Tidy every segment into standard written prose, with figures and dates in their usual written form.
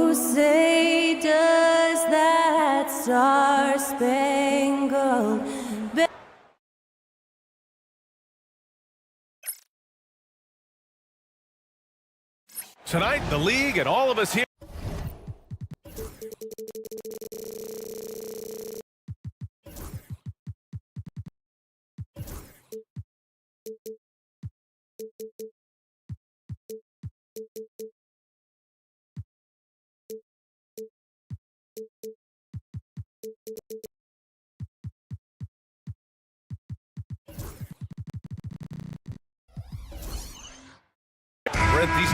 to say, does that star-spangled banner. Tonight, the league and all of us here. Read these.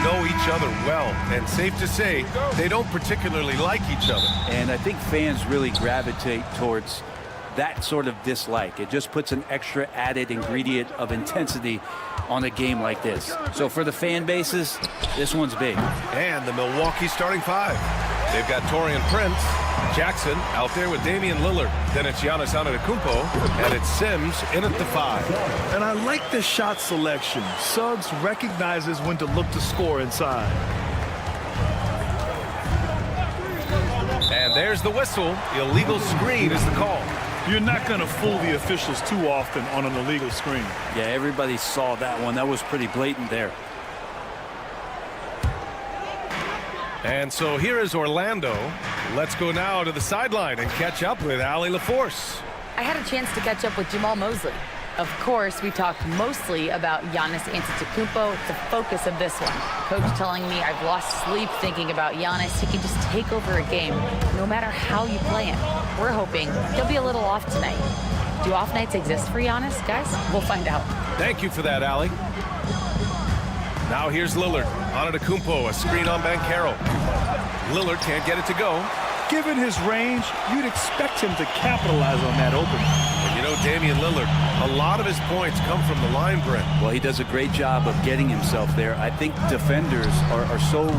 Know each other well, and safe to say they don't particularly like each other. And I think fans really gravitate towards that sort of dislike. It just puts an extra added ingredient of intensity on a game like this. So for the fan bases, this one's big. And the Milwaukee starting five. They've got Taurean Prince, Jackson out there with Damian Lillard. Then it's Giannis Antetokounmpo, and it's Sims in at the five. And I like the shot selection. Suggs recognizes when to look to score inside. And there's the whistle. Illegal screen is the call. You're not going to fool the officials too often on an illegal screen. Yeah, everybody saw that one. That was pretty blatant there. And so here is Orlando. Let's go now to the sideline and catch up with Allie LaForce. I had a chance to catch up with Jamal Mosley. Of course, we talked mostly about Giannis Antetokounmpo, the focus of this one. Coach telling me I've lost sleep thinking about Giannis. He can just take over a game, no matter how you play him. We're hoping he'll be a little off tonight. Do off nights exist for Giannis, guys? We'll find out. Thank you for that, Allie. Now here's Lillard. Antetokounmpo, a screen on Banchero. Lillard can't get it to go. Given his range, you'd expect him to capitalize on that opening. And you know, Damian Lillard, a lot of his points come from the line, Brent. Well, he does a great job of getting himself there. I think defenders are so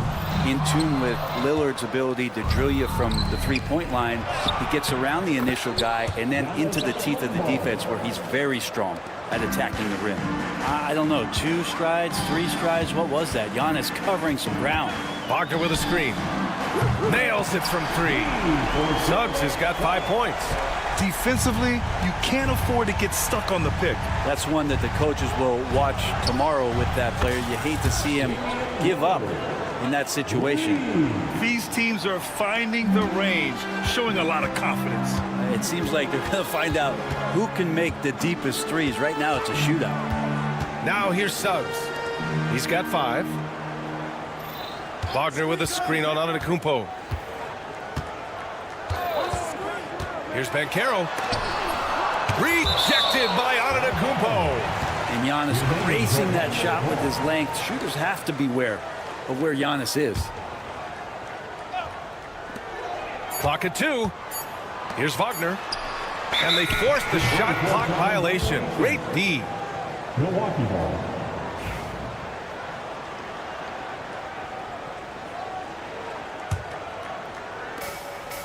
in tune with Lillard's ability to drill you from the three-point line. He gets around the initial guy and then into the teeth of the defense where he's very strong at attacking the rim. I don't know, 2 strides, 3 strides, what was that? Giannis covering some ground. Wagner with a screen. Nails it from 3. Suggs has got 5 points. Defensively, you can't afford to get stuck on the pick. That's one that the coaches will watch tomorrow with that player. You hate to see him give up in that situation. These teams are finding the range, showing a lot of confidence. It seems like they're going to find out who can make the deepest threes. Right now, it's a shootout. Now here's Suggs. He's got 5. Wagner with a screen on Antetokounmpo. Here's Banchero. Rejected by Antetokounmpo. And Giannis racing that shot with his length. Shooters have to beware of where Giannis is. Clock at 2. Here's Wagner. And they forced the shot clock violation. Great D. Milwaukee ball.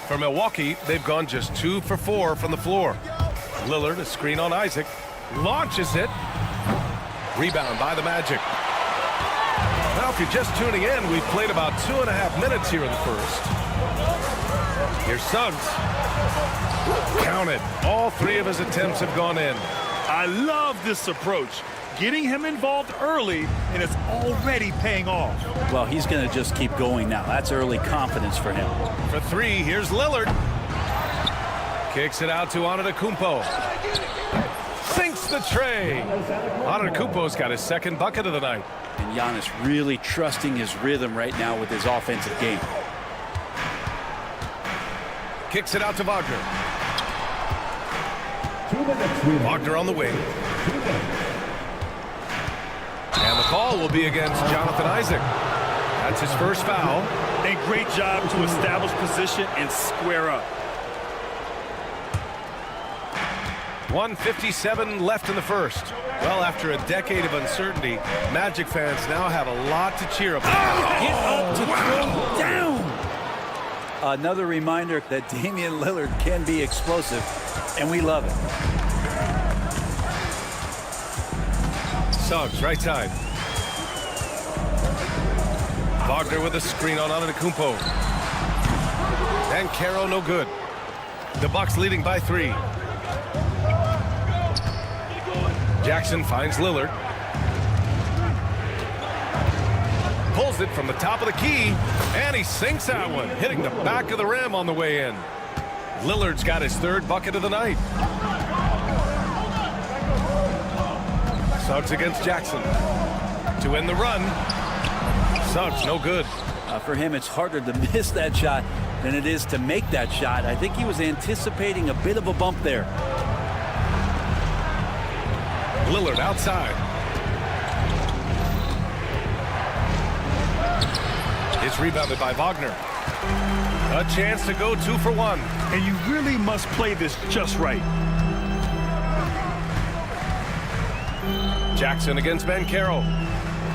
For Milwaukee, they've gone just 2 for 4 from the floor. Lillard, a screen on Isaac. Launches it. Rebound by the Magic. Now, if you're just tuning in, we've played about 2.5 minutes here in the first. Here's Suggs. Counted. All 3 of his attempts have gone in. I love this approach. Getting him involved early, and it's already paying off. Well, he's going to just keep going now. That's early confidence for him. For 3, here's Lillard. Kicks it out to Antetokounmpo. Sinks the tray. Antetokounmpo's got his 2nd bucket of the night. And Giannis really trusting his rhythm right now with his offensive game. Kicks it out to Wagner. Wagner on the wing. And the call will be against Jonathan Isaac. That's his first foul. A great job to establish position and square up. 1:57 left in the first. Well, after a decade of uncertainty, Magic fans now have a lot to cheer about. Get up to throw down. Another reminder that Damian Lillard can be explosive, and we love it. Suggs, right side. Wagner with a screen on Antetokounmpo. And Caro no good. The Bucks leading by 3. Jackson finds Lillard. Pulls it from the top of the key, and he sinks that one, hitting the back of the rim on the way in. Lillard's got his 3rd bucket of the night. Suggs against Jackson to end the run. Suggs no good. For him, it's harder to miss that shot than it is to make that shot. I think he was anticipating a bit of a bump there. Lillard outside. It's rebounded by Wagner. A chance to go 2 for 1. And you really must play this just right. Jackson against Caro.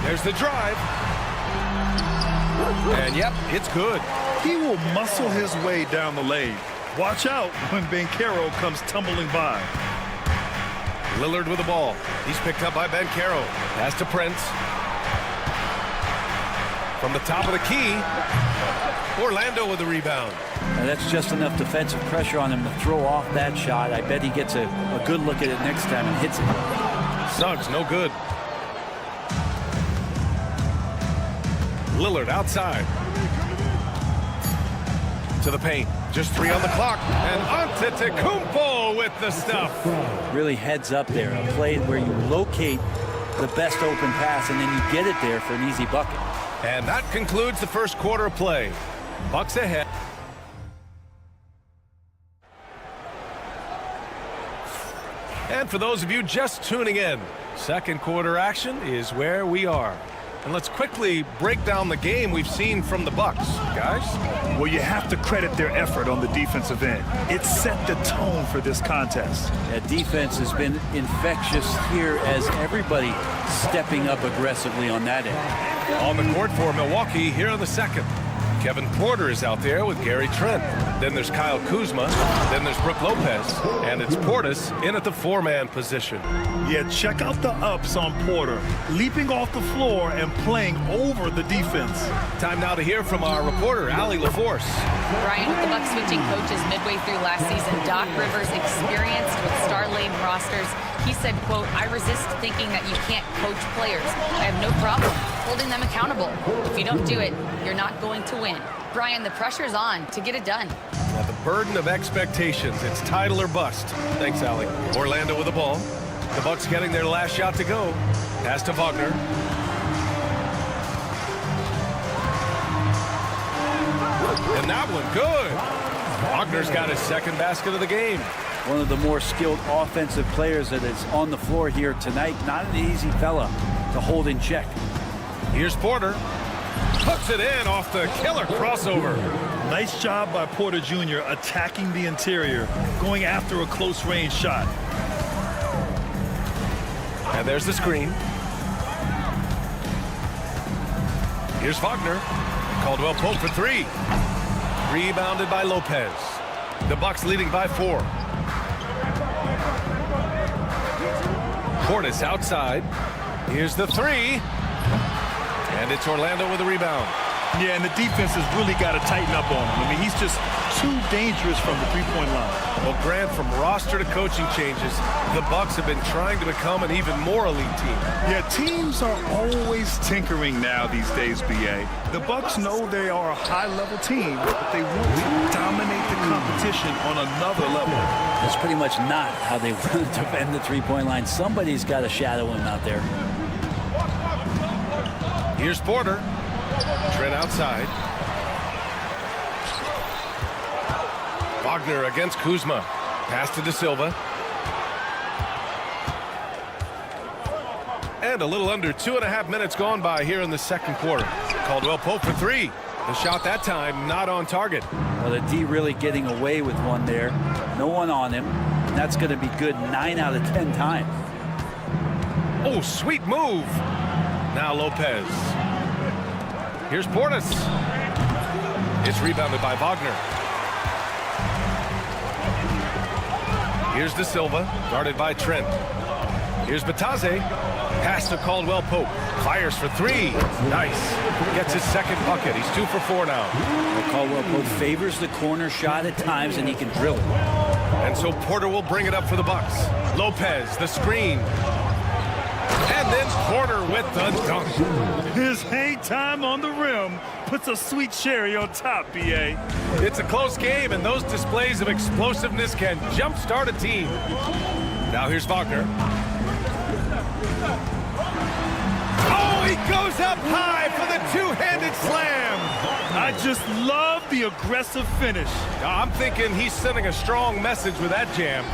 There's the drive. And yep, it's good. He will muscle his way down the lane. Watch out when Caro comes tumbling by. Lillard with the ball. He's picked up by Caro. Pass to Prince. From the top of the key, Orlando with the rebound. And that's just enough defensive pressure on him to throw off that shot. I bet he gets a good look at it next time and hits it. Suggs no good. Lillard outside. To the paint. Just 3 on the clock. And Antetokounmpo with the stuff. Really heads up there. A play where you locate the best open pass and then you get it there for an easy bucket. And that concludes the first quarter of play. Bucks ahead. And for those of you just tuning in, second quarter action is where we are. And let's quickly break down the game we've seen from the Bucks, guys. Well, you have to credit their effort on the defensive end. It set the tone for this contest. That defense has been infectious here as everybody stepping up aggressively on that end. On the court for Milwaukee here in the second. Kevin Porter is out there with Gary Trent. Then there's Kyle Kuzma. Then there's Brook Lopez. And it's Portis in at the 4-man position. Yeah, check out the ups on Porter. Leaping off the floor and playing over the defense. Time now to hear from our reporter, Allie LaForce. Brian, with the Bucks switching coaches midway through last season, Doc Rivers experienced with star-laden rosters. He said, quote, "I resist thinking that you can't coach players. I have no problem holding them accountable. If you don't do it, you're not going to win." Brian, the pressure's on to get it done. Now the burden of expectations. It's title or bust. Thanks, Allie. Orlando with the ball. The Bucks getting their last shot to go. Pass to Wagner. And that one good. Wagner's got his second basket of the game. One of the more skilled offensive players that is on the floor here tonight. Not an easy fella to hold in check. Here's Porter. Puts it in off the killer crossover. Nice job by Porter Jr. attacking the interior, going after a close-range shot. And there's the screen. Here's Wagner. Caldwell Pope for 3. Rebounded by Lopez. The Bucks leading by 4. Portis outside. Here's the 3. And it's Orlando with the rebound. Yeah, and the defense has really got to tighten up on him. I mean, he's just too dangerous from the three-point line. Well, Grant, from roster to coaching changes, the Bucks have been trying to become an even more elite team. Yeah, teams are always tinkering now these days, B.A. The Bucks know they are a high-level team, but they want to dominate the competition on another level. That's pretty much not how they want to defend the three-point line. Somebody's got to shadow him out there. Here's Porter. Trent outside. Wagner against Kuzma. Pass to De Silva. And a little under 2.5 minutes gone by here in the second quarter. Caldwell Pope for three. The shot that time not on target. Well, the D really getting away with one there. No one on him. And that's going to be good 9 out of 10 times. Oh, sweet move. Now Lopez. Here's Portis. It's rebounded by Wagner. Here's De Silva, guarded by Trent. Here's Batase. Pass to Caldwell Pope. Fires for three. Nice. Gets his second bucket. He's 2 for 4 now. Well, Caldwell Pope favors the corner shot at times, and he can drill it. And so Porter will bring it up for the Bucks. Lopez, the screen. And then Porter with the dunk. His hang time on the rim puts a sweet cherry on top, B.A. It's a close game, and those displays of explosiveness can jumpstart a team. Now here's Wagner. Oh, he goes up high for the two-handed slam. I just love the aggressive finish. I'm thinking he's sending a strong message with that jam.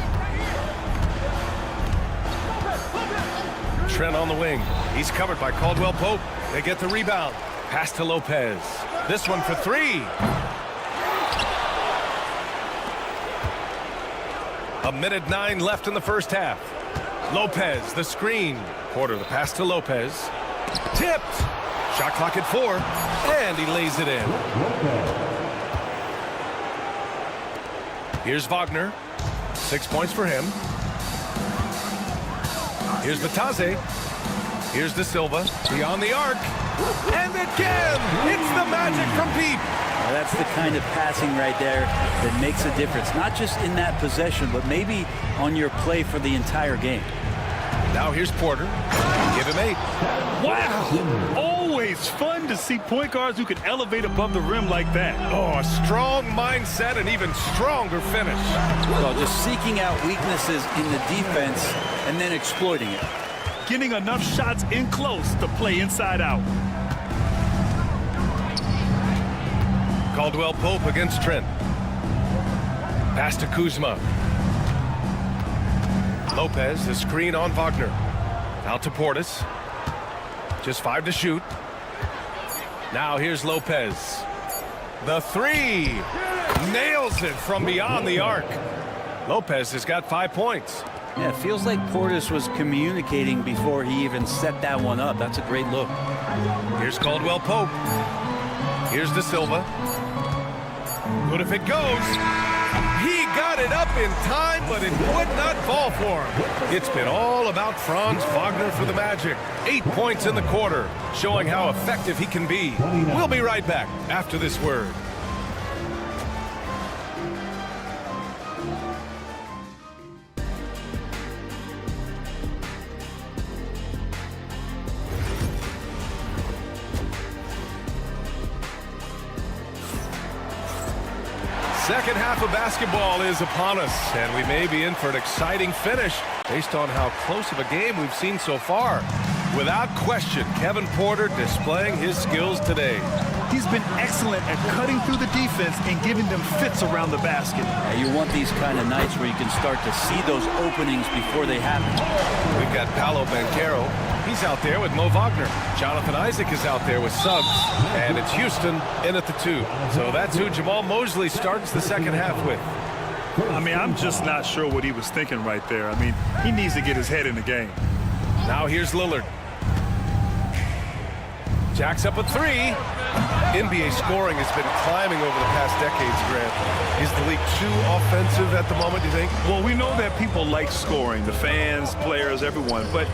Trent on the wing. He's covered by Caldwell Pope. They get the rebound. Pass to Lopez. This one for three. A minute 9 left in the first half. Lopez, the screen. Porter, the pass to Lopez. Tipped. Shot clock at 4. And he lays it in. Here's Wagner. 6 points for him. Here's Batase. Here's De Silva. Beyond the arc. And again, it's the magic from deep. Well, that's the kind of passing right there that makes a difference. Not just in that possession, but maybe on your play for the entire game. Now here's Porter. Give him 8. Wow! Always fun to see point guards who can elevate above the rim like that. Oh, a strong mindset and even stronger finish. Well, just seeking out weaknesses in the defense and then exploiting it. Getting enough shots in close to play inside out. Caldwell Pope against Trent. Pass to Kuzma. Lopez, the screen on Wagner. Out to Portis. Just 5 to shoot. Now here's Lopez. The three. Nails it from beyond the arc. Lopez has got 5 points. Yeah, it feels like Portis was communicating before he even set that one up. That's a great look. Here's Caldwell Pope. Here's De Silva. Good if it goes. He got it up in time, but it would not fall for him. It's been all about Franz Wagner for the Magic. 8 points in the quarter, showing how effective he can be. We'll be right back after this word. Second half of basketball is upon us, and we may be in for an exciting finish based on how close of a game we've seen so far. Without question, Kevin Porter displaying his skills today. He's been excellent at cutting through the defense and giving them fits around the basket. Yeah, you want these kind of nights where you can start to see those openings before they happen. We've got Paolo Banchero. He's out there with Mo Wagner. Jonathan Isaac is out there with Suggs. And it's Houston in at the 2. So that's who Jamal Mosley starts the second half with. I mean, I'm just not sure what he was thinking right there. I mean, he needs to get his head in the game. Now here's Lillard. Jacks up a 3. NBA scoring has been climbing over the past decades, Grant. Is the league too offensive at the moment, do you think? Well, we know that people like scoring, the fans, players, everyone, but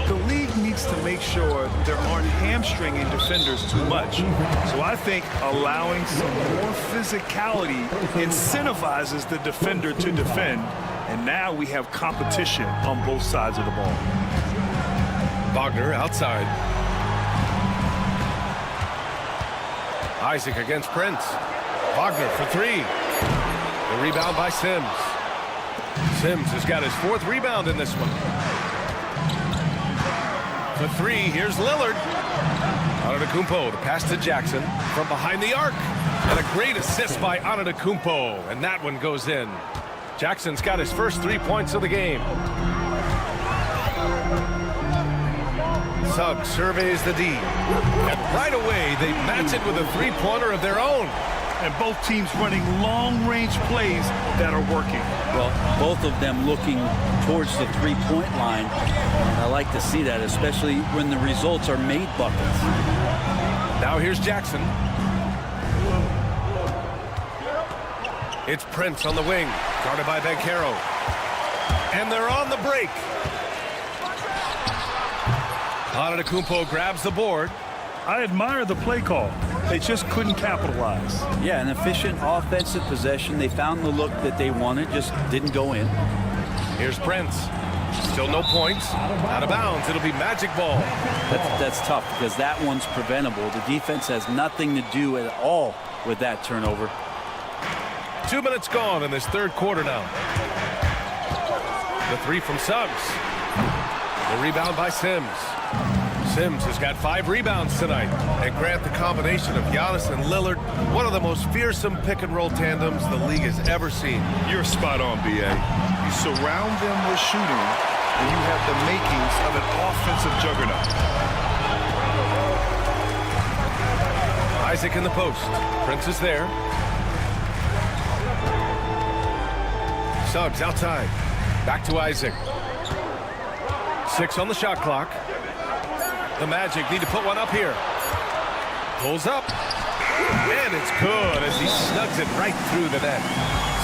the league needs to make sure there aren't hamstringing defenders too much. So I think allowing some more physicality incentivizes the defender to defend, and now we have competition on both sides of the ball. Wagner outside. Isaac against Prince. Wagner for 3. The rebound by Sims. Sims has got his 4th rebound in this one. For 3, here's Lillard. Antetokounmpo, the pass to Jackson from behind the arc. And a great assist by Antetokounmpo. And that one goes in. Jackson's got his first 3 points of the game. Suggs surveys the D. And right away, they match it with a three-pointer of their own. And both teams running long-range plays that are working. Well, both of them looking towards the three-point line. And I like to see that, especially when the results are made buckets. Now here's Jackson. It's Prince on the wing, guarded by Banchero. And they're on the break. Antetokounmpo grabs the board. I admire the play call. They just couldn't capitalize. Yeah, an efficient offensive possession. They found the look that they wanted, just didn't go in. Here's Prince. Still no points. Out of bounds. It'll be magic ball. That's tough because that one's preventable. The defense has nothing to do at all with that turnover. 2 minutes gone in this third quarter now. The three from Suggs. The rebound by Sims. Sims has got 5 rebounds tonight. And Grant, the combination of Giannis and Lillard, one of the most fearsome pick-and-roll tandems the league has ever seen. You're spot on, B.A. You surround them with shooting, and you have the makings of an offensive juggernaut. Isaac in the post. Prince is there. Suggs outside. Back to Isaac. 6 on the shot clock. The Magic need to put one up here. Pulls up. And it's good as he snugs it right through the net.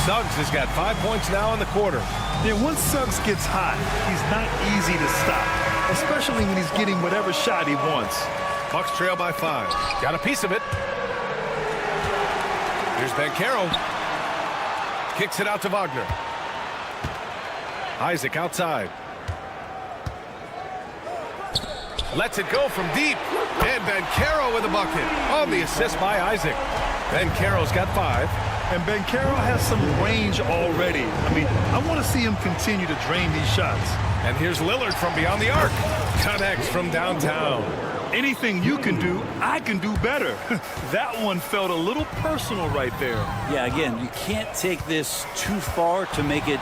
Suggs has got 5 points now in the quarter. Yeah, once Suggs gets hot, he's not easy to stop, especially when he's getting whatever shot he wants. Bucks trail by 5. Got a piece of it. Here's Banchero. Kicks it out to Wagner. Isaac outside. Lets it go from deep. And Banchero with a bucket on the assist by Isaac. Banchero's got 5. And Banchero has some range already. I mean, I want to see him continue to drain these shots. And here's Lillard from beyond the arc. Connects from downtown. Anything you can do, I can do better. That one felt a little personal right there. Yeah, again, you can't take this too far to make it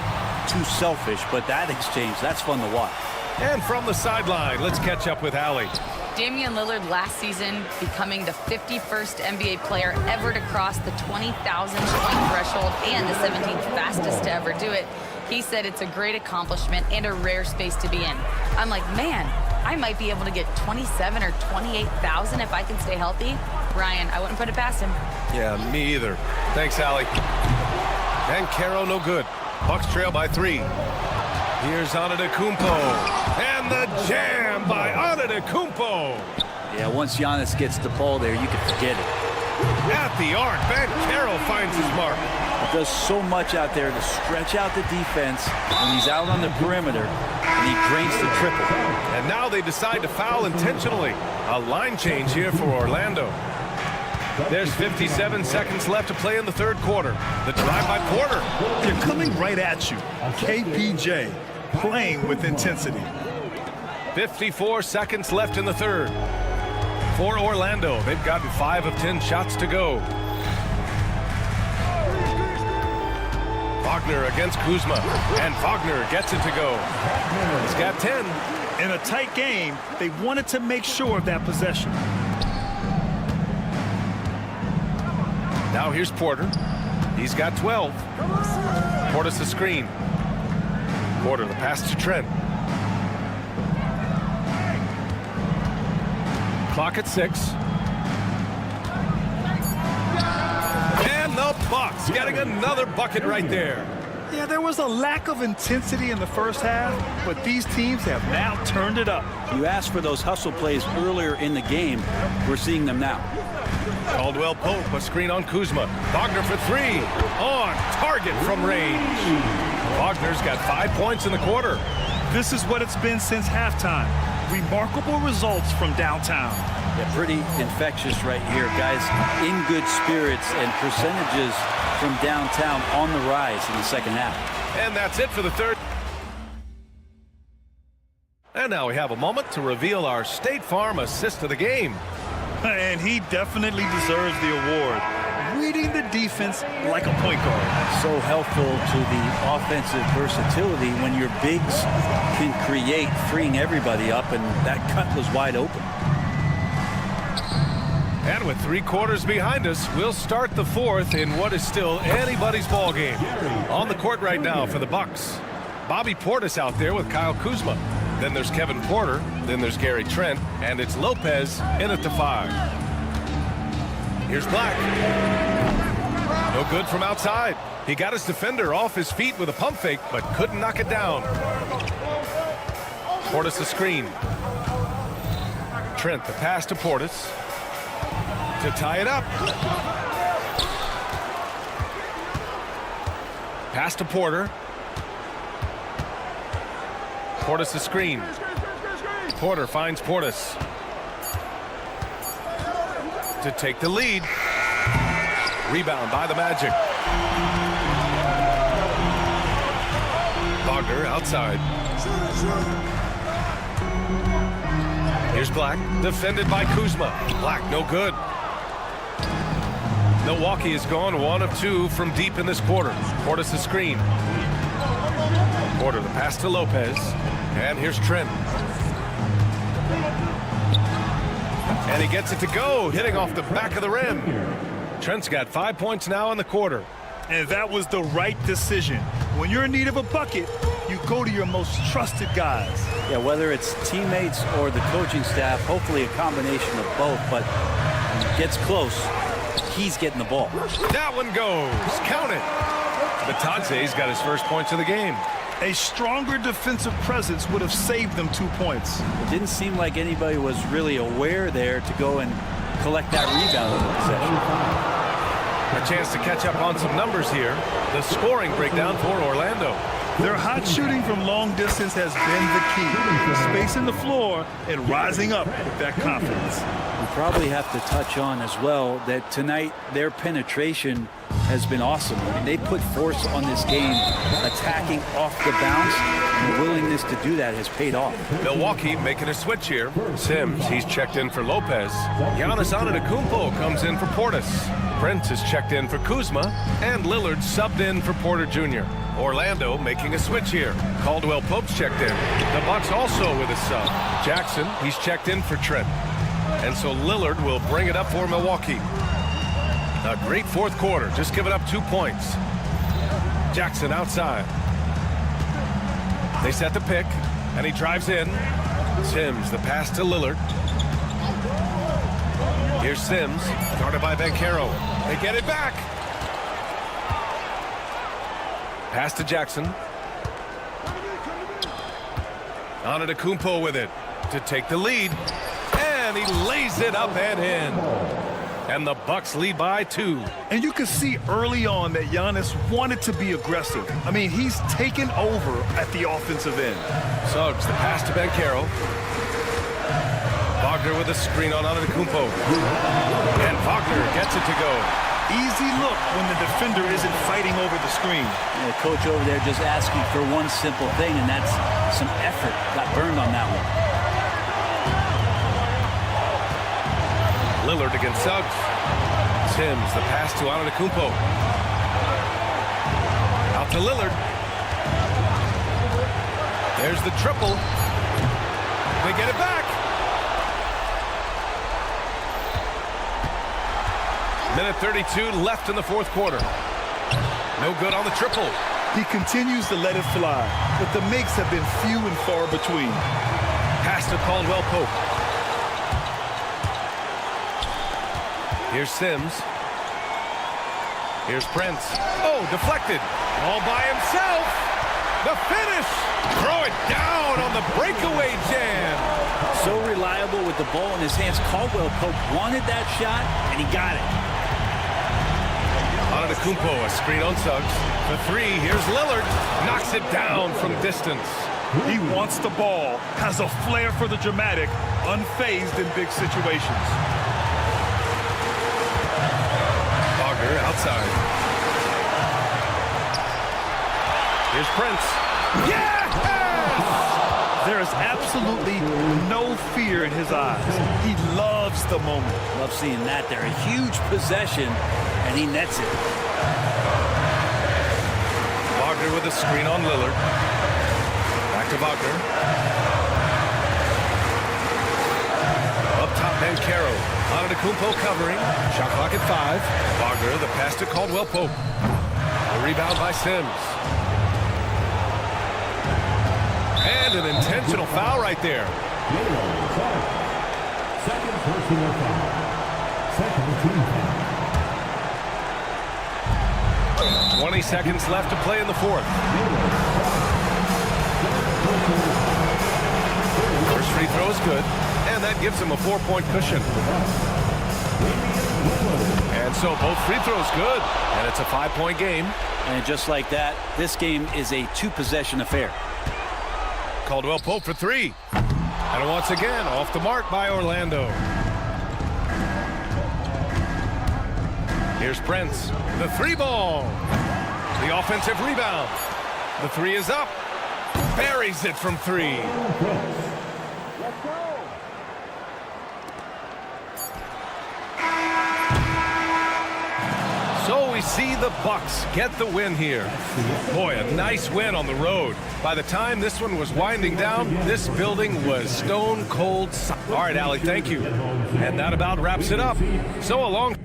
too selfish, but that exchange, that's fun to watch. And from the sideline, let's catch up with Allie. Damian Lillard last season becoming the 51st NBA player ever to cross the 20,000-point threshold and the 17th fastest to ever do it. He said it's a great accomplishment and a rare space to be in. I'm like, man, I might be able to get 27 or 28,000 if I can stay healthy. Ryan, I wouldn't put it past him. Yeah, me either. Thanks, Allie. Banchero no good. Bucks trail by 3. Here's Antetokounmpo. And the jam by Antetokounmpo. Yeah, once Giannis gets the ball there, you can forget it. At the arc, Banchero finds his mark. He does so much out there to stretch out the defense when he's out on the perimeter, and he drains the triple. And now they decide to foul intentionally. A line change here for Orlando. There's 57 seconds left to play in the third quarter. The drive by Porter. They're coming right at you. KPJ playing with intensity. 54 seconds left in the third. For Orlando, they've gotten 5 of 10 shots to go. Wagner against Kuzma, and Wagner gets it to go. He's got 10. In a tight game, they wanted to make sure of that possession. Now here's Porter. He's got 12. Porter's the screen. Porter the pass to Trent. Clock at 6. And the Bucks getting another bucket right there. Yeah, there was a lack of intensity in the first half, but these teams have now turned it up. You asked for those hustle plays earlier in the game. We're seeing them now. Caldwell Pope, a screen on Kuzma. Wagner for 3. On target from range. Wagner's got 5 points in the quarter. This is what it's been since halftime. Remarkable results from downtown. Yeah, pretty infectious right here, guys. In good spirits and percentages from downtown on the rise in the second half. And that's it for the third. And now we have a moment to reveal our State Farm assist of the game. And he definitely deserves the award. reading the defense like a point guard. So helpful to the offensive versatility when your bigs can create, freeing everybody up, and that cut was wide open. And with 3 quarters behind us, we'll start the 4th in what is still anybody's ball game. On the court right now for the Bucks, Bobby Portis out there with Kyle Kuzma. Then there's Kevin Porter. Then there's Gary Trent. And it's Lopez in at the 5. Here's Black. No good from outside. He got his defender off his feet with a pump fake, but couldn't knock it down. Portis the screen. Trent the pass to Portis to tie it up. Pass to Porter. Portis the screen. Porter finds Portis to take the lead. Rebound by the Magic. Wagner outside. Here's Black, defended by Kuzma. Black, no good. Milwaukee has gone 1 of 2 from deep in this quarter. Portis the screen. Porter the pass to Lopez. And here's Trent. And he gets it to go, hitting off the back of the rim. Trent's got 5 points now in the quarter. And that was the right decision. When you're in need of a bucket, you go to your most trusted guys. Yeah, whether it's teammates or the coaching staff, hopefully a combination of both, but when it gets close, he's getting the ball. That one goes. Count it. Batadze's got his first points of the game. A stronger defensive presence would have saved them 2 points. It didn't seem like anybody was really aware there to go and collect that rebound in the possession. A chance to catch up on some numbers here. The scoring breakdown for Orlando. Their hot shooting from long distance has been the key. Spacing the floor and rising up with that confidence. We probably have to touch on as well that tonight their penetration has been awesome. I mean, they put force on this game, attacking off the bounce, and the willingness to do that has paid off. Milwaukee making a switch here. Sims, he's checked in for Lopez. Giannis Antetokounmpo comes in for Portis. Prince is checked in for Kuzma, and Lillard subbed in for Porter Jr. Orlando making a switch here. Caldwell Pope's checked in. The Bucks also with a sub. Jackson, he's checked in for Trent. And so Lillard will bring it up for Milwaukee. A great 4th quarter, just giving up 2 points. Jackson outside. They set the pick, and he drives in. Sims, the pass to Lillard. Here's Sims, guarded by Banchero. They get it back. Pass to Jackson. Antetokounmpo with it to take the lead. And he lays it up and in. And the Bucks lead by 2. And you can see early on that Giannis wanted to be aggressive. I mean, he's taken over at the offensive end. Suggs, the pass to Banchero. Wagner with a screen on Antetokounmpo. And Wagner gets it to go. Easy look when the defender isn't fighting over the screen. And the coach over there just asking for one simple thing, and that's some effort. Got burned on that one. Lillard against Suggs. Sims, the pass to Antetokounmpo. Out to Lillard. There's the triple. They get it back. Minute 32 left in the 4th quarter. No good on the triple. He continues to let it fly, but the makes have been few and far between. Pass to Caldwell Pope. Here's Sims. Here's Prince. Oh, deflected. All by himself. The finish. Throw it down on the breakaway jam. So reliable with the ball in his hands. Caldwell Pope wanted that shot, and he got it. Antetokounmpo, a screen on Suggs. The 3, here's Lillard. Knocks it down from distance. He wants the ball, has a flair for the dramatic, unfazed in big situations. Wagner outside. Here's Prince. Yeah! There is absolutely no fear in his eyes. He loves loves the moment. Love seeing that there. A huge possession, and he nets it. Wagner with a screen on Lillard. Back to Wagner. Up top, Bancaro. Antetokounmpo covering. Shot clock at 5. Wagner, the pass to Caldwell-Pope. The rebound by Sims. And an intentional foul right there. Second personal foul. Second team foul. 20 seconds left to play in the fourth. First free throw is good, and that gives him a 4-point cushion. And so both free throws good, and it's a 5-point game. And just like that, this game is a 2-possession affair. Caldwell-Pope for 3. And once again, off the mark by Orlando. Here's Prince. The 3 ball. The offensive rebound. The 3 is up. Buries it from 3. So we see the Bucks get the win here. Boy, a nice win on the road. By the time this one was winding down, this building was stone cold. All right, Allie, thank you. And that about wraps it up. So along.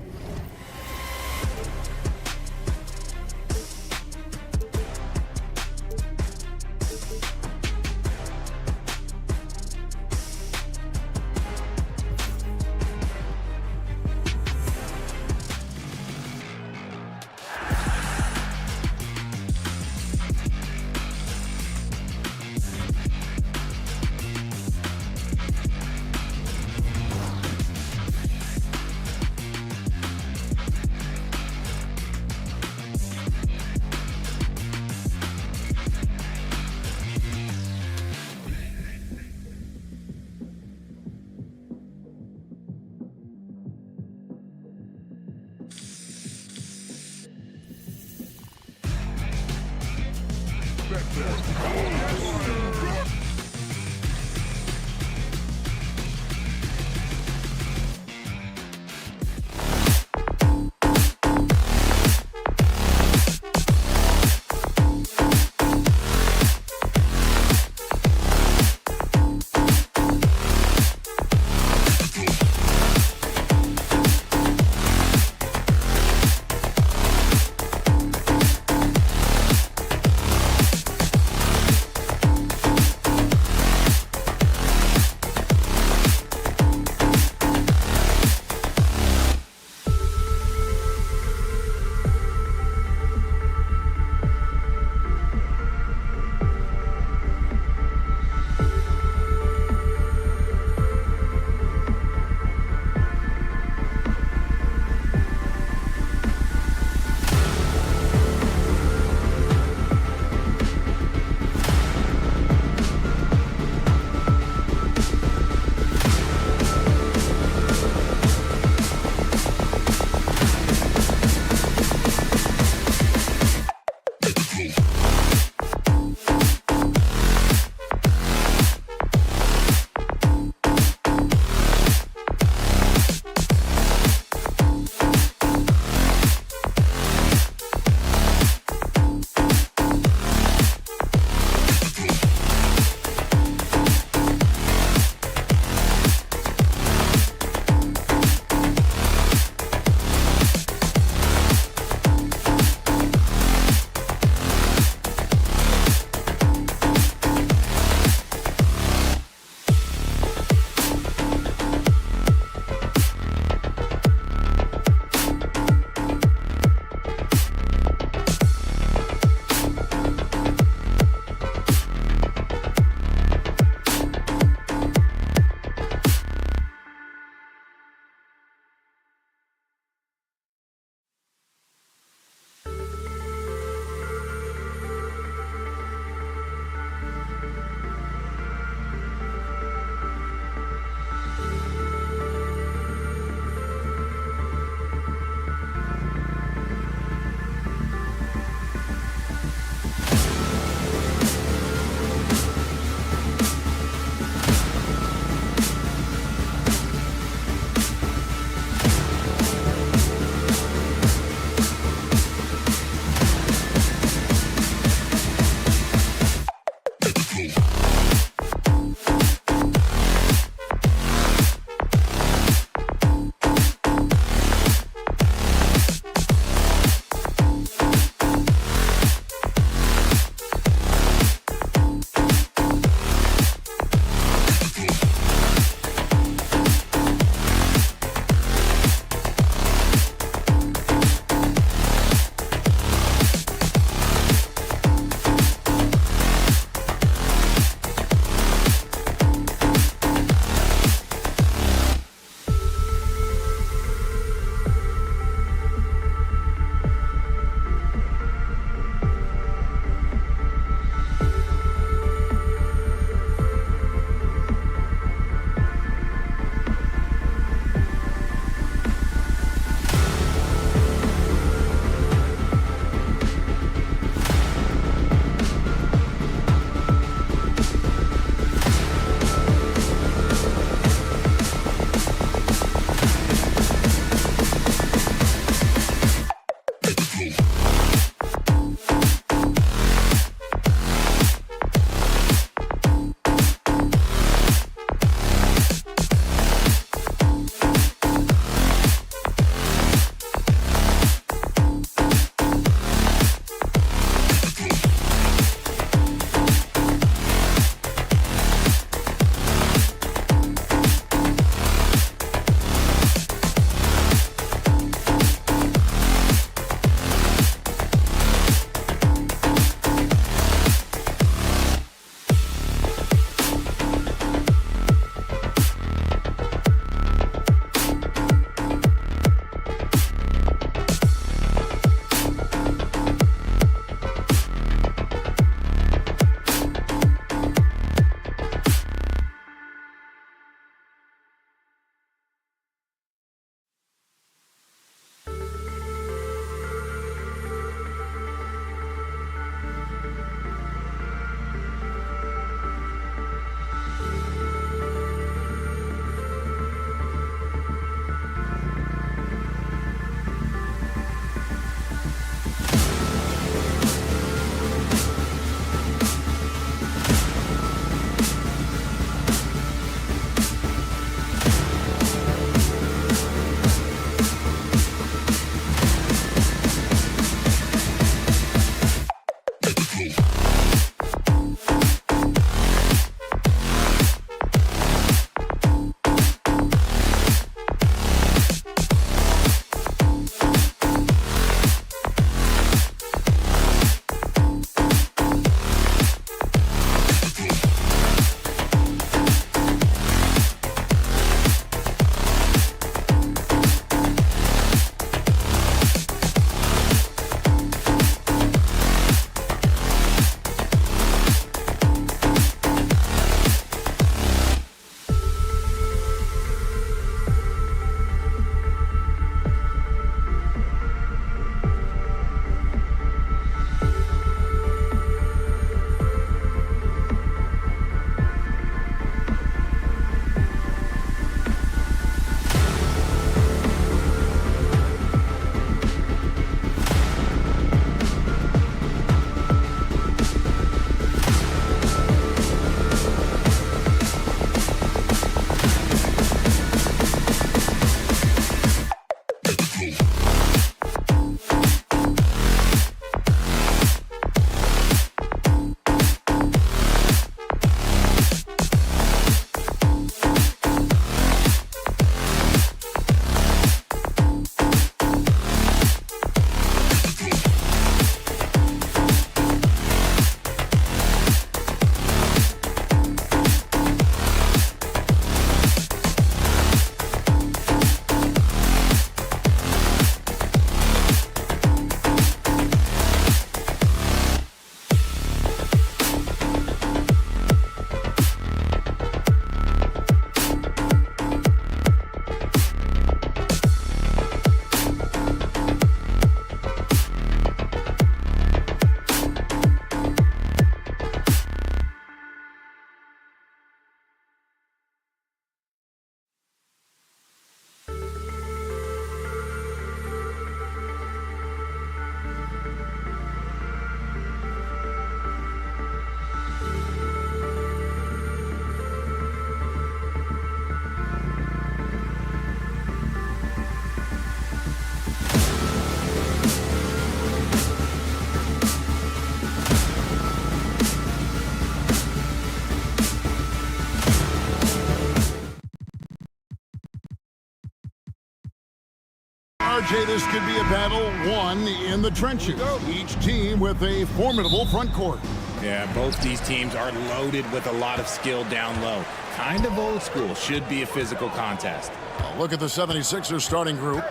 RJ, this could be a battle won in the trenches. Each team with a formidable front court. Yeah, both these teams are loaded with a lot of skill down low. Kind of old school. Should be a physical contest. Look at the 76ers starting group.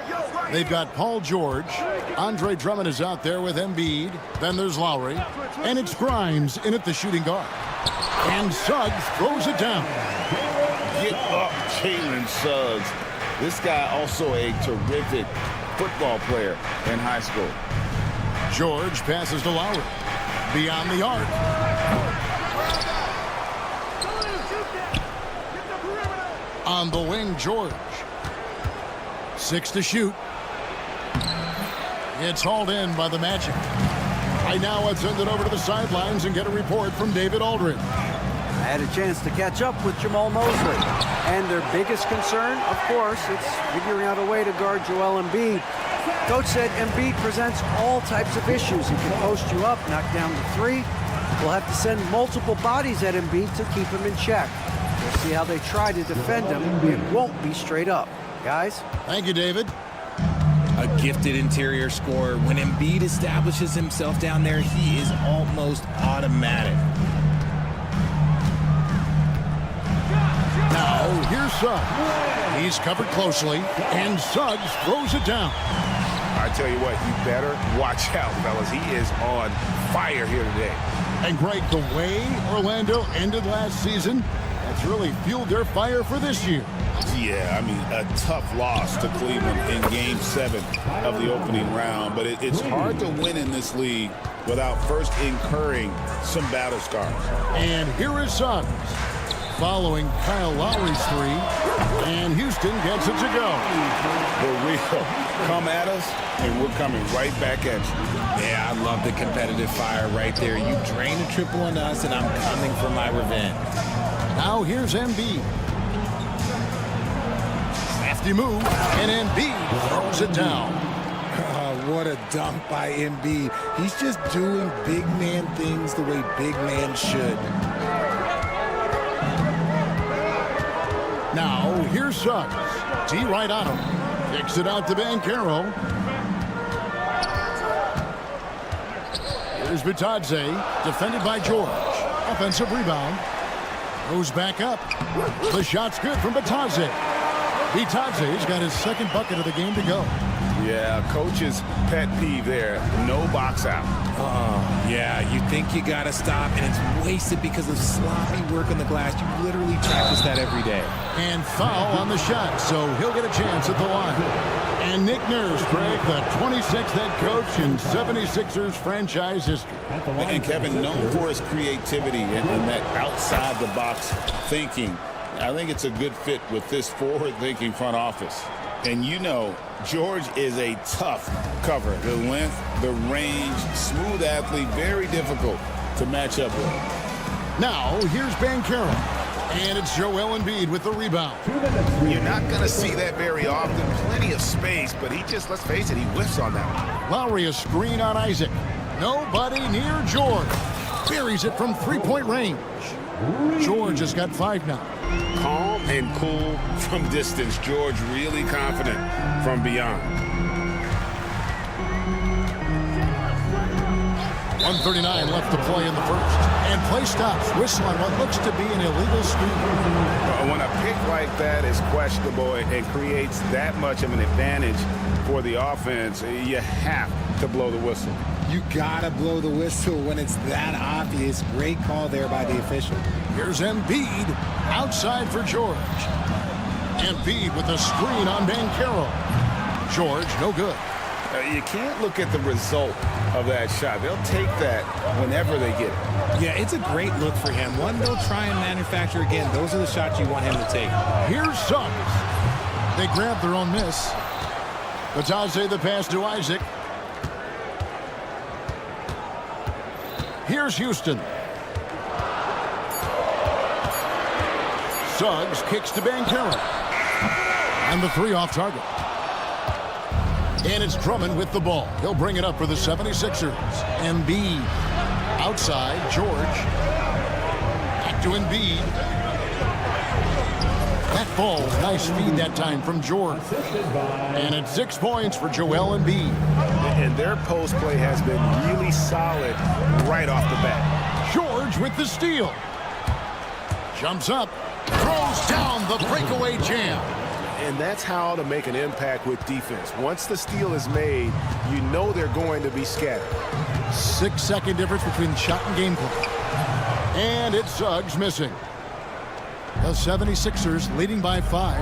They've got Paul George. Andre Drummond is out there with Embiid. Then there's Lowry. And it's Grimes in at the shooting guard. And Suggs throws it down. Get up, Jalen Suggs. This guy also a terrific football player in high school. George passes to Lowry. Beyond the arc. On the wing, George. 6 to shoot. It's hauled in by the Magic. Right now, let's send it over to the sidelines and get a report from David Aldridge. I had a chance to catch up with Jamal Mosley. And their biggest concern, of course, it's figuring out a way to guard Joel Embiid. Coach said Embiid presents all types of issues. He can post you up, knock down the three. We'll have to send multiple bodies at Embiid to keep him in check. We'll see how they try to defend him. It won't be straight up. Guys? Thank you, David. A gifted interior scorer. When Embiid establishes himself down there, he is almost automatic. Now, here's Suggs. He's covered closely, and Suggs throws it down. I tell you what, you better watch out, fellas. He is on fire here today. And Greg, the way Orlando ended last season, that's really fueled their fire for this year. Yeah, I mean, a tough loss to Cleveland in Game 7 of the opening round. But it's hard to win in this league without first incurring some battle scars. And here is Suggs, following Kyle Lowry's three, and Houston gets it to go. The real come at us, and we're coming right back at you. Yeah, I love the competitive fire right there. You drain a triple on us, and I'm coming for my revenge. Now here's Embiid. Lefty move, and Embiid throws it down. What a dunk by Embiid. He's just doing big man things the way big man should. Now, here's Suggs. D right on him. Kicks it out to Banchero. Here's Bitadze, defended by George. Offensive rebound. Goes back up. The shot's good from Bitadze. Bitadze's got his second bucket of the game to go. Yeah, coach's pet peeve there. No box out. Yeah, you think you got to stop, and it's wasted because of sloppy work on the glass. You literally practice that every day. And foul on the shot, so he'll get a chance at the line. And Nick Nurse, Greg, the 26th head coach in 76ers franchise history. And Kevin, known for his creativity and that outside-the-box thinking. I think it's a good fit with this forward-thinking front office. And you know, George is a tough cover. The length, the range, smooth athlete, very difficult to match up with. Now, here's Banchero. And it's Joel Embiid with the rebound. You're not going to see that very often. Plenty of space, but he just, let's face it, he whiffs on that. Lowry a screen on Isaac. Nobody near George. Buries it from three-point range. George has got 5 now. Calm and cool from distance. George really confident from beyond. 1:39 left to play in the first. And play stops. Whistle on what looks to be an illegal screen. When a pick like that is questionable and creates that much of an advantage for the offense, you have to blow the whistle. You gotta blow the whistle when it's that obvious. Great call there by the official. Here's Embiid outside for George. Embiid with a screen on Banchero. George, no good. You can't look at the result of that shot. They'll take that whenever they get it. Yeah, it's a great look for him. One they'll try and manufacture again. Those are the shots you want him to take. Here's Suggs. They grab their own miss. Bitadze the pass to Isaac. Here's Houston. Suggs kicks to Banchero. And the three off target. And it's Drummond with the ball. He'll bring it up for the 76ers. Embiid outside. George. Back to Embiid. That ball, nice feed that time from George. And it's 6 points for Joel Embiid. And their post play has been really solid right off the bat. George with the steal. Jumps up, throws down the breakaway jam. And that's how to make an impact with defense. Once the steal is made, you know they're going to be scattered. 6-second difference between shot and game clock. And it's Suggs missing. The 76ers leading by 5.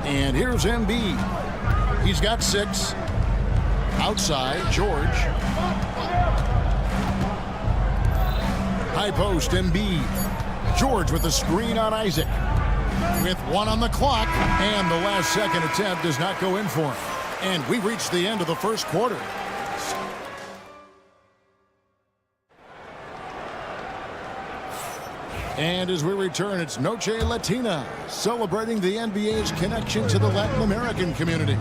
And here's Embiid. He's got 6. Outside, George. High post, Embiid. George with the screen on Isaac. With 1 on the clock, and the last second attempt does not go in for him. And we reach the end of the first quarter. And as we return, it's Noche Latina, celebrating the NBA's connection to the Latin American community.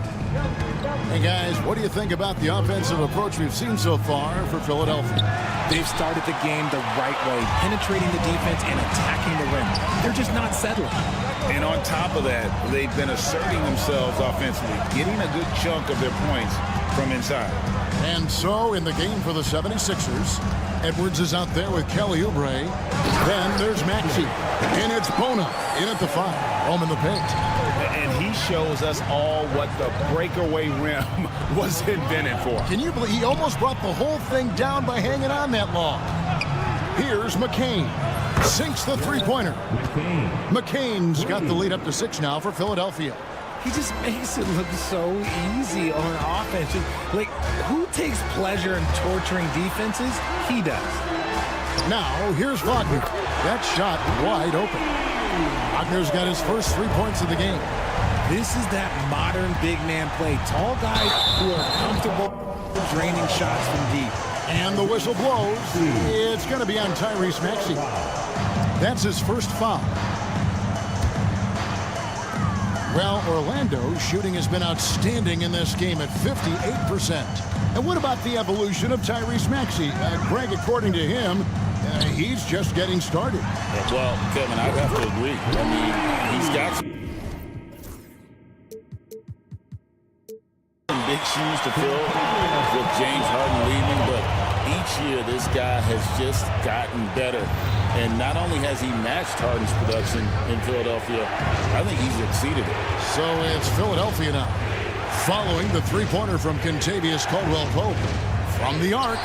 Hey guys, what do you think about the offensive approach we've seen so far for Philadelphia? They've started the game the right way, penetrating the defense and attacking the rim. They're just not settling. And on top of that, they've been asserting themselves offensively, getting a good chunk of their points from inside. And so in the game for the 76ers, Edwards is out there with Kelly Oubre. Then there's Maxey. And it's Bona in at the 5, home in the paint. And he shows us all what the breakaway rim was invented for. Can you believe he almost brought the whole thing down by hanging on that long? Here's McCain. Sinks the three-pointer. McCain's got the lead up to 6 now for Philadelphia. He just makes it look so easy on offense. Like, who takes pleasure in torturing defenses? He does. Now, here's Wagner. That shot wide open. Wagner's got his first 3 points of the game. This is that modern big man play. Tall guys who are comfortable draining shots from deep. And the whistle blows. It's going to be on Tyrese Maxey. That's his first foul. Well, Orlando's shooting has been outstanding in this game at 58%. And what about the evolution of Tyrese Maxey? Greg, according to him, he's just getting started. Well, Kevin, I'd have to agree. I mean, he's got some big shoes to fill with James Harden leaving, but each year this guy has just gotten better. And not only has he matched Harden's production in Philadelphia, I think he's exceeded it. So it's Philadelphia now, following the three-pointer from Kentavious Caldwell-Pope. From the arc,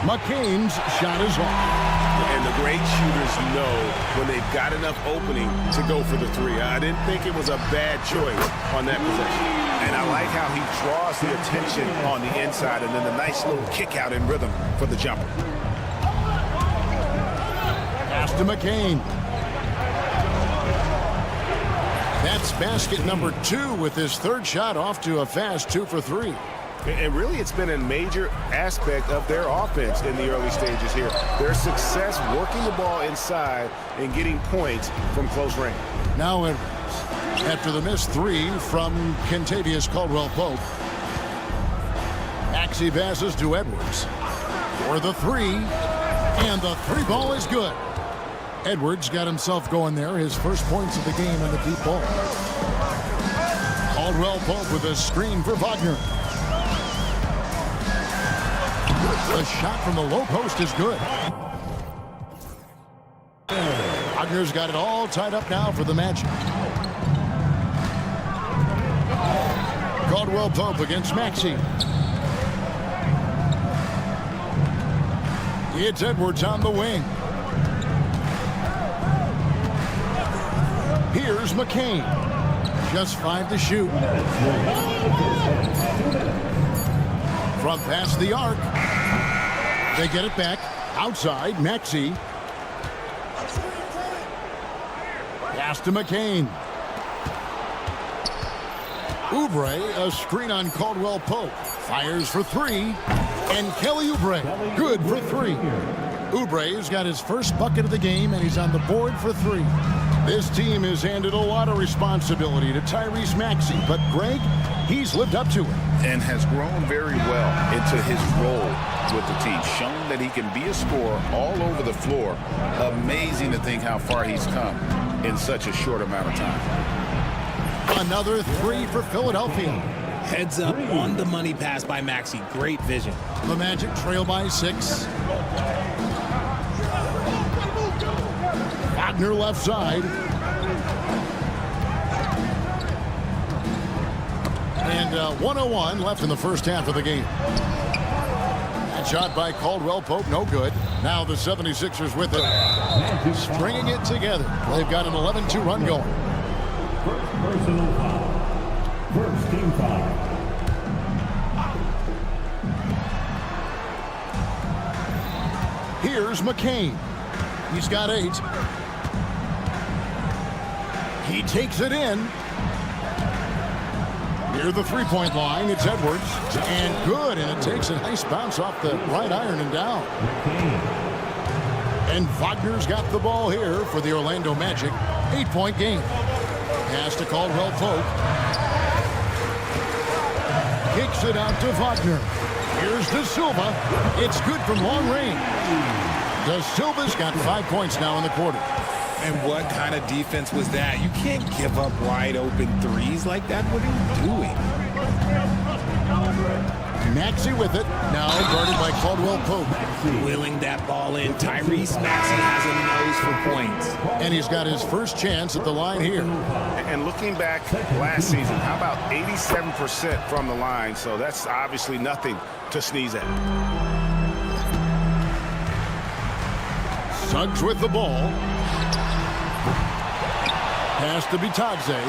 McCain's shot is off. And the great shooters know when they've got enough opening to go for the 3. I didn't think it was a bad choice on that possession. And I like how he draws the attention on the inside and then the nice little kick out in rhythm for the jumper. Pass to McCain. That's basket number 2 with his third shot off to a fast 2 for 3. And really, it's been a major aspect of their offense in the early stages here. Their success working the ball inside and getting points from close range. Now Edwards, after the missed 3 from Kentavious Caldwell-Pope. Maxey passes to Edwards for the 3, and the 3 ball is good. Edwards got himself going there, his first points of the game on the deep ball. Caldwell-Pope with a screen for Wagner. The shot from the low post is good. Wagner's got it all tied up now for the Magic. Caldwell-Pope against Maxey. It's Edwards on the wing. Here's McCain. Just 5 to shoot. From past the arc. They get it back. Outside, Maxey. Pass to McCain. Oubre, a screen on Caldwell-Pope. Fires for 3. And Kelly Oubre, good for 3. Oubre's got his first bucket of the game, and he's on the board for 3. This team has handed a lot of responsibility to Tyrese Maxey, but Greg, he's lived up to it. And has grown very well into his role with the team. Shown that he can be a scorer all over the floor. Amazing to think how far he's come in such a short amount of time. Another 3 for Philadelphia. Heads up on the money pass by Maxey. Great vision. The Magic trail by 6. Wagner left side. And 1:01 left in the first half of the game. That shot by Caldwell Pope, no good. Now the 76ers with it, stringing it together. They've got an 11-2 run going. First personal foul. First team foul. Here's McCain. He's got 8. He takes it in. Near the three-point line, it's Edwards. And good, and it takes a nice bounce off the right iron and down. And Wagner's got the ball here for the Orlando Magic. 8-point game. Pass to Caldwell Pope. Kicks it out to Wagner. Here's De Silva. It's good from long range. De Silva's got 5 points now in the quarter. And what kind of defense was that? You can't give up wide open threes like that. What are you doing? Maxey with it. Now guarded by Caldwell Pope. Willing that ball in. Tyrese Maxey has a nose for points. And he's got his first chance at the line here. And looking back last season, how about 87% from the line? So that's obviously nothing to sneeze at. Suggs with the ball. Pass to Bitadze.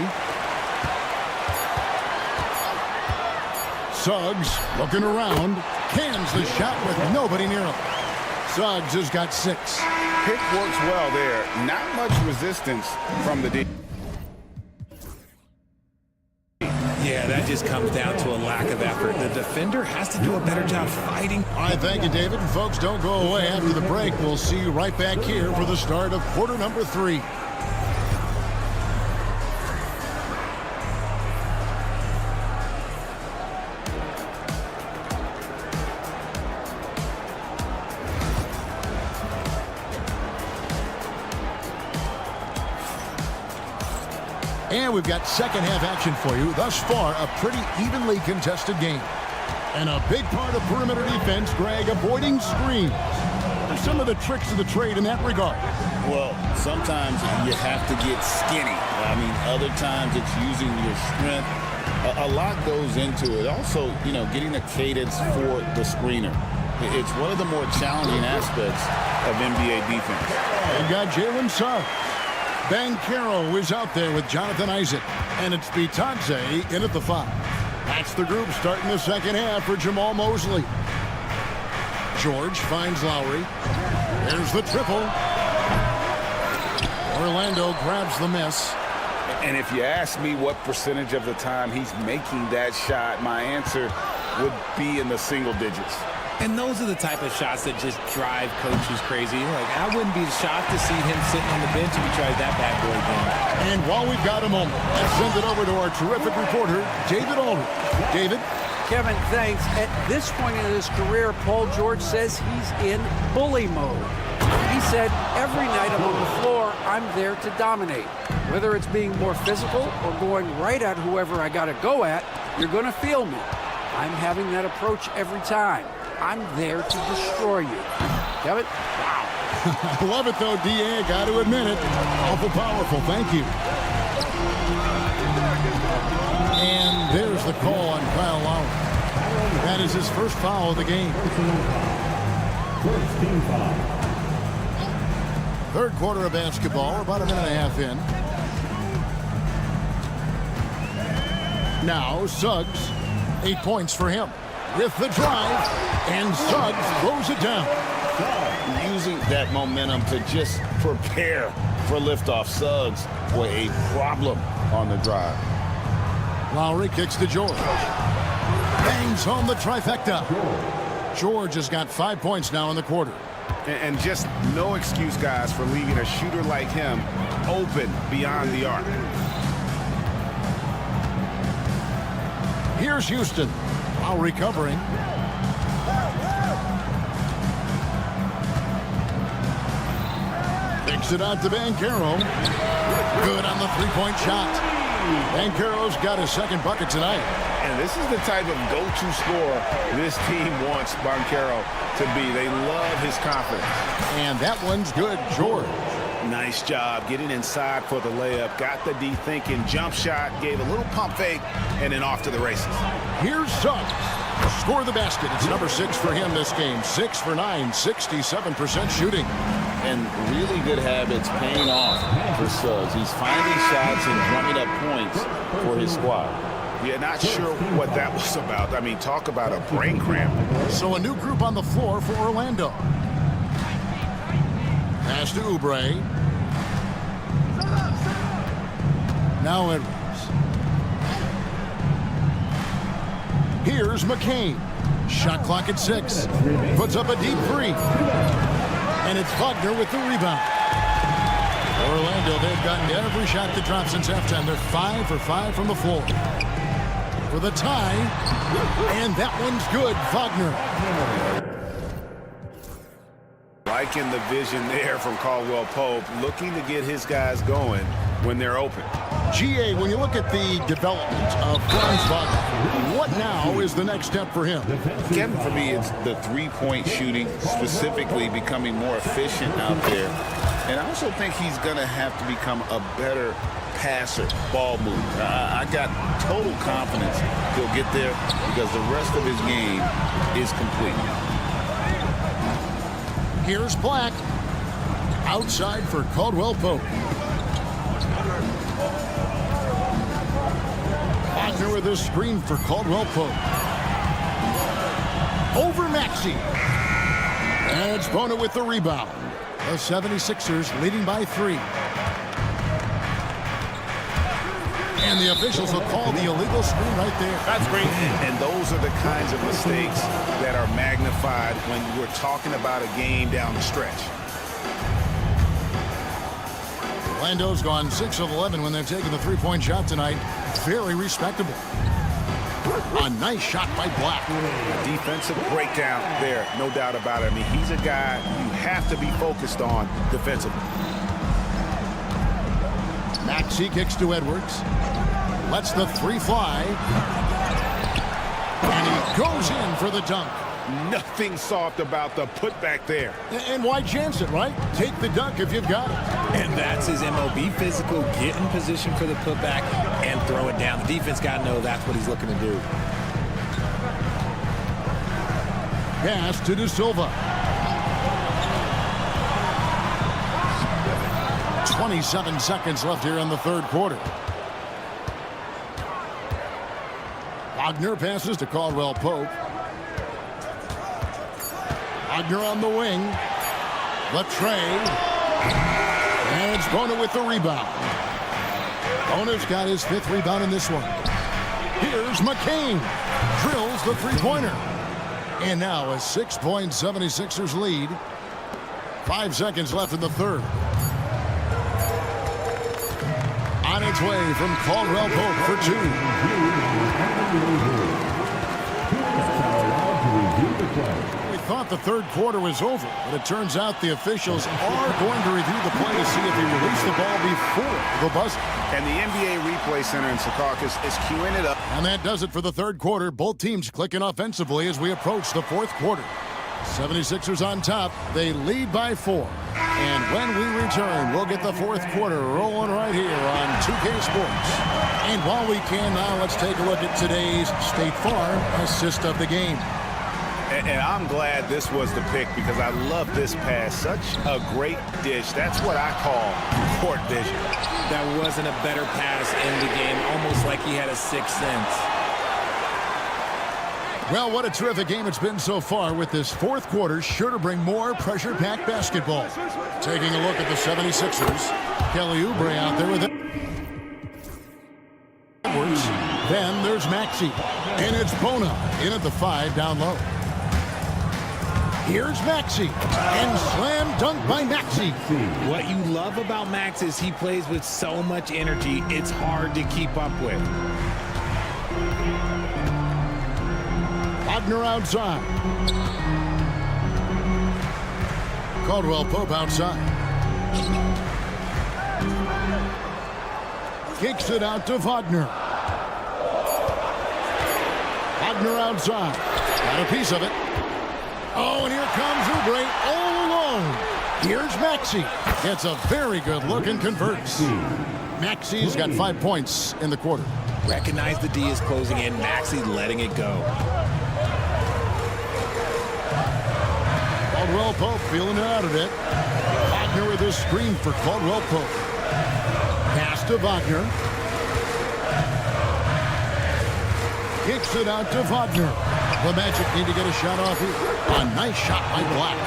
Suggs looking around. Cans the shot with nobody near him. Suggs has got 6. Pick works well there. Not much resistance from the D. Yeah, that just comes down to a lack of effort. The defender has to do a better job fighting. All right, thank you, David. And folks, don't go away. After the break, we'll see you right back here for the start of quarter number 3. And we've got second half action for you. Thus far, a pretty evenly contested game. And a big part of perimeter defense, Greg, avoiding screens. What are some of the tricks of the trade in that regard? Well, sometimes you have to get skinny. I mean, other times it's using your strength. A lot goes into it. Also, you know, getting a cadence for the screener. It's one of the more challenging aspects of NBA defense. And got Jalen Suggs. Banchero is out there with Jonathan Isaac. And it's Bitadze in at the 5. That's the group starting the second half for Jamal Mosley. George finds Lowry. There's the triple. Orlando grabs the miss. And if you ask me what percentage of the time he's making that shot, my answer would be in the single digits. And those are the type of shots that just drive coaches crazy. Like, I wouldn't be shocked to see him sitting on the bench if he tries that bad boy again. And while we've got a moment, let's send it over to our terrific reporter, David Aldridge. David? Kevin, thanks. At this point in his career, Paul George says he's in bully mode. He said, every night I'm on the floor, I'm there to dominate. Whether it's being more physical or going right at whoever I got to go at, you're going to feel me. I'm having that approach every time. I'm there to destroy you. Kevin? Wow. I love it, though, D.A. Got to admit it. Awful powerful. Thank you. And there's the call on Kyle Lowry. That is his first foul of the game. First team foul. Third quarter of basketball, about a minute and a half in. Now, Suggs, 8 points for him. With the drive, and Suggs throws it down. Using that momentum to just prepare for liftoff. Suggs, boy, a problem on the drive. Lowry kicks to George. Bangs home the trifecta. George has got 5 points now in the quarter. And just no excuse, guys, for leaving a shooter like him open beyond the arc. Here's Houston. While recovering. Kicks it out to Banchero. Good on the three-point shot. Banchero's got his second bucket tonight. And this is the type of go-to scorer this team wants Banchero to be. They love his confidence. And that one's good, George. Nice job getting inside for the layup. Got the D thinking. Jump shot. Gave a little pump fake. And then off to the races. Here's Suggs. Score the basket. It's number 6 for him this game. 6 for 9, 67% shooting. And really good habits paying off for Suggs. He's finding shots and drumming up points for his squad. Yeah, not sure what that was about. I mean, talk about a brain cramp. So a new group on the floor for Orlando. Pass to Oubre. Now Edwards. Here's McCain. Shot clock at 6. Puts up a deep 3. And it's Wagner with the rebound. Orlando, they've gotten every shot that dropped since halftime. They're 5 for 5 from the floor. For the tie, and that one's good, Wagner. Liking the vision there from Caldwell Pope, looking to get his guys going when they're open. GA, when you look at the development of Franz Wagner, what now is the next step for him? Kevin, for me, it's the three-point shooting, specifically becoming more efficient out there. And I also think he's going to have to become a better passer, ball mover. I got total confidence he'll get there because the rest of his game is complete. Here's Black. Outside for Caldwell Pope. Wagner with his screen for Caldwell Pope. Over Maxey. And it's Bona with the rebound. The 76ers leading by 3. And the officials will call the illegal screen right there. That's great. And those are the kinds of mistakes that are magnified when we're talking about a game down the stretch. Orlando's gone 6 of 11 when they're taking the three-point shot tonight. Very respectable. A nice shot by Black. A defensive breakdown there, no doubt about it. I mean, he's a guy you have to be focused on defensively. Maxey kicks to Edwards. Lets the 3 fly. And he goes in for the dunk. Nothing soft about the putback there. And why chance it, right? Take the dunk if you've got it. And that's his MO. Be physical, get in position for the putback, and throw it down. The defense got to know that's what he's looking to do. Pass to De Silva. 27 seconds left here in the third quarter. Wagner passes to Caldwell Pope. Wagner on the wing. Latrey. And it's Bona with the rebound. Bona's got his 5th rebound in this one. Here's McCain. Drills the three-pointer. And now a 6-point 76ers lead. 5 seconds left in the third. On its way from Caldwell Pope for 2. We thought the third quarter was over, but it turns out the officials are going to review the play to see if he released the ball before the buzzer. And the NBA Replay Center in Secaucus is queuing it up. And that does it for the third quarter. Both teams clicking offensively as we approach the fourth quarter. 76ers on top. They lead by 4. And when we return, we'll get the fourth quarter rolling right here on 2K Sports. And while we can now, let's take a look at today's State Farm assist of the game. And I'm glad this was the pick because I love this pass. Such a great dish. That's what I call court vision. That wasn't a better pass in the game, almost like he had a 6th sense. Well, what a terrific game it's been so far, with this fourth quarter sure to bring more pressure-packed basketball. Taking a look at the 76ers. Kelly Oubre out there with it. Edwards. Then there's Maxey. And it's Bona in at the 5 down low. Here's Maxey. And slam dunk by Maxey. What you love about Max is he plays with so much energy, it's hard to keep up with. Wagner outside. Caldwell Pope outside. Kicks it out to Wagner. Wagner outside. Got a piece of it. Oh, and here comes Oubre all alone. Here's Maxey. Gets a very good look and converts. Maxey's got 5 points in the quarter. Recognize the D is closing in. Maxey letting it go. Caldwell Pope feeling it out a bit. Wagner with a screen for Caldwell Pope. Pass to Wagner. Kicks it out to Wagner. The Magic need to get a shot off here. A nice shot by Black.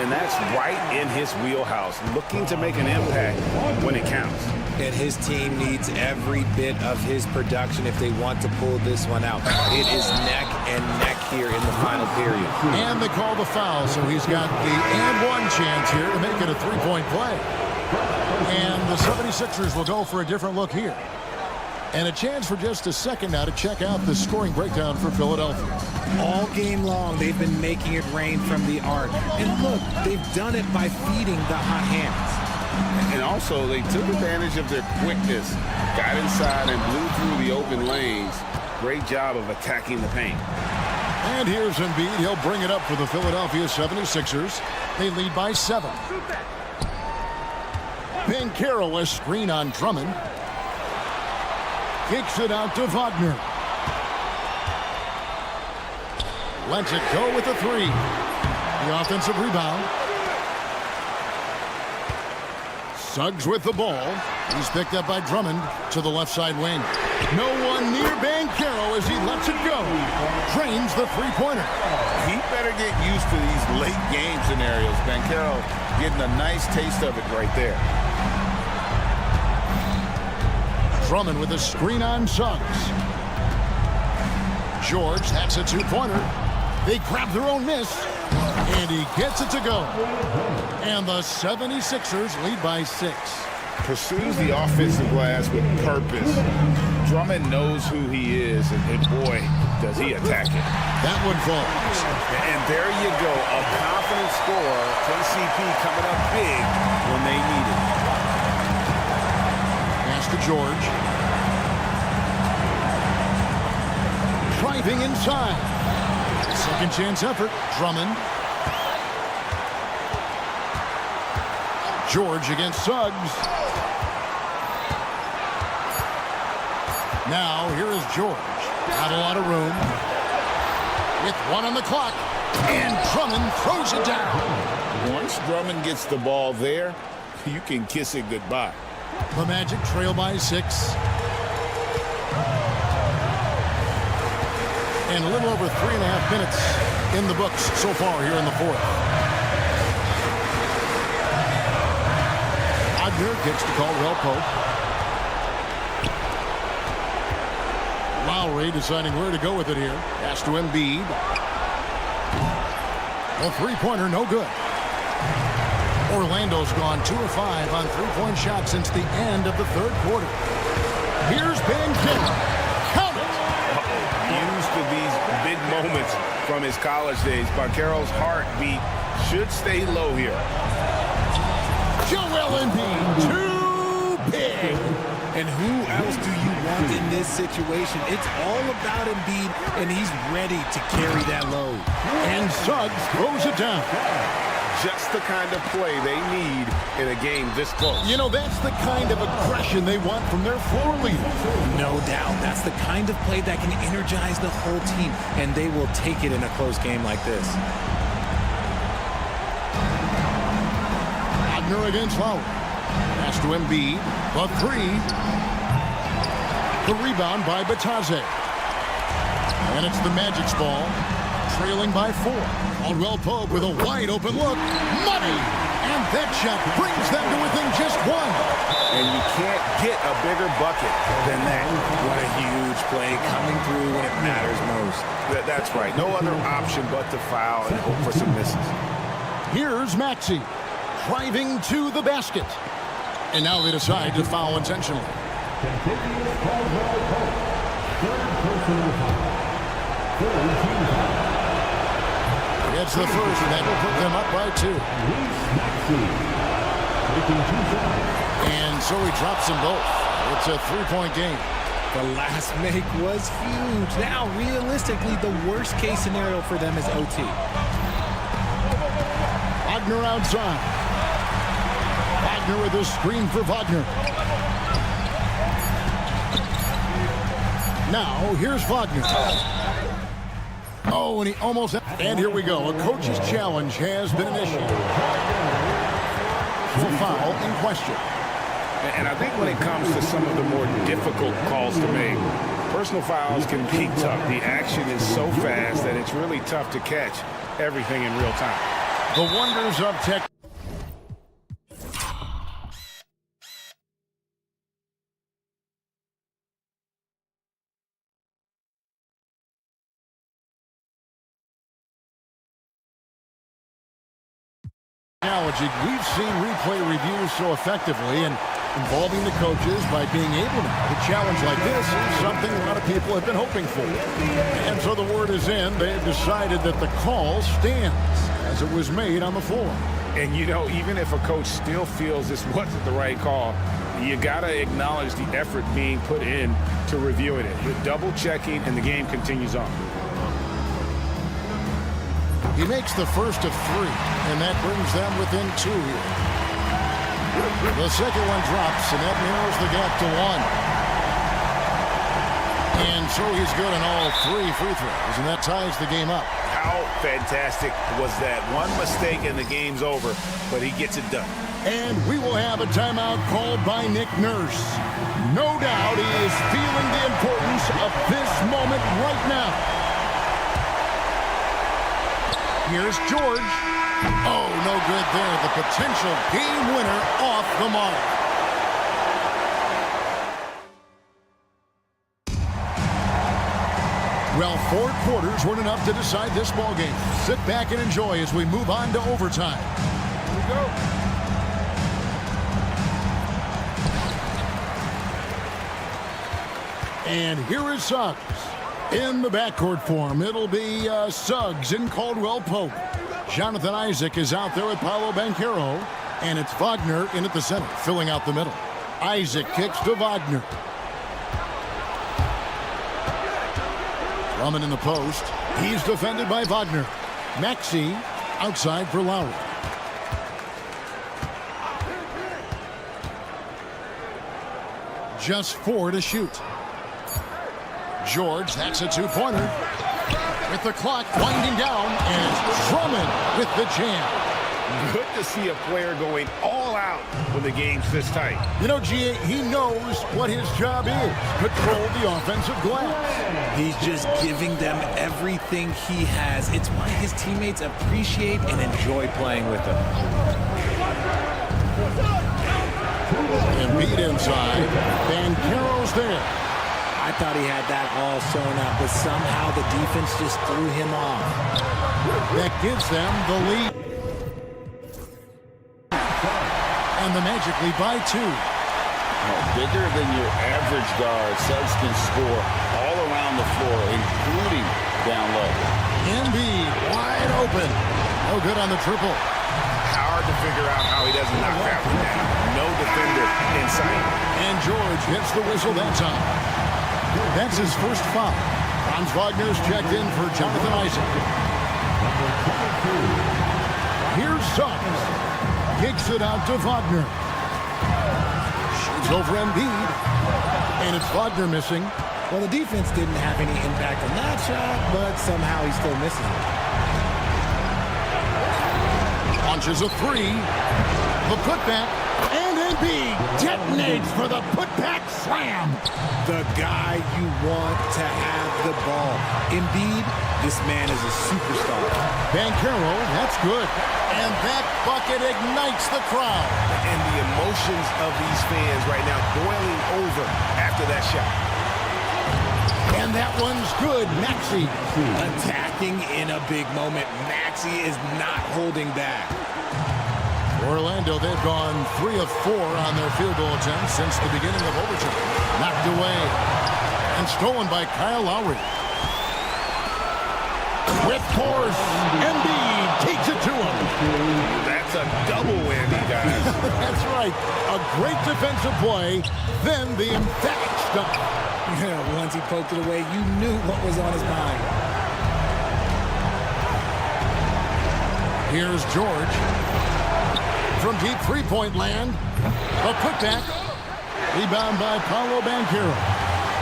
And that's right in his wheelhouse, looking to make an impact when it counts. And his team needs every bit of his production if they want to pull this one out. It is neck and neck here in the final period. And they call the foul, so he's got the and one chance here to make it a three-point play. And the 76ers will go for a different look here. And a chance for just a second now to check out the scoring breakdown for Philadelphia. All game long, they've been making it rain from the arc. And look, they've done it by feeding the hot hands. And also, they took advantage of their quickness, got inside and blew through the open lanes. Great job of attacking the paint. And here's Embiid. He'll bring it up for the Philadelphia 76ers. They lead by 7. Banchero, a screen on Drummond. Kicks it out to Wagner. Lets it go with the 3. The offensive rebound. Suggs with the ball. He's picked up by Drummond to the left side wing. No one near Banchero as he lets it go. Drains the three-pointer. He better get used to these late game scenarios. Banchero getting a nice taste of it right there. Drummond with a screen on Suggs. George, that's a two-pointer. They grab their own miss, and he gets it to go. And the 76ers lead by 6. Pursues the offensive glass with purpose. Drummond knows who he is, and boy, does he attack it. That one falls. And there you go, a confident scorer. KCP coming up big when they need it. Pass to George. Driving inside. Second chance effort. Drummond. George against Suggs. Now, here is George. Not a lot of room. With 1 on the clock. And Drummond throws it down. Once Drummond gets the ball there, you can kiss it goodbye. The Magic trail by 6. And a little over 3.5 minutes in the books so far here in the fourth. Wagner kicks to Caldwell Pope. Lowry deciding where to go with it here. Pass to Embiid. A three-pointer, no good. Orlando's gone 2 of 5 on three-point shots since the end of the third quarter. Here's Banchero. Count it! Used to these big moments from his college days. Banchero's heartbeat should stay low here. Joel Embiid, too big. And who else do you want in this situation? It's all about Embiid, and he's ready to carry that load. And Suggs throws it down. Just the kind of play they need in a game this close. You know, that's the kind of aggression they want from their floor leader. No doubt. That's the kind of play that can energize the whole team, and they will take it in a close game like this. Wagner against Lowry. Pass to Embiid. The 3. The rebound by Batadze. And it's the Magic's ball. Trailing by 4. Caldwell Pope with a wide open look. Money! And That shot brings them to within just one. And you can't get a bigger bucket than that. What a huge play coming through when it matters most. That's right. No other option but to foul and hope for some misses. Here's Maxey driving to the basket. And now they decide to foul intentionally. Gets the first, and that will put them up by 2. And so he drops them both. It's a 3-point game. The last make was huge. Now, realistically, the worst-case scenario for them is OT. Wagner outside. Wagner with a screen for Wagner. Now, here's Wagner. Oh, and he almost... And here we go. A coach's challenge has been initiated. The foul in question. And I think when it comes to some of the more difficult calls to make, personal fouls can be tough. The action is so fast that it's really tough to catch everything in real time. The wonders of tech. We've seen replay reviews so effectively and involving the coaches by being able to challenge like this is something a lot of people have been hoping for. And so the word is in. They've decided that the call stands as it was made on the floor. And, you know, even if a coach still feels this wasn't the right call, you got to acknowledge the effort being put in to reviewing it. You're double-checking, and the game continues on. He makes the first of 3, and that brings them within 2 here. The second one drops, and that narrows the gap to 1. And so he's good on all 3 free throws, and that ties the game up. How fantastic was that? One mistake and the game's over, but he gets it done. And we will have a timeout called by Nick Nurse. No doubt he is feeling the importance of this moment right now. Here's George. Oh, no good there. The potential game winner off the mark. Well, 4 quarters weren't enough to decide this ball game. Sit back and enjoy as we move on to overtime. Here we go. And here is Suggs. In the backcourt form, it'll be Suggs and Caldwell Pope. Jonathan Isaac is out there with Paolo Banchero. And it's Wagner in at the center, filling out the middle. Isaac kicks to Wagner. Drummond in the post. He's defended by Wagner. Maxey outside for Lowry. Just 4 to shoot. George, that's a 2-pointer. With the clock winding down, and it's Drummond with the jam. Good to see a player going all out when the game's this tight. You know, G.A., he knows what his job is. Control the offensive glass. He's just giving them everything he has. It's why his teammates appreciate and enjoy playing with him. Embiid inside. Banchero's there. I thought he had that all sewn up, but somehow the defense just threw him off. That gives them the lead. And the Magic lead by 2. Bigger than your average guard, Suggs can score all around the floor, including down low. Embiid wide open. No good on the triple. Hard to figure out how he doesn't knock that one down. No defender in sight. And George hits the whistle that time. That's his first foul. Franz Wagner's checked in for Jonathan Isaac. Here's Suggs. Kicks it out to Wagner. Shoots over Embiid. And it's Wagner missing. Well, the defense didn't have any impact on that shot, but somehow he still misses it. Launches a 3. The putback. And in Embiid detonates for the putback slam. The guy you want to have the ball. Embiid, this man is a superstar. Banchero, that's good. And that bucket ignites the crowd. And the emotions of these fans right now boiling over after that shot. And that one's good. Maxey Attacking in a big moment. Maxey is not holding back. Orlando, they've gone 3 of 4 on their field goal attempts since the beginning of overtime. Knocked away and stolen by Kyle Lowry. With force, Embiid takes it to him. That's a double whammy, guys. That's right. A great defensive play, then the emphatic stop. Yeah, once he poked it away, you knew what was on his mind. Here's George. From deep three-point land, a putback. Rebound by Paolo Banchero.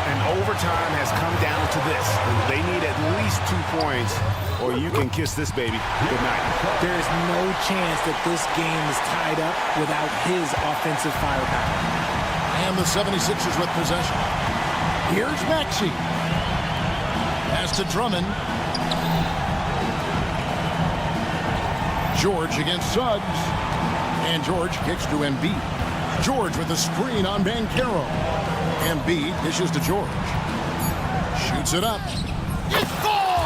And overtime has come down to this. They need at least 2 points, or you can kiss this baby goodnight. There's no chance that this game is tied up without his offensive firepower. And the 76ers with possession. Here's Maxey. Pass to Drummond. George against Suggs. And George kicks to Embiid. George with a screen on Banchero. Embiid dishes to George. Shoots it up. It falls!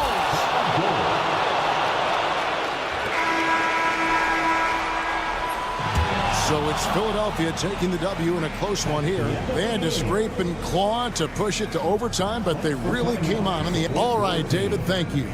So it's Philadelphia taking the W in a close one here. They had to scrape and claw to push it to overtime, but they really came on in the end. All right, David, thank you.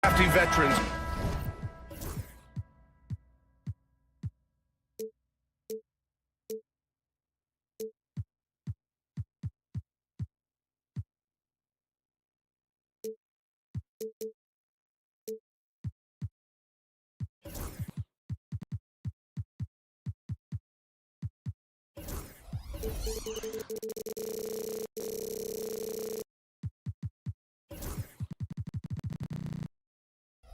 Crafty veterans.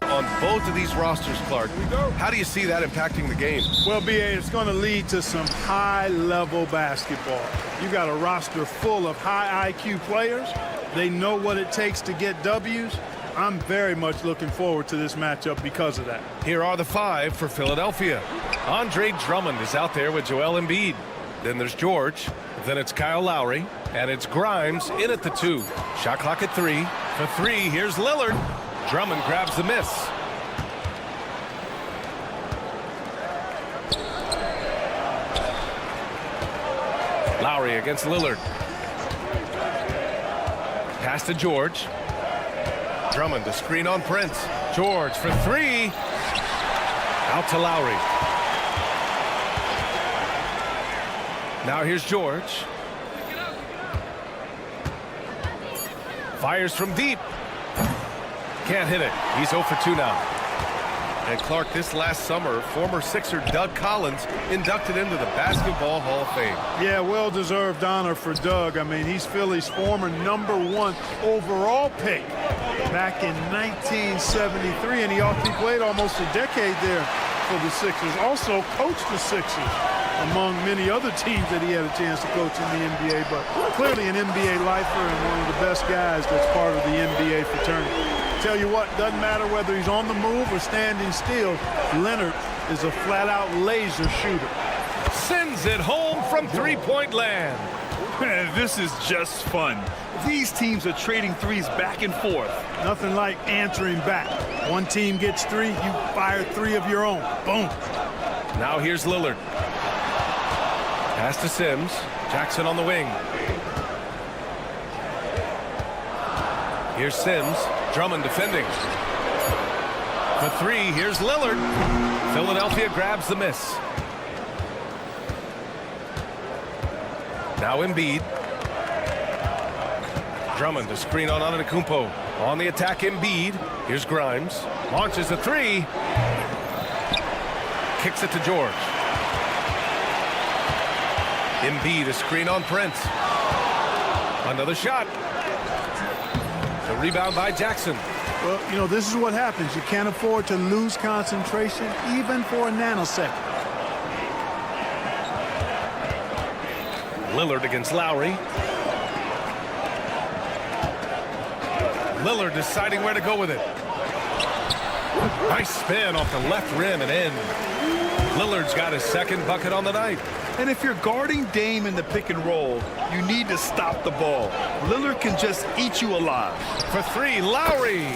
On both of these rosters, Clark. How do you see that impacting the game? Well, BA, it's going to lead to some high-level basketball. You got a roster full of high IQ players. They know what it takes to get W's. I'm very much looking forward to this matchup because of that. Here are the 5 for Philadelphia. Andre Drummond is out there with Joel Embiid. Then there's George. Then it's Kyle Lowry. And it's Grimes in at the 2. Shot clock at 3. For 3, here's Lillard. Drummond grabs the miss. Lowry against Lillard. Pass to George. Drummond to screen on Prince. George for 3. Out to Lowry. Now here's George. Fires from deep. Can't hit it. He's 0 for 2 now. And Clark, this last summer, former Sixer Doug Collins inducted into the Basketball Hall of Fame. Yeah, well-deserved honor for Doug. I mean, he's Philly's former #1 overall pick back in 1973, and he played almost a decade there for the Sixers. Also coached the Sixers, among many other teams that he had a chance to coach in the NBA, but clearly an NBA lifer and one of the best guys that's part of the NBA fraternity. Tell you what, doesn't matter whether he's on the move or standing still, Leonard is a flat-out laser shooter. Sends it home from three-point land. Man, this is just fun. These teams are trading threes back and forth. Nothing like answering back. One team gets 3, you fire 3 of your own. Boom. Now here's Lillard. Pass to Sims. Jackson on the wing. Here's Sims. Drummond defending. For 3, here's Lillard. Philadelphia grabs the miss. Now Embiid. Drummond to screen on Antetokounmpo. On the attack, Embiid. Here's Grimes. Launches a 3. Kicks it to George. Embiid, a screen on Prince. Another shot. The rebound by Jackson. Well, you know, this is what happens. You can't afford to lose concentration even for a nanosecond. Lillard against Lowry. Lillard deciding where to go with it. Nice spin off the left rim and in. Lillard's got his second bucket on the night. And if you're guarding Dame in the pick and roll, you need to stop the ball. Lillard can just eat you alive. For 3, Lowry.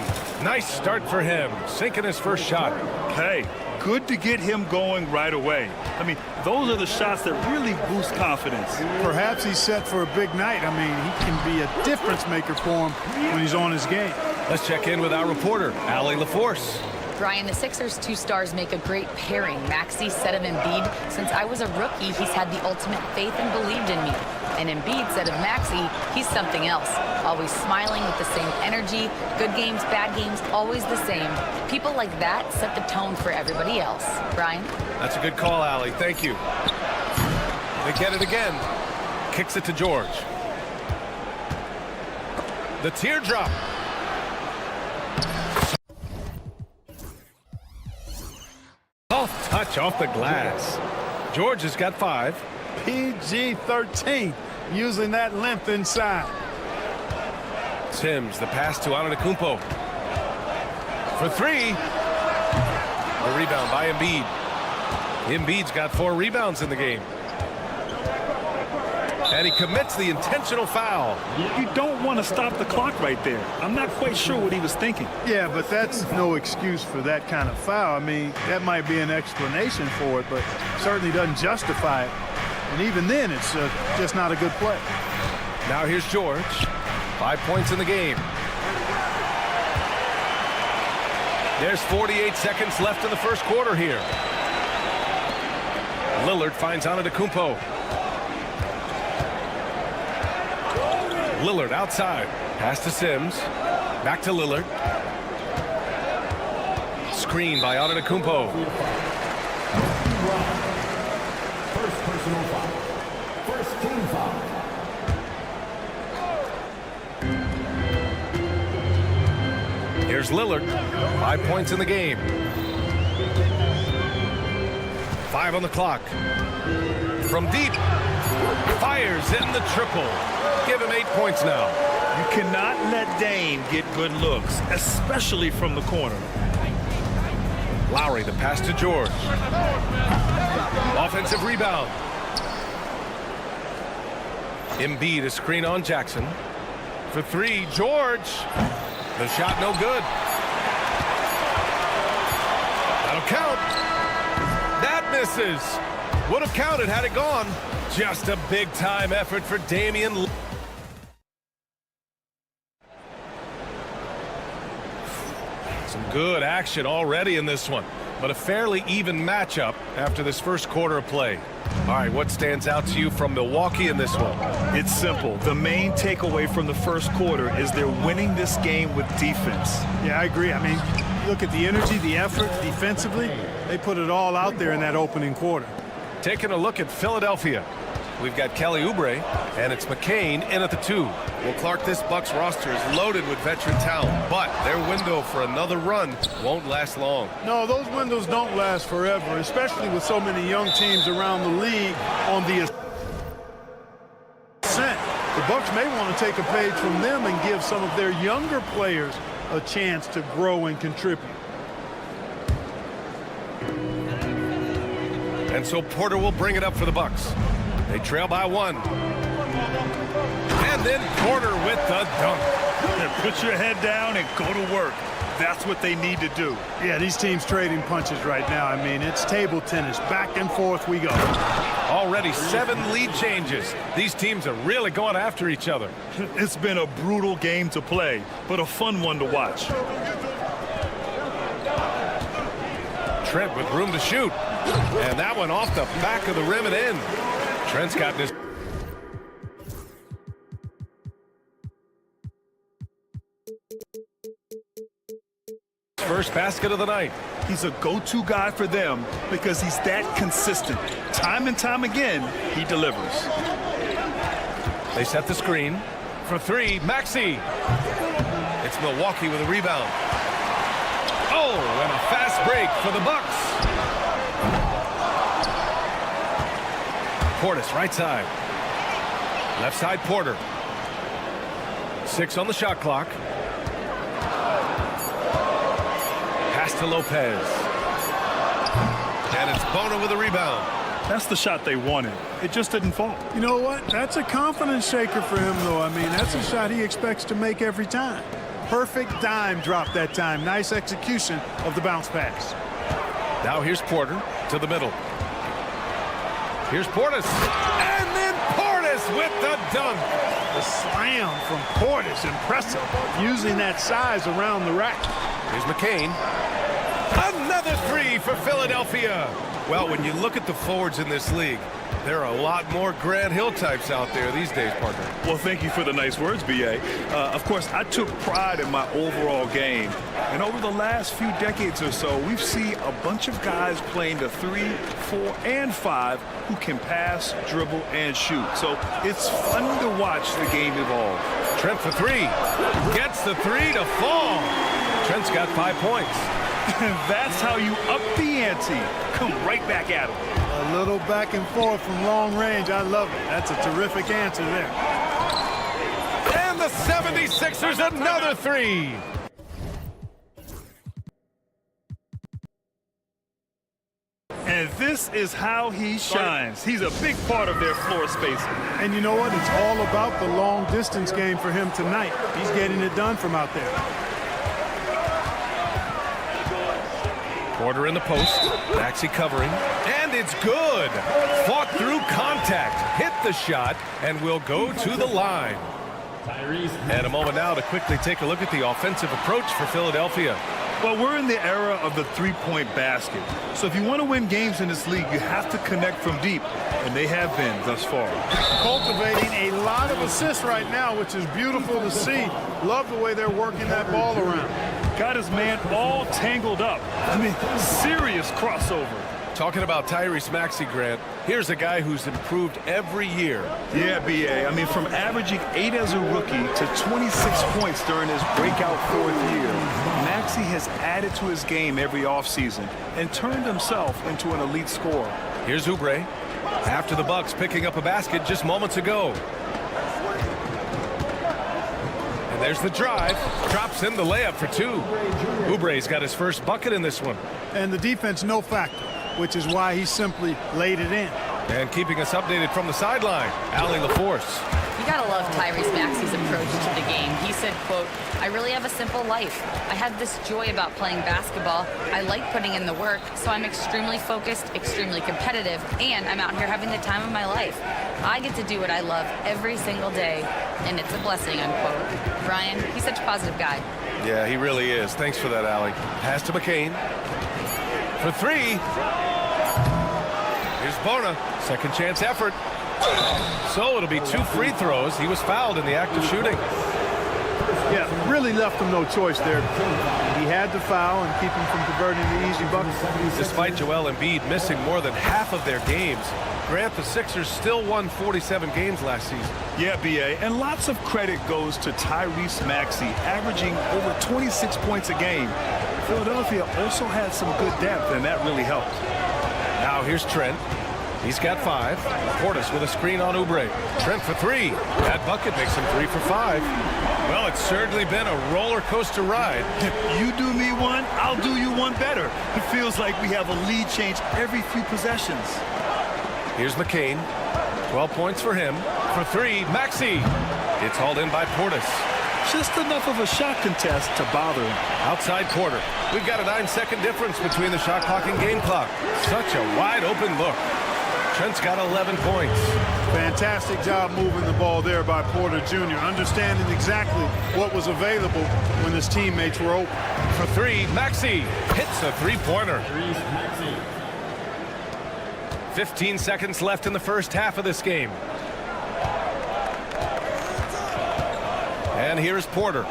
Nice start for him, sinking his first shot. Hey, good to get him going right away. I mean, those are the shots that really boost confidence. Perhaps he's set for a big night. I mean, he can be a difference maker for him when he's on his game. Let's check in with our reporter, Allie LaForce. Brian, the Sixers' 2 stars make a great pairing. Maxey said of Embiid, since I was a rookie, he's had the ultimate faith and believed in me. And Embiid said of Maxey, he's something else. Always smiling with the same energy. Good games, bad games, always the same. People like that set the tone for everybody else. Brian? That's a good call, Allie. Thank you. They get it again. Kicks it to George. The teardrop. Soft touch off the glass. George has got 5. PG-13, using that length inside. Sims, the pass to Antetokounmpo. For 3. The rebound by Embiid. Embiid's got 4 rebounds in the game. And he commits the intentional foul. You don't want to stop the clock right there. I'm not quite sure what he was thinking. Yeah, but that's no excuse for that kind of foul. I mean, that might be an explanation for it, but certainly doesn't justify it. And even then, it's just not a good play. Now here's George. 5 points in the game. There's 48 seconds left in the first quarter here. Lillard finds Antetokounmpo. Lillard outside. Pass to Sims. Back to Lillard. Screen by Antetokounmpo. First personal foul. First team foul. Here's Lillard. 5 points in the game. 5 on the clock. From deep. Fires in the triple. Give him 8 points now. You cannot let Dame get good looks, especially from the corner. Lowry, the pass to George. Offensive rebound. Embiid, a screen on Jackson. For 3, George. The shot no good. That'll count. That misses. Would have counted had it gone. Just a big-time effort for Damian. Some good action already in this one, but a fairly even matchup after this first quarter of play. All right, what stands out to you from Milwaukee in this one? It's simple. The main takeaway from the first quarter is they're winning this game with defense. Yeah, I agree. I mean, look at the energy, the effort defensively. They put it all out there in that opening quarter. Taking a look at Philadelphia. We've got Kelly Oubre, and it's McCain in at the 2. Well, Clark, this Bucks roster is loaded with veteran talent, but their window for another run won't last long. No, those windows don't last forever, especially with so many young teams around the league on the ascent. The Bucks may want to take a page from them and give some of their younger players a chance to grow and contribute. And so Porter will bring it up for the Bucks. They trail by 1. And then Porter with the dunk. Put your head down and go to work. That's what they need to do. Yeah, these teams trading punches right now. I mean, it's table tennis. Back and forth we go. Already 7 lead changes. These teams are really going after each other. It's been a brutal game to play, but a fun one to watch. Trent with room to shoot. And that one off the back of the rim and in. Trent's got this. First basket of the night. He's a go-to guy for them because he's that consistent. Time and time again, he delivers. They set the screen. For 3, Maxey. It's Milwaukee with a rebound. Oh, and a fast break for the Bucks. Portis, right side. Left side, Porter. 6 on the shot clock. Pass to Lopez. And it's Bona with a rebound. That's the shot they wanted. It just didn't fall. You know what? That's a confidence shaker for him, though. I mean, that's a shot he expects to make every time. Perfect dime drop that time. Nice execution of the bounce pass. Now here's Porter to the middle. Here's Portis. And then Portis with the dunk. The slam from Portis, impressive. Using that size around the rack. Here's McCain. Another 3 for Philadelphia. Well, when you look at the forwards in this league, there are a lot more Grant Hill types out there these days, partner. Well, thank you for the nice words, B.A. Of course, I took pride in my overall game. And over the last few decades or so, we've seen a bunch of guys playing the 3, 4, and 5 who can pass, dribble, and shoot. So it's fun to watch the game evolve. Trent for 3. Gets the 3 to fall. Trent's got 5 points. And that's how you up the ante. Come right back at him. A little back and forth from long range. I love it. That's a terrific answer there. And the 76ers another 3. And this is how he shines. He's a big part of their floor spacing. And you know what? It's all about the long distance game for him tonight. He's getting it done from out there. Porter in the post. Maxey covering. And it's good. Fought through contact. Hit the shot and will go to the line. And a moment now to quickly take a look at the offensive approach for Philadelphia. Well, we're in the era of the three-point basket. So if you want to win games in this league, you have to connect from deep, and they have been thus far. Cultivating a lot of assists right now, which is beautiful to see. Love the way they're working that ball around. Got his man all tangled up. I mean, serious crossover. Talking about Tyrese Maxey, Grant, here's a guy who's improved every year. Yeah, B.A. I mean, from averaging 8 as a rookie to 26 points during his breakout 4th year, Maxey has added to his game every offseason and turned himself into an elite scorer. Here's Oubre after the Bucks picking up a basket just moments ago. And there's the drive. Drops in the layup for 2. Oubre's got his first bucket in this one. And the defense no factor, which is why he simply laid it in. And keeping us updated from the sideline, Allie LaForce. You gotta love Tyrese Maxey's approach to the game. He said, quote, "I really have a simple life. I have this joy about playing basketball. I like putting in the work, so I'm extremely focused, extremely competitive, and I'm out here having the time of my life. I get to do what I love every single day, and it's a blessing," unquote. Brian, he's such a positive guy. Yeah, he really is. Thanks for that, Allie. Pass to McCain. For 3. Here's Bona. Second chance effort. So it'll be 2 free throws. He was fouled in the act of shooting. Yeah, really left him no choice there. He had to foul and keep him from converting the easy bucket. Despite Joel Embiid missing more than half of their games, Grant, the Sixers still won 47 games last season. Yeah, B.A., and lots of credit goes to Tyrese Maxey, averaging over 26 points a game. Philadelphia also had some good depth, and that really helped. Now here's Trent. He's got 5. Portis with a screen on Oubre. Trent for 3. That bucket makes him 3 for 5. Well, it's certainly been a roller coaster ride. You do me one, I'll do you one better. It feels like we have a lead change every few possessions. Here's McCain. 12 points for him. For 3, Maxey. It's hauled in by Portis. Just enough of a shot contest to bother him. Outside quarter. We've got a 9-second difference between the shot clock and game clock. Such a wide open look. Trent's got 11 points. Fantastic job moving the ball there by Porter Jr., understanding exactly what was available when his teammates were open. For 3, Maxey hits a 3-pointer. 15 seconds left in the first half of this game. And here's Porter.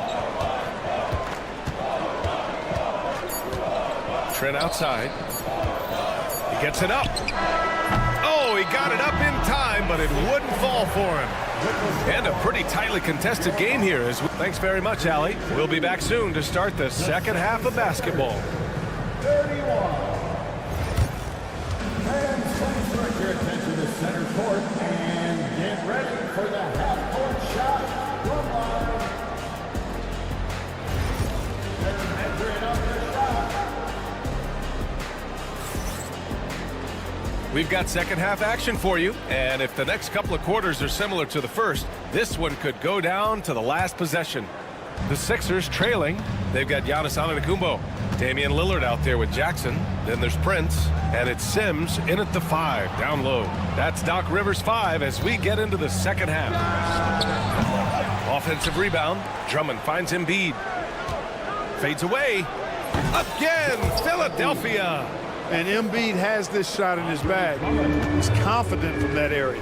Trent outside. He gets it up. Oh, he got it up in time, but it wouldn't fall for him. And a pretty tightly contested game here. Thanks very much, Allie. We'll be back soon to start the second half of basketball. 31. Fans, please direct your attention to center court and get ready for the half-court shot from line. They're measuring up their shot. We've got second half action for you, and if the next couple of quarters are similar to the first, this one could go down to the last possession. The Sixers trailing. They've got Giannis Antetokounmpo, Damian Lillard out there with Jackson. Then there's Prince, and it's Sims in at the 5, down low. That's Doc Rivers' 5 as we get into the second half. Offensive rebound. Drummond finds Embiid. Fades away. Again, Philadelphia. And Embiid has this shot in his bag. He's confident from that area.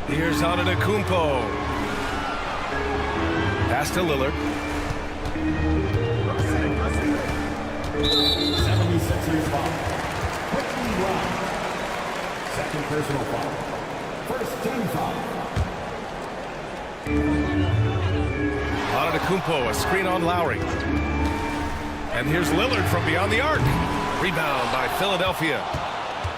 Here's Antetokounmpo. Pass to Lillard. 76ers foul. Quickly blocked. Second personal foul. First team foul. Antetokounmpo, a screen on Lowry. And here's Lillard from beyond the arc. Rebound by Philadelphia.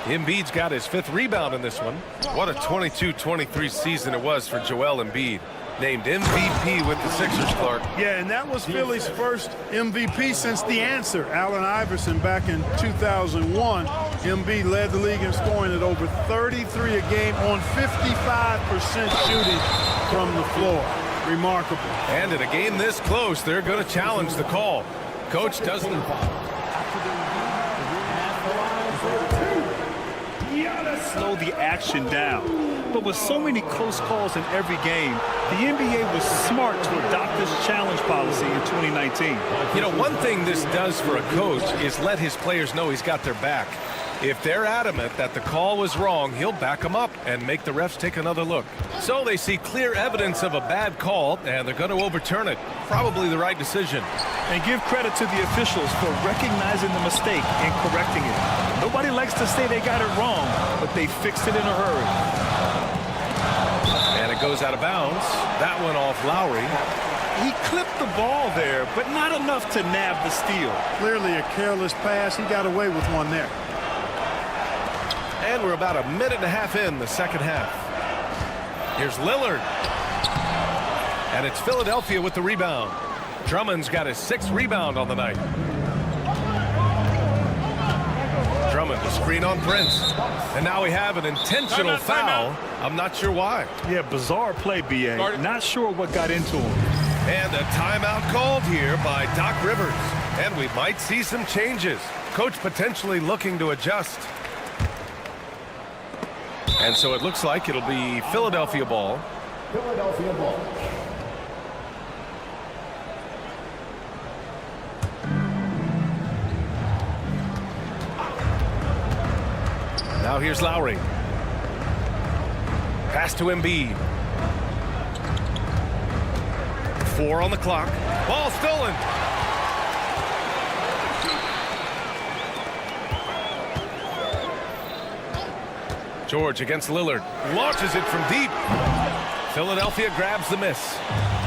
Embiid's got his 5th rebound in this one. What a 22-23 season it was for Joel Embiid. Named MVP with the Sixers, Clark. Yeah, and that was Philly's first MVP since the answer, Allen Iverson, back in 2001. Embiid led the league in scoring at over 33 a game on 55% shooting from the floor. Remarkable. And in a game this close, they're going to challenge the call. Coach doesn't. slow the action down. But with so many close calls in every game, the NBA was smart to adopt this challenge policy in 2019. You know, one thing this does for a coach is let his players know he's got their back. If they're adamant that the call was wrong, he'll back them up and make the refs take another look. So they see clear evidence of a bad call, and they're going to overturn it. Probably the right decision. And give credit to the officials for recognizing the mistake and correcting it. Nobody likes to say they got it wrong, but they fixed it in a hurry. And it goes out of bounds. That one off Lowry. He clipped the ball there, but not enough to nab the steal. Clearly a careless pass. He got away with one there. And we're about a minute and a half in the second half. Here's Lillard. And it's Philadelphia with the rebound. Drummond's got his 6th rebound on the night. Drummond, the screen on Prince. And now we have an intentional foul. I'm not sure why. Yeah, bizarre play, B.A. Not sure what got into him. And a timeout called here by Doc Rivers. And we might see some changes. Coach potentially looking to adjust. And so it looks like it'll be Philadelphia ball. Philadelphia ball. Now here's Lowry. Pass to Embiid. 4 on the clock. Ball stolen. George against Lillard. Launches it from deep. Philadelphia grabs the miss.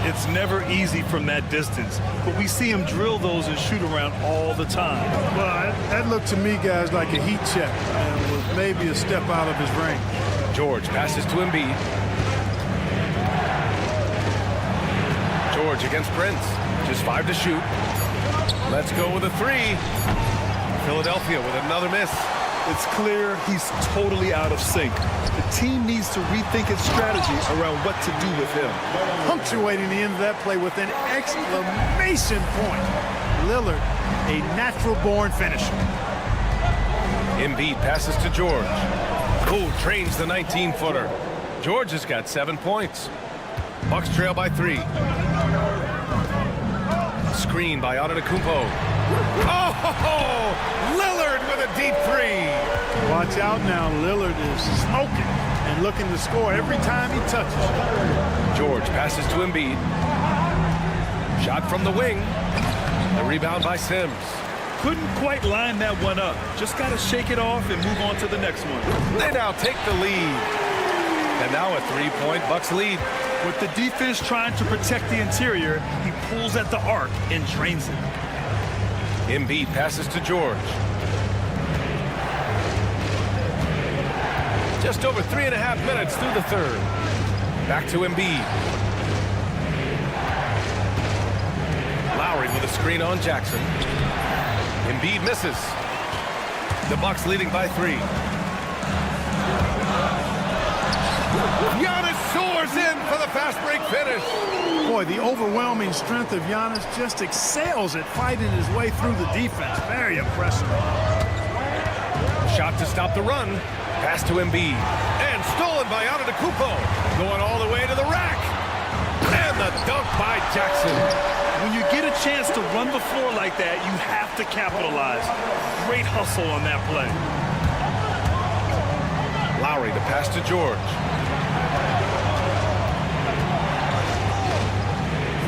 It's never easy from that distance, but we see him drill those and shoot around all the time. Well, that looked to me, guys, like a heat check and was maybe a step out of his range. George passes to Embiid. George against Prince. Just 5 to shoot. Let's go with a 3. Philadelphia with another miss. It's clear he's totally out of sync. The team needs to rethink its strategy around what to do with him. Punctuating the end of that play with an exclamation point. Lillard, a natural-born finisher. Embiid passes to George. Who trains the 19-footer. George has got 7 points. Bucks trail by 3. Screen by Antetokounmpo. Oh, Lillard with a deep 3. Watch out now. Lillard is smoking and looking to score every time he touches. George passes to Embiid. Shot from the wing. A rebound by Sims. Couldn't quite line that one up. Just got to shake it off and move on to the next one. They now take the lead. And now a 3-point Bucks lead. With the defense trying to protect the interior, he pulls at the arc and drains it. Embiid passes to George. Just over 3.5 minutes through the third. Back to Embiid. Lowry with a screen on Jackson. Embiid misses. The Bucks leading by 3. Giannis soars in for the fast break finish. Boy, the overwhelming strength of Giannis just excels at fighting his way through the defense. Very impressive. Shot to stop the run. Pass to Embiid. And stolen by Antetokounmpo. Going all the way to the rack. And the dunk by Jackson. When you get a chance to run the floor like that, you have to capitalize. Great hustle on that play. Lowry, the pass to George.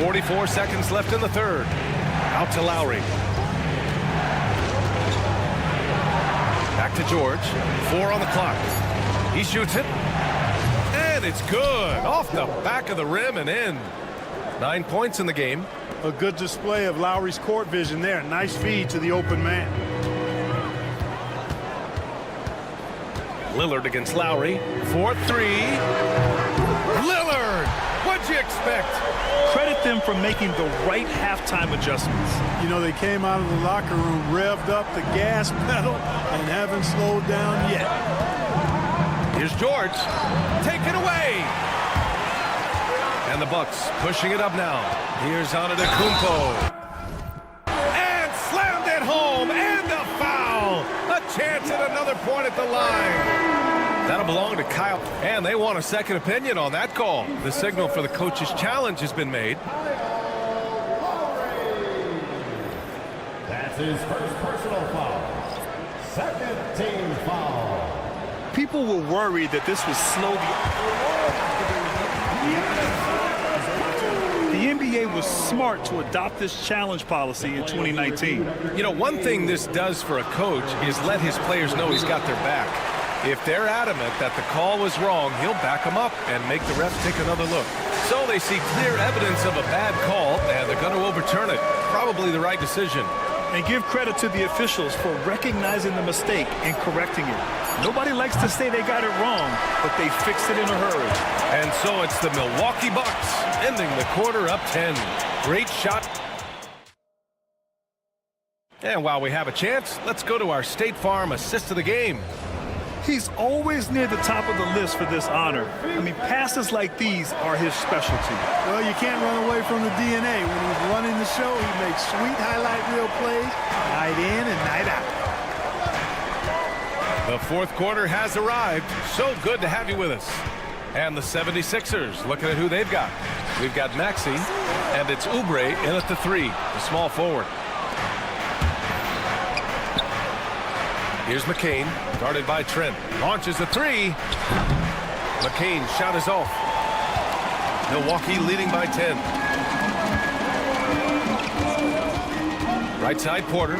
44 seconds left in the third. Out to Lowry. Back to George. 4 on the clock. He shoots it. And it's good. Off the back of the rim and in. 9 points in the game. A good display of Lowry's court vision there. Nice feed to the open man. Lillard against Lowry. 4-3. Lillard! What'd you expect? Credit them for making the right halftime adjustments. You know, they came out of the locker room, revved up the gas pedal, and haven't slowed down yet. Here's George. Take it away. And the Bucks pushing it up now. Here's Antetokounmpo. And slammed it home. And a foul. A chance at another point at the line. That'll belong to Kyle, and they want a second opinion on that call. The signal for the coach's challenge has been made. That's his first personal foul. Second team foul. People were worried that this would slow the NBA was smart to adopt this challenge policy in 2019. You know, one thing this does for a coach is let his players know he's got their back. If they're adamant that the call was wrong, he'll back them up and make the refs take another look. So they see clear evidence of a bad call, and they're going to overturn it. Probably the right decision. And give credit to the officials for recognizing the mistake and correcting it. Nobody likes to say they got it wrong, but they fixed it in a hurry. And so it's the Milwaukee Bucks ending the quarter up 10. Great shot. And while we have a chance, let's go to our State Farm assist of the game. He's always near the top of the list for this honor. I mean, passes like these are his specialty. Well, you can't run away from the DNA. When he's running the show, he makes sweet highlight reel plays night in and night out. The fourth quarter has arrived. So good to have you with us. And the 76ers, looking at who they've got. We've got Maxey, and it's Oubre in at the 3, the small forward. Here's McCain, guarded by Trent. Launches a 3. McCain shot is off. Milwaukee leading by 10. Right side, Porter.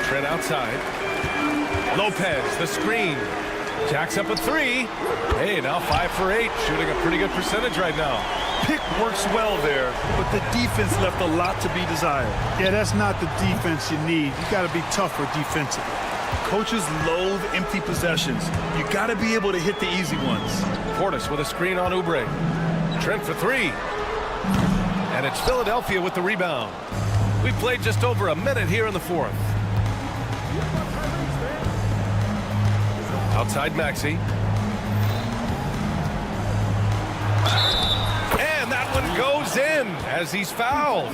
Trent outside. Lopez, the screen. Jacks up a 3. Hey, now 5 for 8. Shooting a pretty good percentage right now. Pick works well there, but the defense left a lot to be desired. Yeah, that's not the defense you need. You got to be tougher defensively. Coaches loathe empty possessions. You got to be able to hit the easy ones. Portis with a screen on Oubre. Trent for 3. And it's Philadelphia with the rebound. We played just over a minute here in the fourth. Outside Maxey. And that one goes in as he's fouled.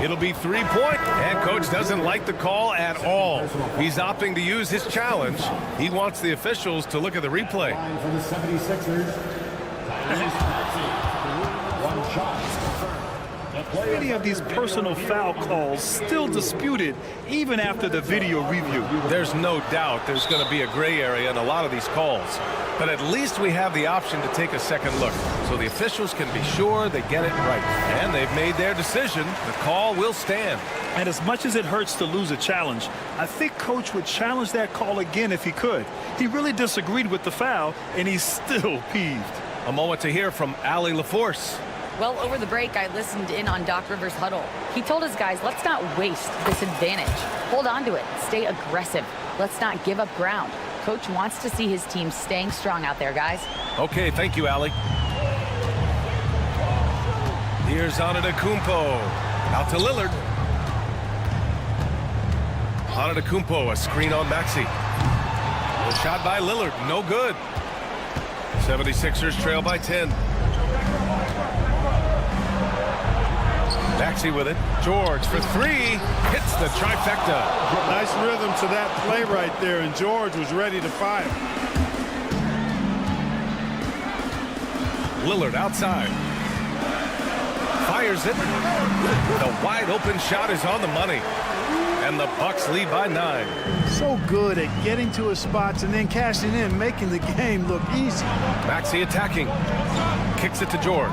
It'll be 3-point, and coach doesn't like the call at all. He's opting to use his challenge. He wants the officials to look at the replay. For the 76ers, one shot. Many of these personal foul calls still disputed even after the video review. There's no doubt there's going to be a gray area in a lot of these calls. But at least we have the option to take a second look, so the officials can be sure they get it right. And they've made their decision. The call will stand. And as much as it hurts to lose a challenge, I think coach would challenge that call again if he could. He really disagreed with the foul, and he's still peeved. A moment to hear from Allie LaForce. Well, over the break, I listened in on Doc Rivers' huddle. He told his guys, let's not waste this advantage. Hold on to it. Stay aggressive. Let's not give up ground. Coach wants to see his team staying strong out there, guys. Okay, thank you, Allie. Here's Antetokounmpo. Out to Lillard. Antetokounmpo, a screen on Maxey. The shot by Lillard, no good. 76ers trail by 10. Maxey with it. George for 3. Hits the trifecta. Nice rhythm to that play right there, and George was ready to fire. Lillard outside. Fires it. The wide open shot is on the money. And the Bucks lead by 9. So good at getting to his spots and then cashing in, making the game look easy. Maxey attacking. Kicks it to George.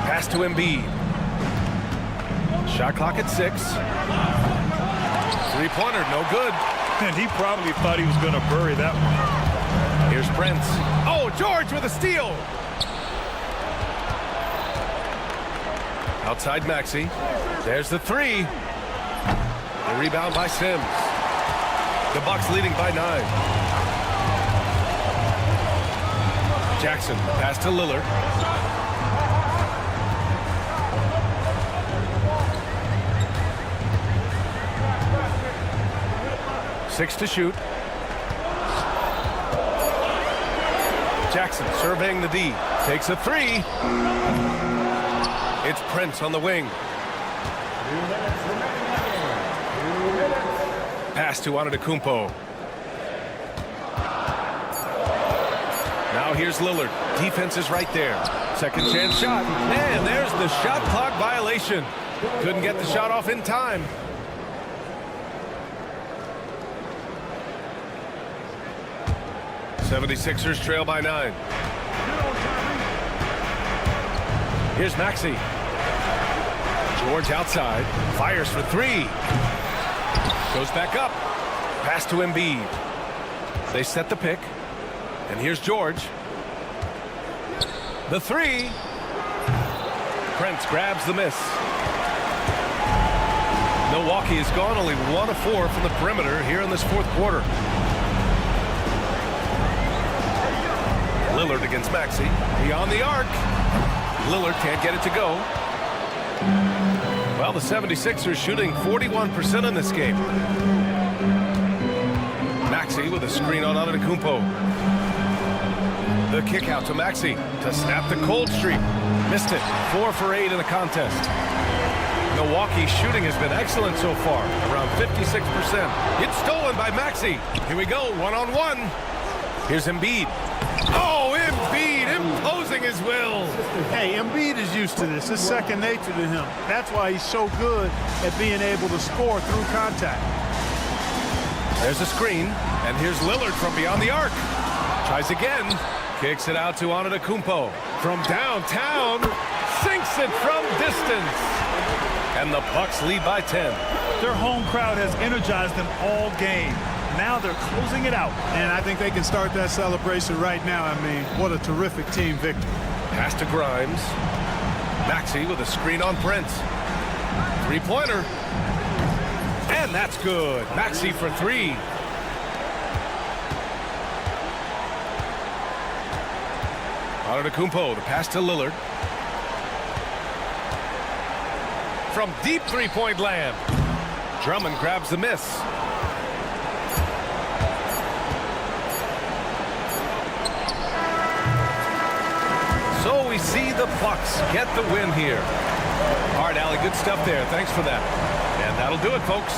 Pass to Embiid. Shot clock at 6. Three-pointer, no good. And he probably thought he was going to bury that one. Here's Prince. Oh, George with a steal. Outside Maxey. There's the 3. The rebound by Sims. The Bucks leading by 9. Jackson, pass to Lillard. Six to shoot. Jackson surveying the D. Takes a 3. It's Prince on the wing. 2 minutes remaining in the game. 2 minutes. Pass to Antetokounmpo. Now here's Lillard. Defense is right there. Second chance shot. And there's the shot clock violation. Couldn't get the shot off in time. '76ers trail by 9. Here's Maxey. George outside. Fires for 3. Goes back up. Pass to Embiid. They set the pick. And here's George. The 3. Prince grabs the miss. Milwaukee has gone only 1 of 4 from the perimeter here in this fourth quarter. Lillard against Maxey. Beyond the arc. Lillard can't get it to go. Well, the 76ers shooting 41% in this game. Maxey with a screen on Antetokounmpo. The kick out to Maxey to snap the cold streak. Missed it. 4 for 8 in the contest. Milwaukee's shooting has been excellent so far, around 56%. It's stolen by Maxey. Here we go, one-on-one. Here's Embiid. Oh, Embiid imposing his will. Hey, Embiid is used to this. It's second nature to him. That's why he's so good at being able to score through contact. There's a screen, and here's Lillard from beyond the arc. Tries again. Kicks it out to Antetokounmpo. From downtown, sinks it from distance. And the Bucks lead by 10. Their home crowd has energized them all game. Now they're closing it out. And I think they can start that celebration right now. I mean, what a terrific team victory. Pass to Grimes. Maxey with a screen on Prince. Three-pointer. And that's good. Maxey for 3. Antetokounmpo, the pass to Lillard. From deep three-point land. Drummond grabs the miss. So we see the Bucks get the win here. All right, Allie, good stuff there. Thanks for that. And that'll do it, folks.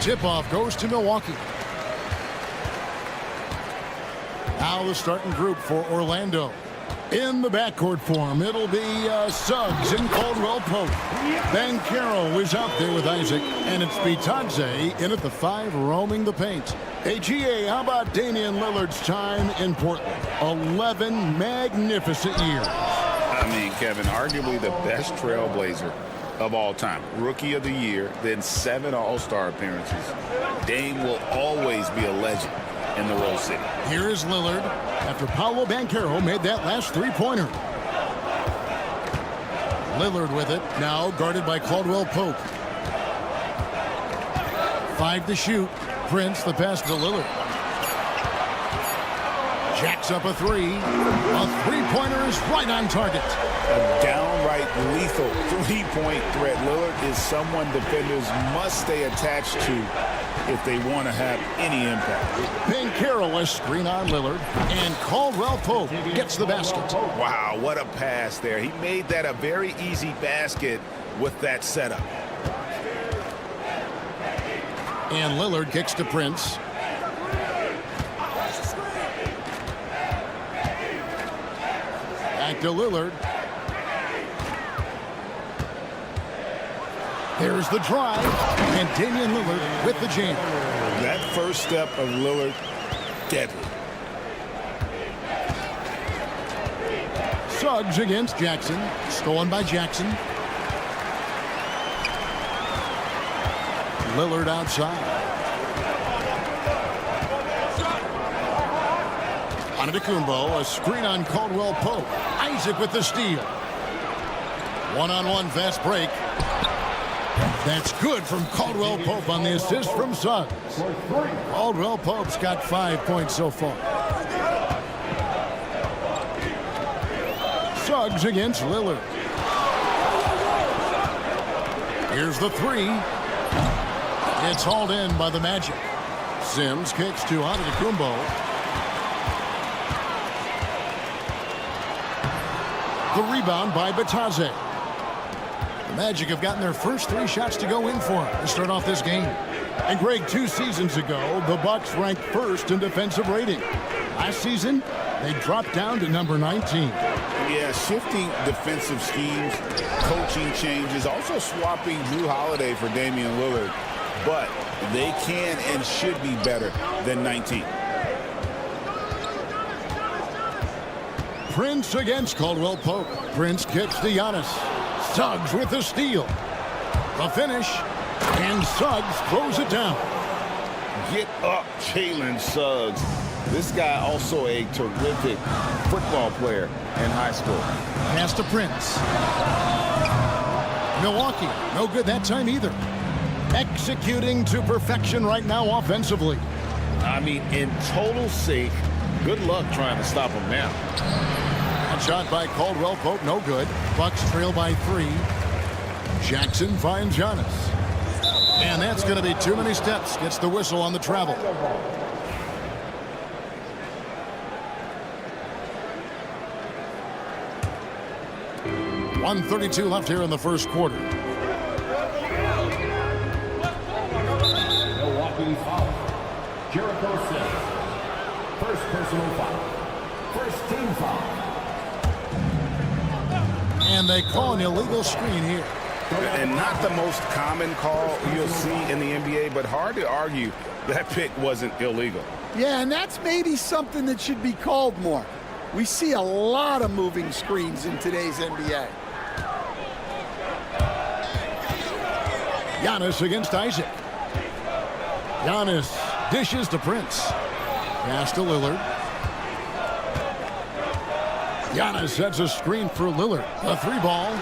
Tip-off goes to Milwaukee. Now the starting group for Orlando. In the backcourt form, it'll be Suggs and Caldwell Pope. Banchero is out there with Isaac, and it's Bitadze in at the 5 roaming the paint. Hey, GA, how about Damian Lillard's time in Portland? 11 magnificent years. I mean, Kevin, arguably the best trailblazer of all time. Rookie of the year, then 7 All-Star appearances. Dame will always be a legend in the Rose City. Here is Lillard after Paolo Banchero made that last three-pointer. Lillard with it, now guarded by Caldwell Pope. 5 to shoot. Prince, the pass to Lillard. Jacks up a 3. A three-pointer is right on target. A downright lethal three-point threat. Lillard is someone defenders must stay attached to if they want to have any impact. Banchero a screen on Lillard, and Caldwell Pope gets the basket. Wow, what a pass there. He made that a very easy basket with that setup. And Lillard kicks to Prince. Back to Lillard. There's the drive, and Damian Lillard with the jam. That first step of Lillard, deadly. Suggs against Jackson. Stolen by Jackson. Lillard outside. Antetokounmpo, a screen on Caldwell Pope. Isaac with the steal. One-on-one fast break. That's good from Caldwell Pope on the assist from Suggs. Caldwell Pope's got 5 points so far. Suggs against Lillard. Here's the 3. It's hauled in by the Magic. Sims kicks to Antetokounmpo. The rebound by Bitadze. The Magic have gotten their first 3 shots to go in for him to start off this game. And Greg, 2 seasons ago, the Bucks ranked first in defensive rating. Last season, they dropped down to number 19. Yeah, shifting defensive schemes, coaching changes, also swapping Drew Holiday for Damian Lillard. But they can and should be better than 19. Prince against Caldwell Pope. Prince kicks to Giannis. Suggs with the steal. The finish. And Suggs throws it down. Get up, Jalen Suggs. This guy also a terrific football player in high school. Pass to Prince. Milwaukee, no good that time either. Executing to perfection right now offensively. I mean, in total sync. Good luck trying to stop him now. That shot by Caldwell Pope, no good. Bucks trail by 3. Jackson finds Giannis. And that's going to be too many steps. Gets the whistle on the travel. .132 left here in the first quarter. Milwaukee foul. Jericho says. First personal foul. First team foul. And they call an illegal screen here. And not the most common call you'll see in the NBA, but hard to argue that pick wasn't illegal. Yeah, and that's maybe something that should be called more. We see a lot of moving screens in today's NBA. Giannis against Isaac. Giannis dishes to Prince. Pass to Lillard. Giannis sets a screen for Lillard. A 3-ball.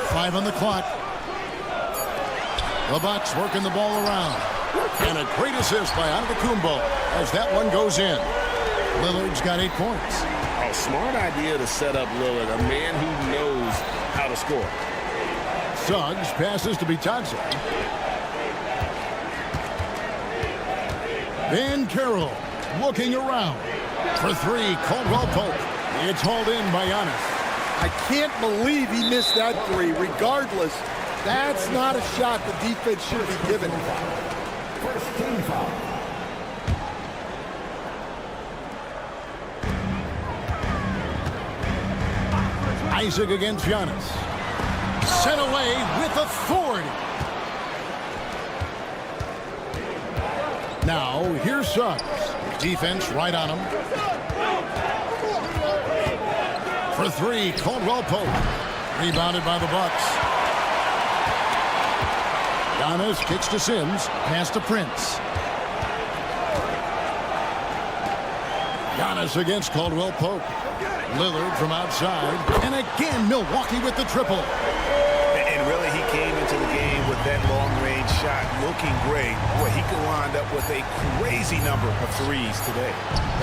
5 on the clock. The Bucks working the ball around. And a great assist by Antetokounmpo as that one goes in. Lillard's got 8 points. A smart idea to set up Lillard, a man who knows how to score. Suggs passes to Bitadze. Banchero looking around. For 3, Caldwell Pope. It's hauled in by Giannis. I can't believe he missed that 3. Regardless, That's not a shot the defense should be given. First team foul. Isaac against Giannis. Sent away with authority. Now, here's Suggs. Defense right on him. For three, Caldwell Pope. Rebounded by the Bucks. Giannis kicks to Sims. Pass to Prince. Giannis against Caldwell Pope. Lillard from outside. And again, Milwaukee with the triple. And really, he came into the game with that long-range shot looking great. Boy, he could wind up with a crazy number of threes today.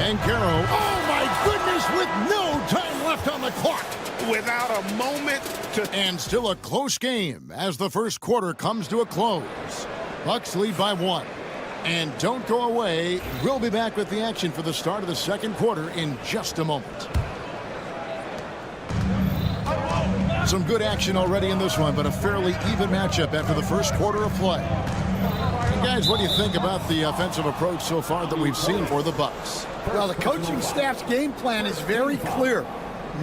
And Caro, oh my goodness, with no time left on the clock. Without a moment to... And still a close game as the first quarter comes to a close. Bucks lead by 1. And don't go away. We'll be back with the action for the start of the second quarter in just a moment. Some good action already in this one, but a fairly even matchup after the first quarter of play. And guys, what do you think about the offensive approach so far that we've seen for the Bucks? Well, the coaching staff's game plan is very clear.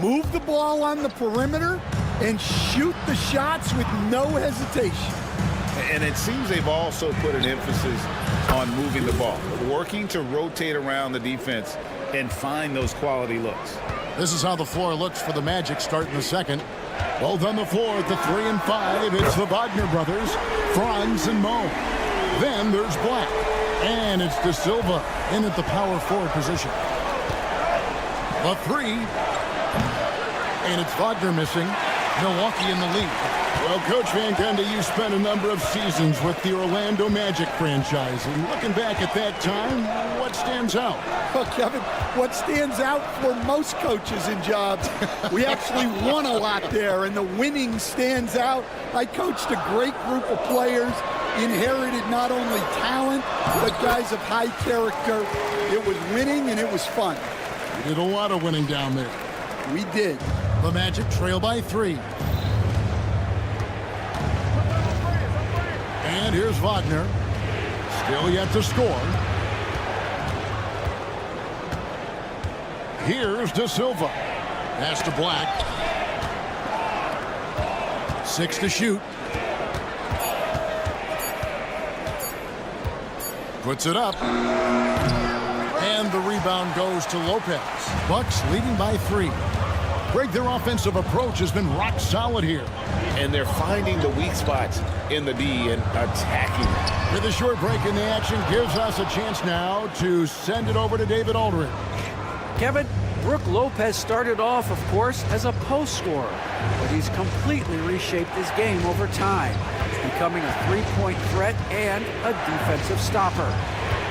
Move the ball on the perimeter and shoot the shots with no hesitation. And it seems they've also put an emphasis on moving the ball, working to rotate around the defense and find those quality looks. This is how the floor looks for the Magic starting the second. Both on the floor at the 3 and 5. It's the Wagner brothers, Franz and Mo. Then there's Black. And it's De Silva in at the power forward position. The 3. And it's Wagner missing. Milwaukee in the lead. Well, Coach Van Gundy, you spent a number of seasons with the Orlando Magic franchise. And looking back at that time, what stands out? Well, Kevin, what stands out for most coaches in jobs, we actually won a lot there, and the winning stands out. I coached a great group of players, inherited not only talent, but guys of high character. It was winning, and it was fun. We did a lot of winning down there. We did. The Magic trail by 3. And here's Wagner. Still yet to score. Here's De Silva. Pass to Black. 6 to shoot. Puts it up. And the rebound goes to Lopez. Bucks leading by 3. Greg, their offensive approach has been rock solid here. And they're finding the weak spots in the D and attacking. With a short break in the action gives us a chance now to send it over to David Aldridge. Kevin, Brook Lopez started off, of course, as a post scorer, but he's completely reshaped his game over time, becoming a three-point threat and a defensive stopper.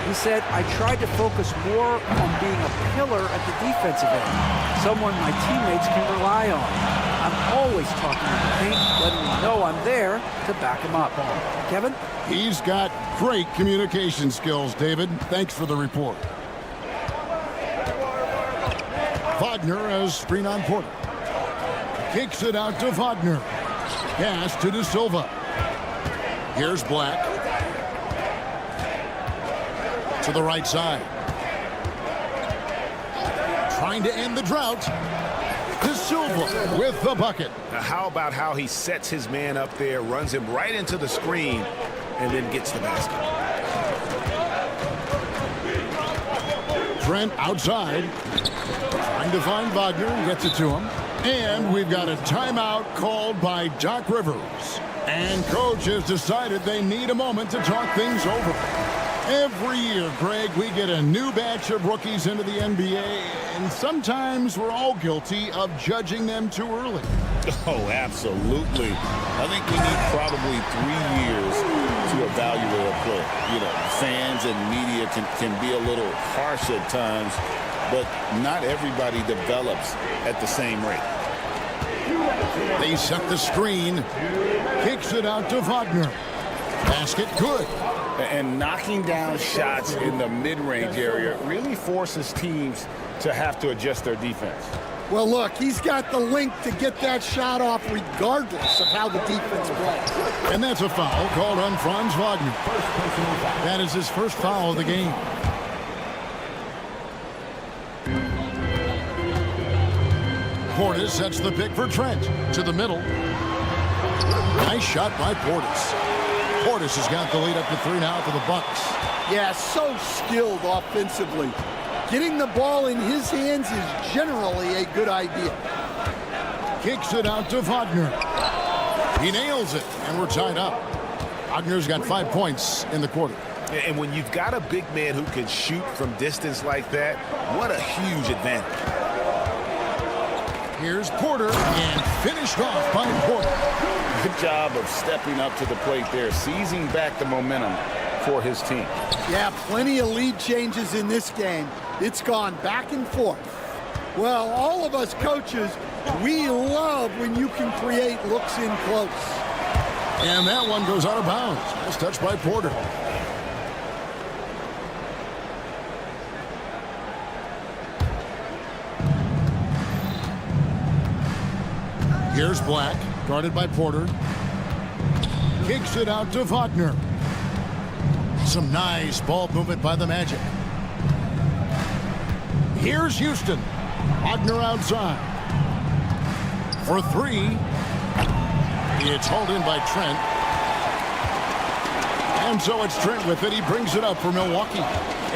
He said, I tried to focus more on being a pillar at the defensive end, someone my teammates can rely on. I'm always talking in the paint, letting them know I'm there to back him up. Kevin? He's got great communication skills, David. Thanks for the report. Wagner as screen on Porter. Kicks it out to Wagner. Pass to De Silva. Here's Black. To the right side. Trying to end the drought. De Silva with the bucket. Now, how about how he sets his man up there, runs him right into the screen, and then gets the basket. Trent outside. Trying to find Wagner and gets it to him. And we've got a timeout called by Doc Rivers. And coach has decided they need a moment to talk things over. Every year, Greg, we get a new batch of rookies into the NBA, and sometimes we're all guilty of judging them too early. Oh, absolutely. I think we need probably 3 years to evaluate a player. You know, fans and media can be a little harsh at times, but not everybody develops at the same rate. They set the screen. Kicks it out to Wagner. Basket good. And knocking down shots in the mid-range area really forces teams to have to adjust their defense. Well, look, he's got the link to get that shot off regardless of how the defense plays. And that's a foul called on Franz Wagner. That is his first foul of the game. Portis sets the pick for Trent to the middle. Nice shot by Portis. Portis has got the lead up to 3 now for the Bucks. Yeah, so skilled offensively. Getting the ball in his hands is generally a good idea. Kicks it out to Wagner. He nails it, and we're tied up. Wagner's got 5 points in the quarter. And when you've got a big man who can shoot from distance like that, what a huge advantage. Here's Porter, and finished off by Porter. Good job of stepping up to the plate there, seizing back the momentum for his team. Yeah, plenty of lead changes in this game. It's gone back and forth. Well, all of us coaches, we love when you can create looks in close. And that one goes out of bounds. Nice touch by Porter. Here's Black, guarded by Porter. Kicks it out to Wagner. Some nice ball movement by the Magic. Here's Houston. Wagner outside. For 3. It's hauled in by Trent. And so it's Trent with it. He brings it up for Milwaukee.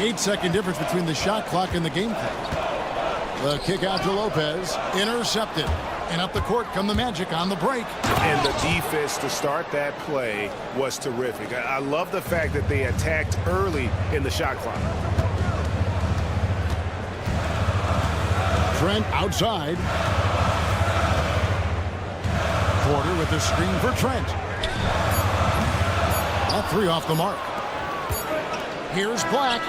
8-second difference between the shot clock and the game clock. The kick out to Lopez. Intercepted. And up the court come the Magic on the break. And the defense to start that play was terrific. I love the fact that they attacked early in the shot clock. Trent outside. Porter with the screen for Trent. All 3 off the mark. Here's Black.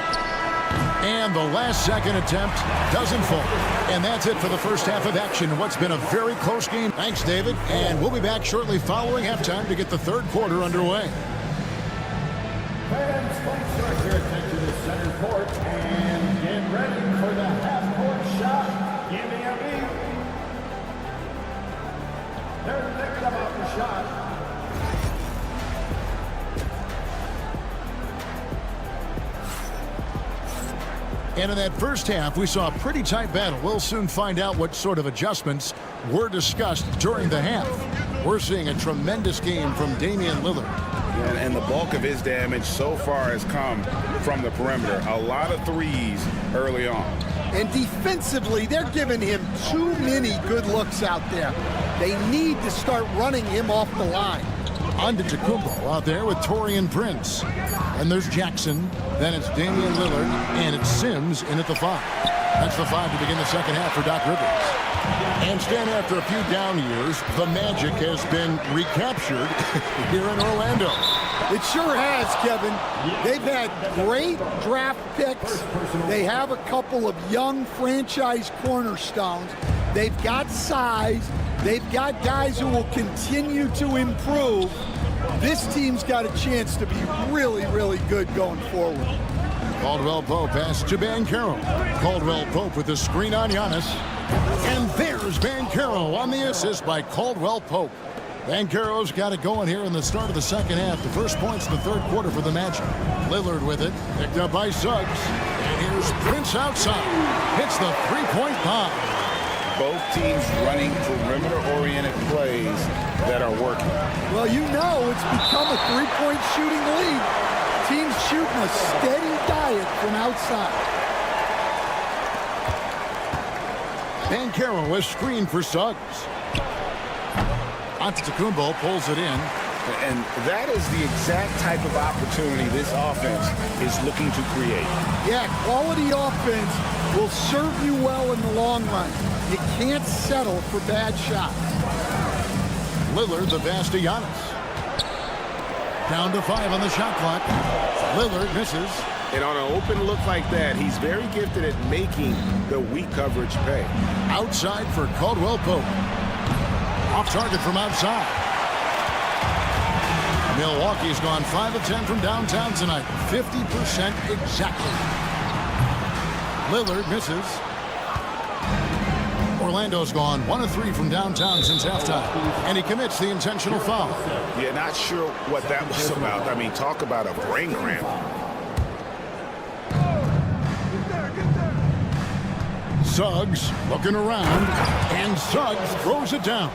And the last second attempt doesn't fall. And that's it for the first half of action. What's been a very close game. Thanks, David. And we'll be back shortly following halftime to get the third quarter underway. Fans, please direct your attention to center court and get ready for the half-court shot. Give me a beat. They're thinking about the shot. And in that first half, we saw a pretty tight battle. We'll soon find out what sort of adjustments were discussed during the half. We're seeing a tremendous game from Damian Lillard. And the bulk of his damage so far has come from the perimeter. A lot of threes early on. And defensively, they're giving him too many good looks out there. They need to start running him off the line. Antetokounmpo out there with Taurean Prince. And there's Jackson. Then it's Damian Lillard. And it's Sims in at the 5. That's the 5 to begin the second half for Doc Rivers. And Stan, after a few down years, the Magic has been recaptured here in Orlando. It sure has, Kevin. They've had great draft picks. They have a couple of young franchise cornerstones. They've got size. They've got guys who will continue to improve. This team's got a chance to be really, really good going forward. Caldwell Pope pass to Banchero. Caldwell Pope with the screen on Giannis. And there's Banchero on the assist by Caldwell Pope. Banchero's got it going here in the start of the second half. The first points in the third quarter for the Magic. Lillard with it. Picked up by Suggs. And here's Prince outside. Hits the three-point bomb. Both teams running perimeter-oriented plays that are working. Well, you know it's become a three-point shooting league. Teams shooting a steady diet from outside. Banchero was screened for Suggs. Antetokounmpo pulls it in. And that is the exact type of opportunity this offense is looking to create. Yeah, quality offense will serve you well in the long run. You can't settle for bad shots. Lillard, the pass to Giannis. Down to 5 on the shot clock. Lillard misses. And on an open look like that, he's very gifted at making the weak coverage pay. Outside for Caldwell Pope. Off target from outside. Milwaukee's gone 5 of 10 from downtown tonight. 50% exactly. Lillard misses. Orlando's gone 1 of 3 from downtown since halftime, and he commits the intentional foul. Yeah, not sure what that was about. I mean, talk about a brain cramp. Suggs looking around, and Suggs throws it down.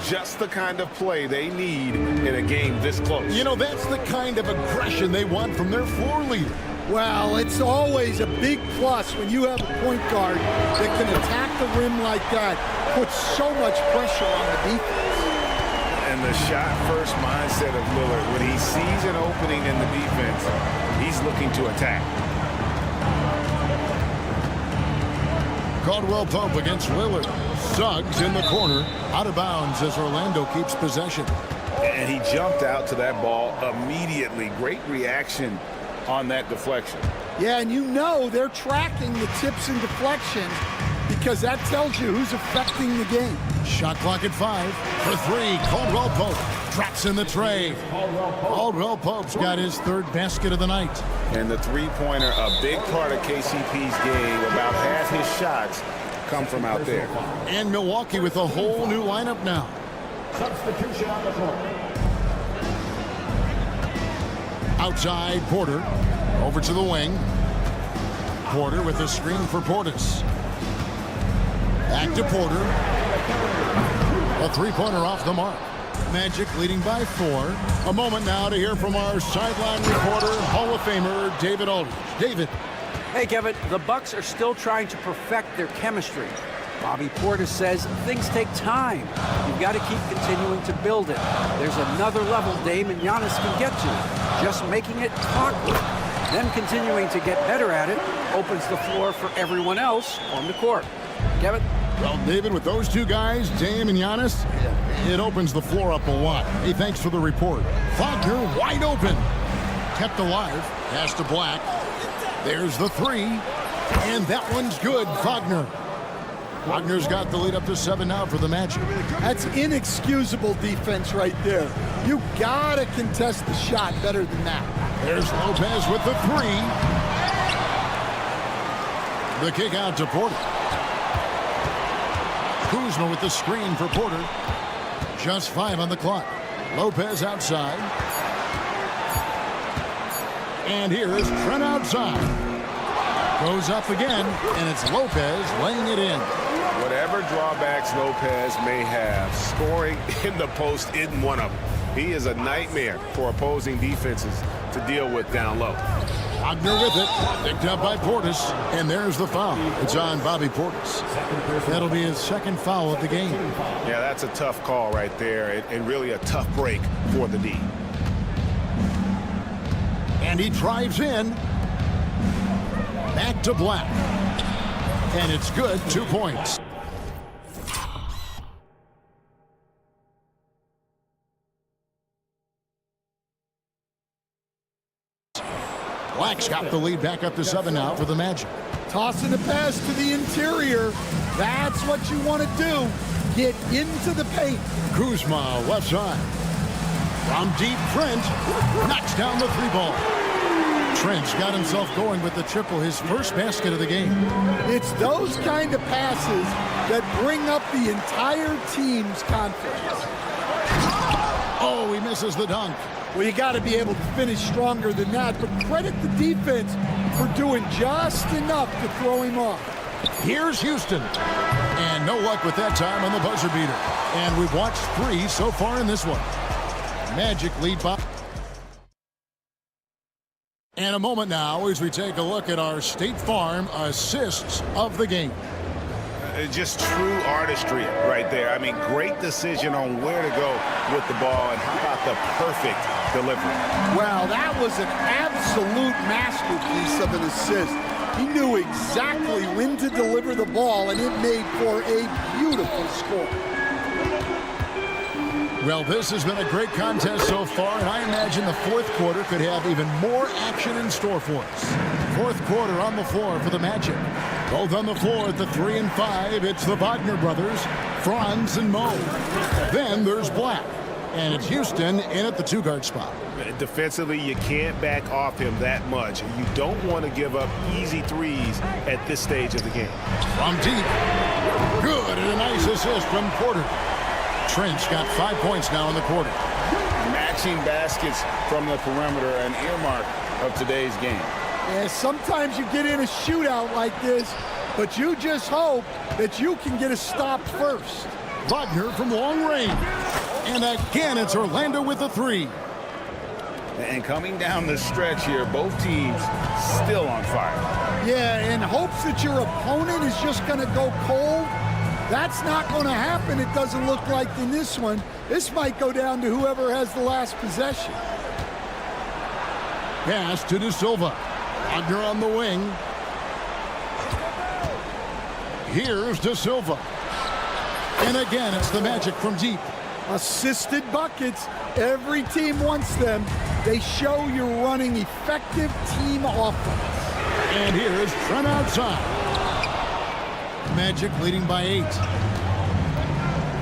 Just the kind of play they need in a game this close. You know, that's the kind of aggression they want from their floor leader. Well, it's always a big plus when you have a point guard that can attack the rim like that, puts so much pressure on the defense. And the shot-first mindset of Lillard, when he sees an opening in the defense, he's looking to attack. Caldwell Pope against Lillard. Suggs in the corner, out of bounds as Orlando keeps possession. And he jumped out to that ball immediately. Great reaction on that deflection. Yeah, and you know they're tracking the tips and deflections because that tells you who's affecting the game. Shot clock at 5 for 3. Caldwell Pope drops in the tray. Caldwell Pope's got his 3rd basket of the night. And the three-pointer, a big part of KCP's game. About half his shots come from out there. And Milwaukee with a whole new lineup now. Substitution on the court. Outside, Porter. Over to the wing. Porter with a screen for Portis. Back to Porter. A three-pointer off the mark. Magic leading by 4. A moment now to hear from our sideline reporter, Hall of Famer David Aldridge. David. Hey, Kevin, the Bucks are still trying to perfect their chemistry. Bobby Portis says things take time. You've got to keep continuing to build it. There's another level Dame and Giannis can get to. Just making it clockwork. Them continuing to get better at it opens the floor for everyone else on the court. Kevin? Well, David, with those two guys, Dame and Giannis, it opens the floor up a lot. Hey, thanks for the report. Wagner wide open. Kept alive. Pass to Black. There's the 3. And that one's good. Wagner. Wagner's got the lead up to 7 now for the Magic. That's inexcusable defense right there. You gotta contest the shot better than that. There's Lopez with the 3. The kick out to Porter. Kuzma with the screen for Porter. Just 5 on the clock. Lopez outside. And here's Trent outside. Goes up again, and it's Lopez laying it in. Whatever drawbacks Lopez may have, scoring in the post isn't one of them. He is a nightmare for opposing defenses to deal with down low. Wagner with it, picked up by Portis, and there's the foul. It's on Bobby Portis. That'll be his 2nd foul of the game. Yeah, that's a tough call right there, and really a tough break for the D. And he drives in. Back to Black. And it's good, 2 points. Black's got the lead back up to 7 now for the Magic. Tossing a pass to the interior. That's what you want to do. Get into the paint. Kuzma, left side. From deep, Trent knocks down the 3-ball. Trent's got himself going with the triple, his 1st basket of the game. It's those kind of passes that bring up the entire team's confidence. Oh, he misses the dunk. Well, you got to be able to finish stronger than that, but credit the defense for doing just enough to throw him off. Here's Houston. And no luck with that time on the buzzer beater. And we've watched 3 so far in this one. Magic lead by. And a moment now as we take a look at our State Farm assists of the game. Just true artistry right there. I mean, great decision on where to go with the ball, and how about the perfect delivery? Well, that was an absolute masterpiece of an assist. He knew exactly when to deliver the ball, and it made for a beautiful score. Well, this has been a great contest so far, and I imagine the 4th quarter could have even more action in store for us. 4th quarter on the floor for the Magic. Both on the floor at the 3 and 5, it's the Wagner brothers, Franz and Mo. Then there's Black. And it's Houston in at the 2-guard spot. Defensively, you can't back off him that much. You don't want to give up easy threes at this stage of the game. From deep. Good, and a nice assist from Porter. Trent's got 5 points now in the quarter. Matching baskets from the perimeter, an earmark of today's game. Yeah, sometimes you get in a shootout like this, but you just hope that you can get a stop first. Wagner from long range. And again, it's Orlando with the 3. And coming down the stretch here, both teams still on fire. Yeah, in hopes that your opponent is just going to go cold. That's not going to happen, it doesn't look like in this one. This might go down to whoever has the last possession. Pass to De Silva. Wagner on the wing. Here's De Silva. And again, it's the Magic from deep. Assisted buckets. Every team wants them. They show you're running effective team offense. And here's Trent outside. Magic leading by 8.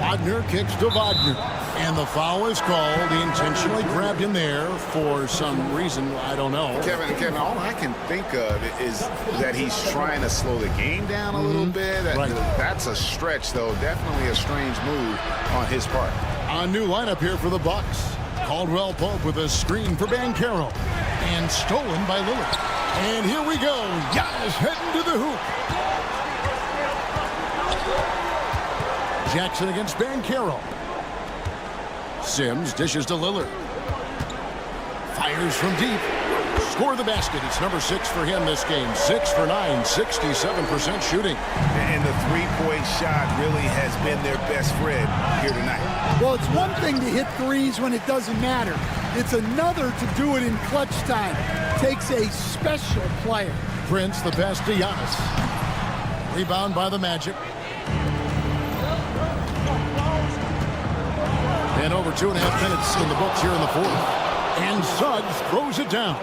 Wagner kicks to Wagner. And the foul is called. He intentionally grabbed him there for some reason. I don't know. Kevin, all I can think of is that he's trying to slow the game down a little bit. Right. That's a stretch, though. Definitely a strange move on his part. A new lineup here for the Bucks. Caldwell Pope with a screen for Banchero. And stolen by Lillard. And here we go. Giannis heading to the hoop. Jackson against Banchero. Sims dishes to Lillard. Fires from deep. Score the basket. It's number 6 for him this game. 6 for 9, 67% shooting. And the three-point shot really has been their best friend here tonight. Well, it's one thing to hit threes when it doesn't matter. It's another to do it in clutch time. Takes a special player. Prince, the pass to Giannis. Rebound by the Magic. And over 2.5 minutes in the books here in the fourth. And Suggs throws it down.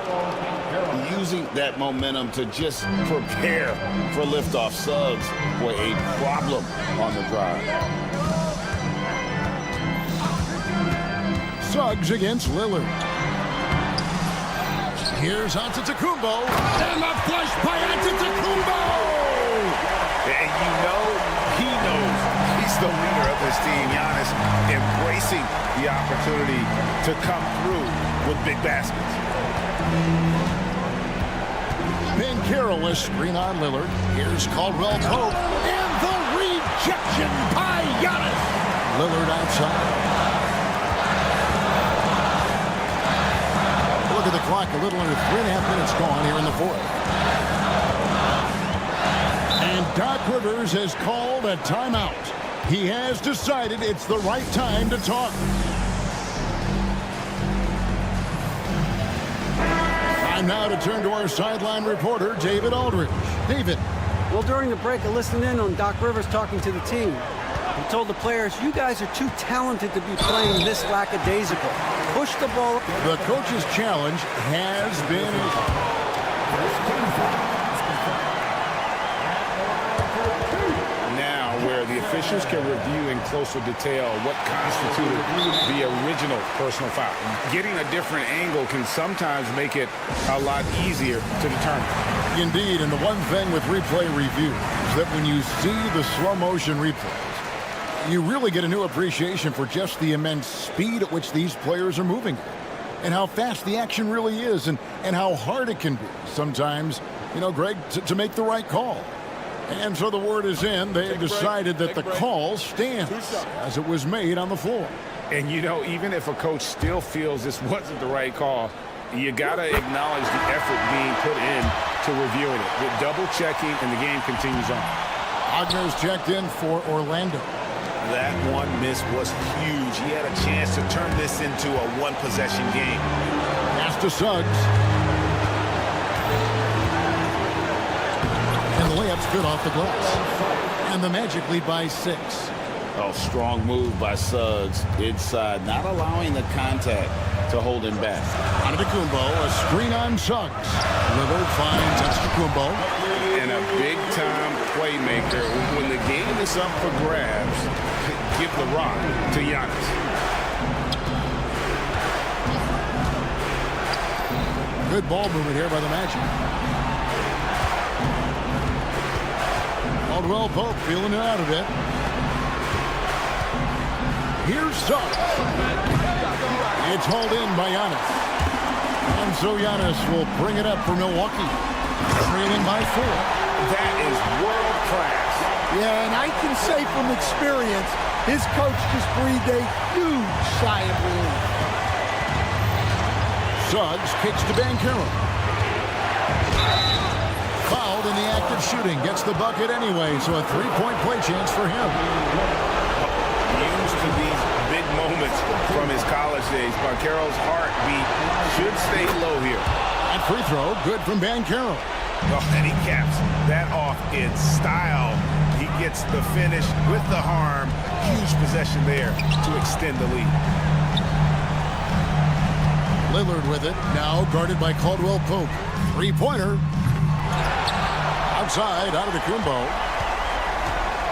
Using that momentum to just prepare for liftoff. Suggs, boy, a problem on the drive. Suggs against Lillard. Here's Antetokounmpo. And the flush by Antetokounmpo! And you know, he knows he's the leader of this team. Giannis embracing the opportunity to come through with big baskets. Banchero a screen on Lillard. Here's Caldwell Pope. And the rejection by Giannis. Lillard outside. Look at the clock. A little under 3.5 minutes gone here in the fourth. And Doc Rivers has called a timeout. He has decided it's the right time to talk. Time now to turn to our sideline reporter, David Aldridge. David. Well, during the break, I listened in on Doc Rivers talking to the team. He told the players, you guys are too talented to be playing this lackadaisical. Push the ball. The coach's challenge has been... Now, where the officials can review in closer detail what constituted the original personal foul. Getting a different angle can sometimes make it a lot easier to determine. Indeed, and the one thing with replay review is that when you see the slow motion replays, you really get a new appreciation for just the immense speed at which these players are moving and how fast the action really is and how hard it can be sometimes, you know, Greg, to make the right call. And so the word is in. They've decided that the call stands as it was made on the floor. And, you know, even if a coach still feels this wasn't the right call, you got to acknowledge the effort being put in to reviewing it. With double checking, and the game continues on. Wagner's checked in for Orlando. That one miss was huge. He had a chance to turn this into a one-possession game. Pass to Suggs. And the layup's good off the glass. And the Magic lead by 6. Oh, strong move by Suggs inside, not allowing the contact to hold him back. Antetokounmpo, a screen on Suggs. Lillard finds Antetokounmpo. And a big-time playmaker. When the game is up for grabs, give the rock to Giannis. Good ball movement here by the Magic. Caldwell Pope feeling it out a bit. Here's Suggs. It's hauled in by Giannis. And so Giannis will bring it up for Milwaukee. Trailing by 4. That is world class. Yeah, and I can say from experience, his coach just breathed a huge sigh of relief. Suggs kicks to Banchero. Fouled in the act of shooting. Gets the bucket anyway, so a 3-point play chance for him. Used to these big moments from his college days. Banchero's heartbeat should stay low here. And free throw, good from Banchero. Oh, and he caps that off in style. He gets the finish with the harm. Huge possession there to extend the lead. Lillard with it, now guarded by Caldwell Pope. 3-pointer. Outside, Antetokounmpo.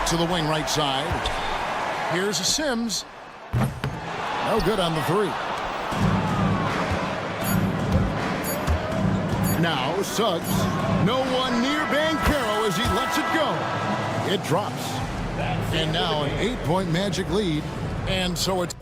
To the wing right side. Here's a Sims. No good on the 3. Now Suggs. No one near Banchero as he lets it go. It drops. And now an 8-point Magic lead. And so it's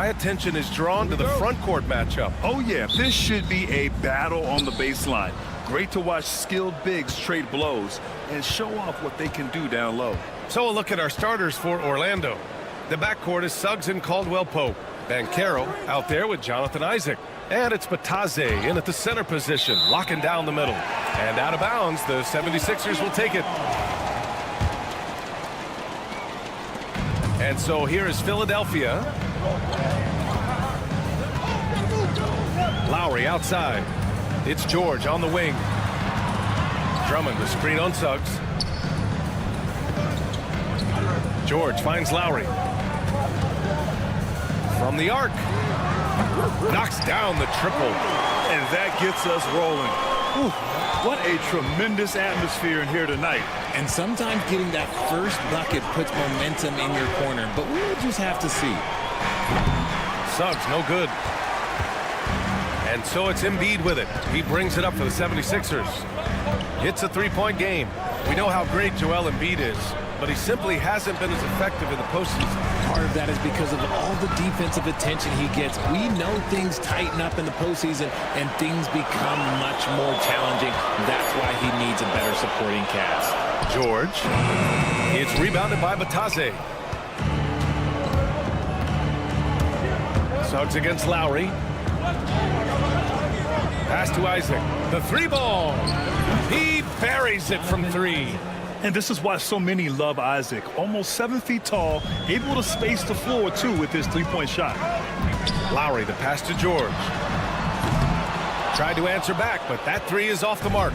attention is drawn to the front court matchup. Oh, yeah. This should be a battle on the baseline. Great to watch skilled bigs trade blows and show off what they can do down low. So a look at our starters for Orlando. The backcourt is Suggs and Caldwell-Pope. Banchero out there with Jonathan Isaac. And it's Batadze in at the center position, locking down the middle. And out of bounds, the 76ers will take it. And so here is Philadelphia. Lowry outside. It's George on the wing. Drummond, the screen on Suggs. George finds Lowry. From the arc. Knocks down the triple. And that gets us rolling. Ooh, what a tremendous atmosphere in here tonight. And sometimes getting that first bucket puts momentum in your corner, but we'll just have to see. Suggs, no good. And so it's Embiid with it. He brings it up for the 76ers. It's a three-point game. We know how great Joel Embiid is, but he simply hasn't been as effective in the postseason. Part of that is because of all the defensive attention he gets. We know things tighten up in the postseason and things become much more challenging. That's why he needs a better supporting cast. George. It's rebounded by Batadze. Suggs against Lowry. Pass to Isaac. The three ball. He buries it from three. And this is why so many love Isaac. Almost 7 feet tall, able to space the floor, too, with his three-point shot. Lowry, the pass to George. Tried to answer back, but that three is off the mark.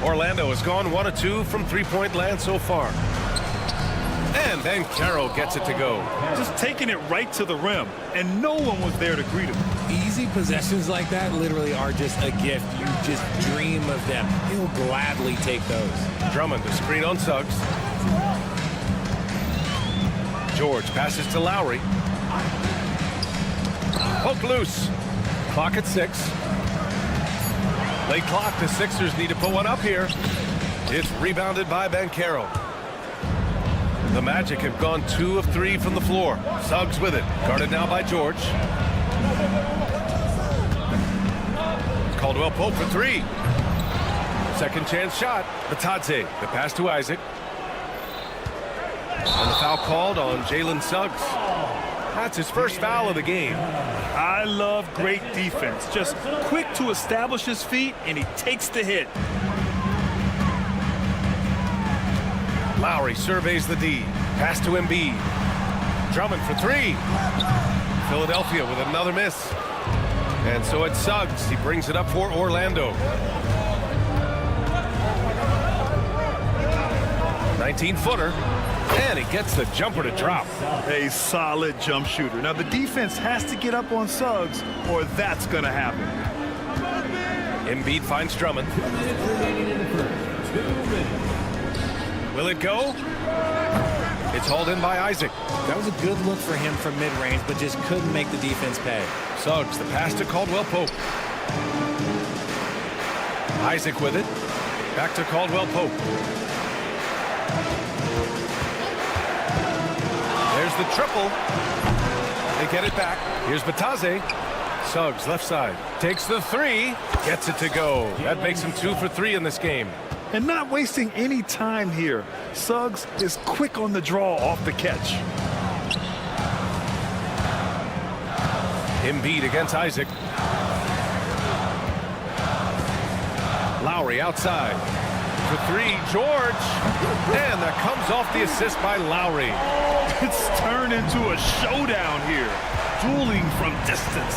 Orlando has gone 1 of 2 from three-point land so far. And then Carroll gets it to go. Just taking it right to the rim, and no one was there to greet him. Easy possessions like that literally are just a gift. You just dream of them. He'll gladly take those. Drummond, the screen on Suggs. George passes to Lowry. Poke loose. Clock at 6. Late clock. The Sixers need to put one up here. It's rebounded by Banchero. The Magic have gone 2 of 3 from the floor. Suggs with it. Guarded now by George. Caldwell-Pope for 3. Second chance shot. Batadze. The pass to Isaac. And the foul called on Jalen Suggs. That's his first foul of the game. I love great defense. Just quick to establish his feet, and he takes the hit. Lowry surveys the D. Pass to Embiid. Drummond for 3. Philadelphia with another miss. And so it's Suggs. He brings it up for Orlando. 19-footer. And he gets the jumper to drop. A solid jump shooter. Now, the defense has to get up on Suggs, or that's going to happen. Embiid finds Drummond. Will it go? It's hauled in by Isaac. That was a good look for him from mid-range, but just couldn't make the defense pay. Suggs, the pass to Caldwell-Pope. Isaac with it. Back to Caldwell-Pope. There's the triple. They get it back. Here's Batadze. Suggs, left side. Takes the 3. Gets it to go. That makes him 2 for 3 in this game. And not wasting any time here. Suggs is quick on the draw off the catch. Embiid against Isaac. Lowry outside. For 3, George. And that comes off the assist by Lowry. It's turned into a showdown here. Dueling from distance.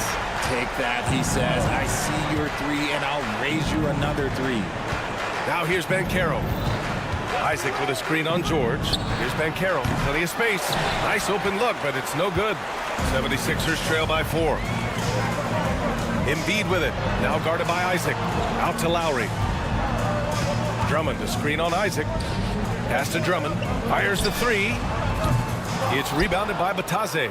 Take that, he says. I see your 3, and I'll raise you another 3. Now here's Banchero. Isaac with a screen on George. Here's Banchero. Plenty of space. Nice open look, but it's no good. 76ers trail by 4. Embiid with it. Now guarded by Isaac. Out to Lowry. Drummond, a screen on Isaac. Pass to Drummond. Fires the 3. It's rebounded by Batadze.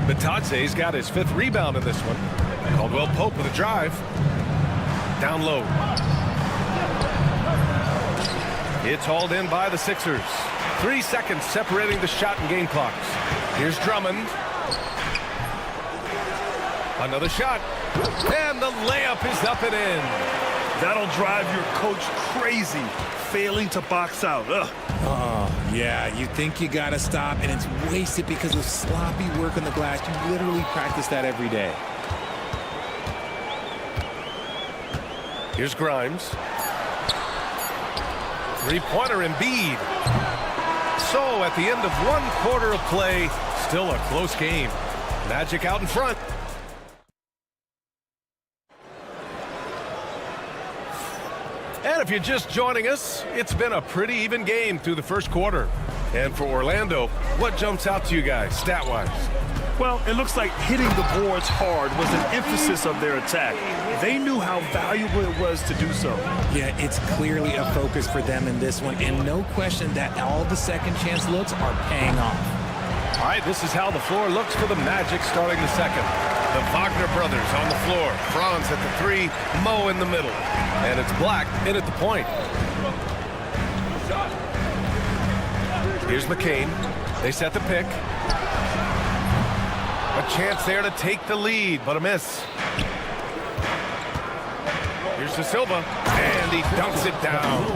Batadze's got his 5th rebound in this one. Caldwell-Pope with a drive. Down low. It's hauled in by the Sixers. 3 seconds separating the shot and game clocks. Here's Drummond. Another shot. And the layup is up and in. That'll drive your coach crazy, failing to box out. Ugh. Oh, yeah, you think you got to stop, and it's wasted because of sloppy work on the glass. You literally practice that every day. Here's Grimes. Three-pointer Embiid. So at the end of 1 quarter of play, still a close game. Magic out in front. And if you're just joining us, it's been a pretty even game through the first quarter. And for Orlando, what jumps out to you guys, stat-wise? Well, it looks like hitting the boards hard was an emphasis of their attack. They knew how valuable it was to do so. Yeah, it's clearly a focus for them in this one, and no question that all the second chance looks are paying off. All right, this is how the floor looks for the Magic starting the second. The Wagner brothers on the floor. Franz at the 3, Mo in the middle. And it's Black in at the point. Here's McCain. They set the pick. A chance there to take the lead, but a miss. Here's De Silva, and he dunks it down.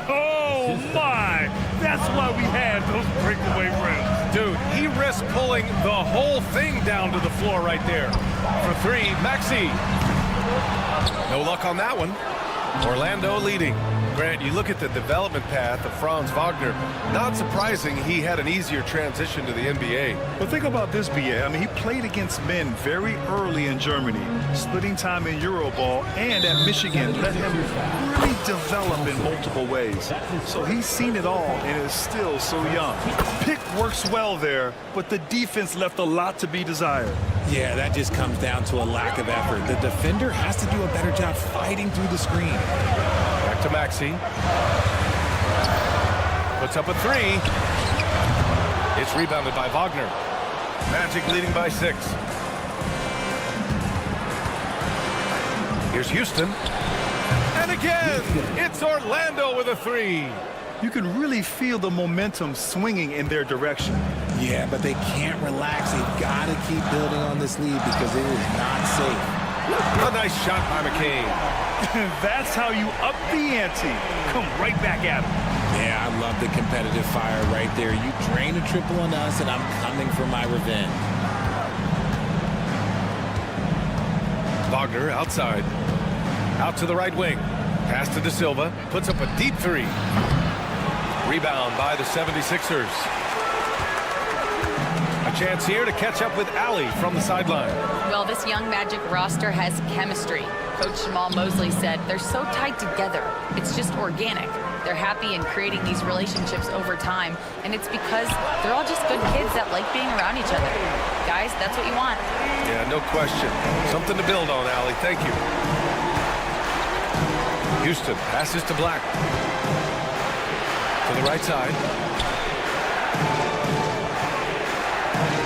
Oh, my! That's why we had those breakaway rims. Dude, he risked pulling the whole thing down to the floor right there. For 3, Maxey. No luck on that one. Orlando leading. Grant, you look at the development path of Franz Wagner. Not surprising he had an easier transition to the NBA. But think about this, BA. I mean, he played against men very early in Germany, splitting time in Euroball, and at Michigan let him really develop in multiple ways. So he's seen it all and is still so young. Pick works well there, but the defense left a lot to be desired. Yeah, that just comes down to a lack of effort. The defender has to do a better job fighting through the screen. Back to Maxey. Puts up a 3. It's rebounded by Wagner. Magic leading by 6. Here's Houston. And again, it's Orlando with a 3. You can really feel the momentum swinging in their direction. Yeah, but they can't relax. They've got to keep building on this lead because it is not safe. A nice shot by McCain. That's how you up the ante. Come right back at him. Yeah, I love the competitive fire right there. You drain a triple on us, and I'm coming for my revenge. Wagner outside. Out to the right wing. Pass to De Silva. Puts up a deep 3. Rebound by the 76ers. A chance here to catch up with Allie from the sideline. Well, this young Magic roster has chemistry. Coach Jamal Mosley said they're so tied together. It's just organic. They're happy in creating these relationships over time, and it's because they're all just good kids that like being around each other. Guys, that's what you want. Yeah, no question. Something to build on, Allie. Thank you. Houston passes to Black. To the right side.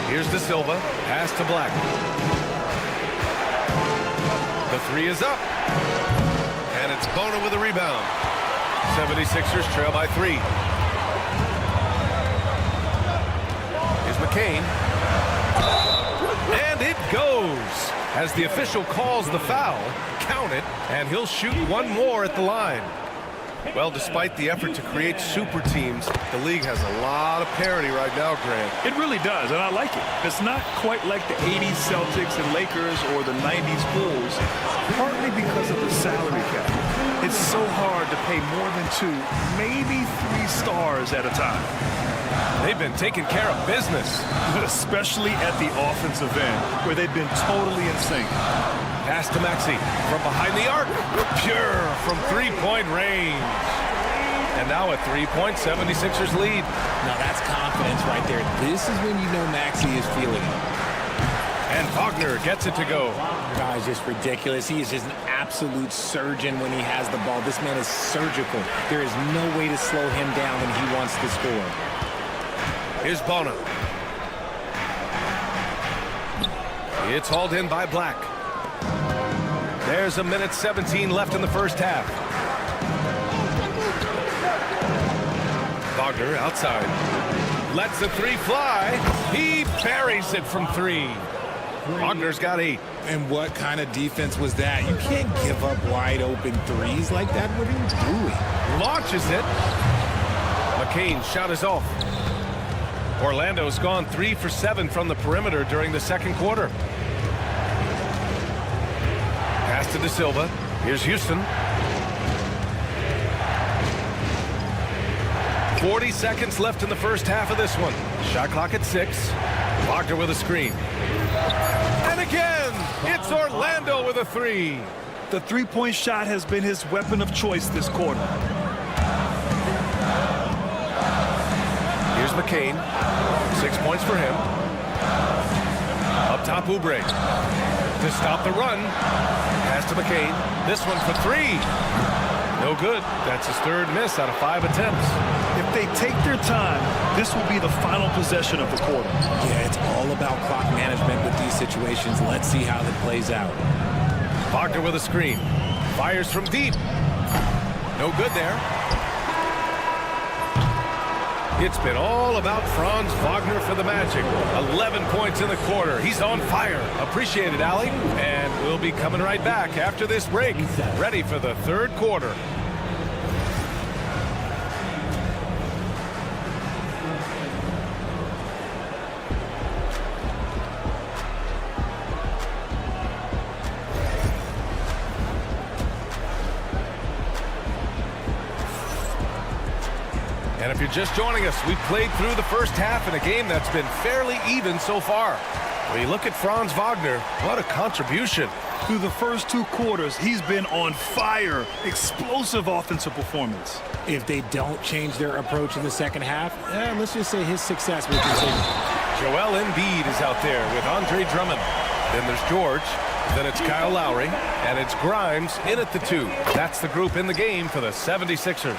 Here's De Silva. Pass to Black. The 3 is up. And it's Bona with a rebound. 76ers trail by 3. Here's McCain. And it goes. As the official calls the foul, count it, and he'll shoot one more at the line. Well, despite the effort to create super teams, the league has a lot of parity right now, Grant. It really does, and I like it. It's not quite like the 80s Celtics and Lakers or the 90s Bulls, partly because of the salary cap. It's so hard to pay more than 2, maybe 3 stars at a time. They've been taking care of business. Especially at the offensive end, where they've been totally in sync. Pass to Maxey from behind the arc. Pure from three-point range. And now a 3-point 76ers lead. Now that's confidence right there. This is when you know Maxey is feeling it. And Wagner gets it to go. Guy is just ridiculous. He is just an absolute surgeon when he has the ball. This man is surgical. There is no way to slow him down when he wants to score. Here's Bona. It's hauled in by Black. There's a minute 17 left in the first half. Wagner outside. Lets the 3 fly. He buries it from 3. Wagner's got 8. And what kind of defense was that? You can't give up wide open threes like that. What are you doing? Launches it. McCain's shot is off. Orlando's gone 3 for 7 from the perimeter during the second quarter. Pass to De Silva. Here's Houston. 40 seconds left in the first half of this one. Shot clock at 6. Wagner with a screen. And again, it's Orlando with a 3. The three-point shot has been his weapon of choice this quarter. Here's McCain. 6 points for him. Up top, Oubre. To stop the run. Pass to McCain. This one for 3. No good. That's his third miss out of 5 attempts. If they take their time, this will be the final possession of the quarter. Yeah, it's all about clock management with these situations. Let's see how it plays out. Wagner with a screen. Fires from deep. No good there. It's been all about Franz Wagner for the Magic. 11 points in the quarter. He's on fire. Appreciate it, Allie. And we'll be coming right back after this break. Ready for the third quarter. And if you're just joining us, we've played through the first half in a game that's been fairly even so far. When you look at Franz Wagner, what a contribution. Through the first 2 quarters, he's been on fire. Explosive offensive performance. If they don't change their approach in the second half, let's just say his success will continue. Joel Embiid is out there with Andre Drummond. Then there's George. Then it's Kyle Lowry. And it's Grimes in at the 2. That's the group in the game for the 76ers.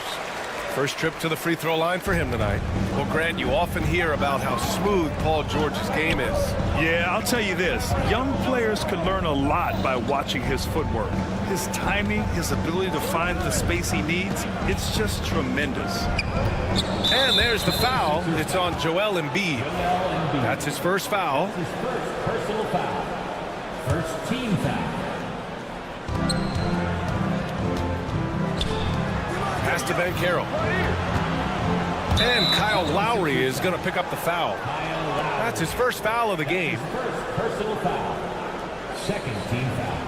First trip to the free throw line for him tonight. Well, Grant, you often hear about how smooth Paul George's game is. Yeah, I'll tell you this. Young players can learn a lot by watching his footwork. His timing, his ability to find the space he needs, it's just tremendous. And there's the foul. It's on Joel Embiid. That's his first foul. His first personal foul. First team foul. Pass to Banchero. And Kyle Lowry is going to pick up the foul. That's his first foul of the game. First personal foul. Second team foul.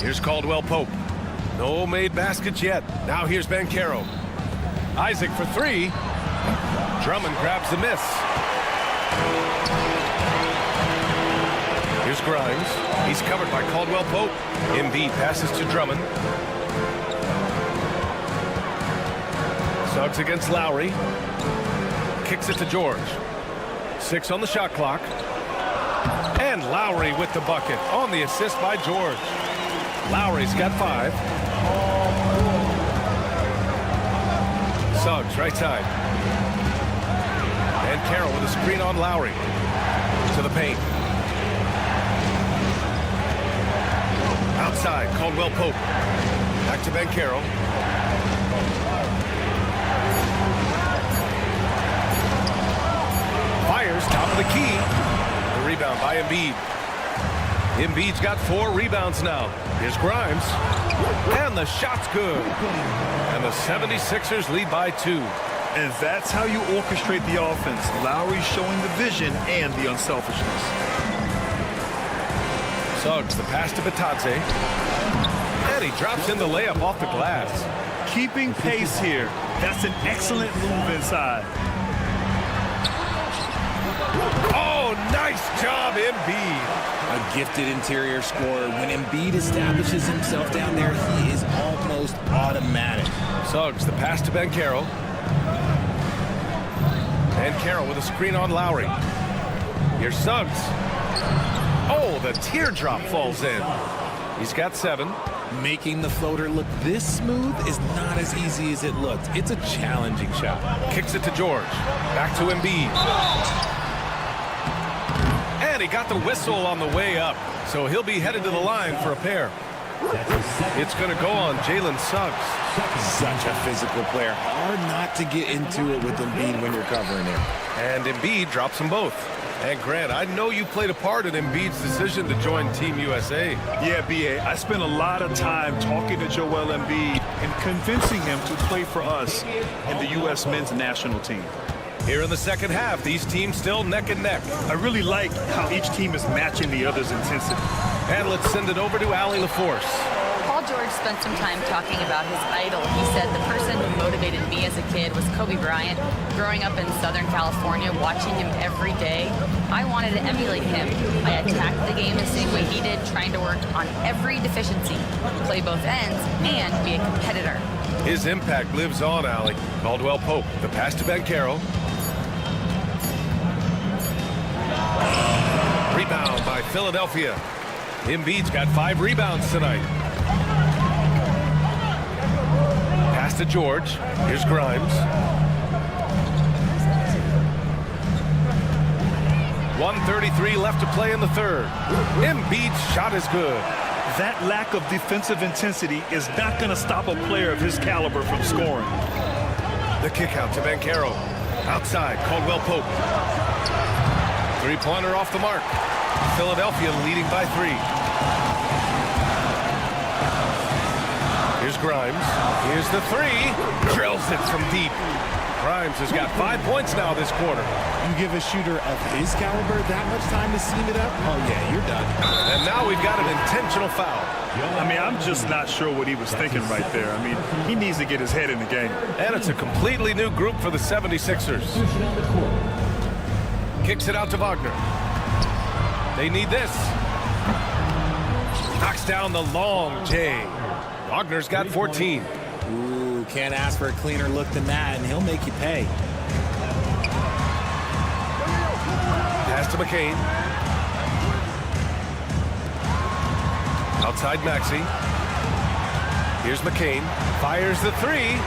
Here's Caldwell Pope. No made baskets yet. Now here's Banchero. Isaac for 3. Drummond grabs the miss. Here's Grimes. He's covered by Caldwell Pope. Embiid passes to Drummond. Suggs against Lowry. Kicks it to George. 6 on the shot clock. And Lowry with the bucket on the assist by George. Lowry's got 5. Suggs right side. And Carroll with a screen on Lowry. To the paint. Outside, Caldwell Pope. Back to Banchero. Fires, top of the key. The rebound by Embiid. Embiid's got 4 rebounds now. Here's Grimes. And the shot's good. And the 76ers lead by 2. And that's how you orchestrate the offense. Lowry showing the vision and the unselfishness. Suggs, the pass to Batadze. And he drops in the layup off the glass. Keeping pace here. That's an excellent move inside. Oh, nice job, Embiid. A gifted interior scorer. When Embiid establishes himself down there, he is almost automatic. Suggs, the pass to Banchero. And Carroll with a screen on Lowry. Here's Suggs. Oh, the teardrop falls in. He's got 7. Making the floater look this smooth is not as easy as it looked. It's a challenging shot. Kicks it to George. Back to Embiid. And he got the whistle on the way up. So he'll be headed to the line for a pair. It's going to go on Jalen Suggs. Such a physical player. Hard not to get into it with Embiid when you're covering him. And Embiid drops them both. And Grant, I know you played a part in Embiid's decision to join Team USA. Yeah, B.A., I spent a lot of time talking to Joel Embiid and convincing him to play for us in the U.S. men's national team. Here in the second half, these teams still neck and neck. I really like how each team is matching the other's intensity. And let's send it over to Allie LaForce. Paul George spent some time talking about his idol. He said the person who motivated me as a kid was Kobe Bryant. Growing up in Southern California, watching him every day, I wanted to emulate him. I attacked the game the same way he did, trying to work on every deficiency, play both ends, and be a competitor. His impact lives on, Allie. Caldwell Pope, the pass to Banchero. Rebound by Philadelphia. Embiid's got 5 rebounds tonight. Pass to George. Here's Grimes. 1:33 left to play in the third. Embiid's shot is good. That lack of defensive intensity is not going to stop a player of his caliber from scoring. The kick out to Banchero. Outside, Caldwell Pope. Three-pointer off the mark. Philadelphia leading by 3. Here's Grimes. Here's the 3. Drills it from deep. Grimes has got 5 points now this quarter. You give a shooter of his caliber that much time to seam it up? Oh, yeah, you're done. And now we've got an intentional foul. I mean, I'm just not sure what he was thinking right there. I mean, he needs to get his head in the game. And it's a completely new group for the 76ers. Kicks it out to Wagner. They need this. Knocks down the long J. Wagner's got 14. Ooh, can't ask for a cleaner look than that, and he'll make you pay. Pass to McCain. Outside Maxey. Here's McCain. Fires the 3.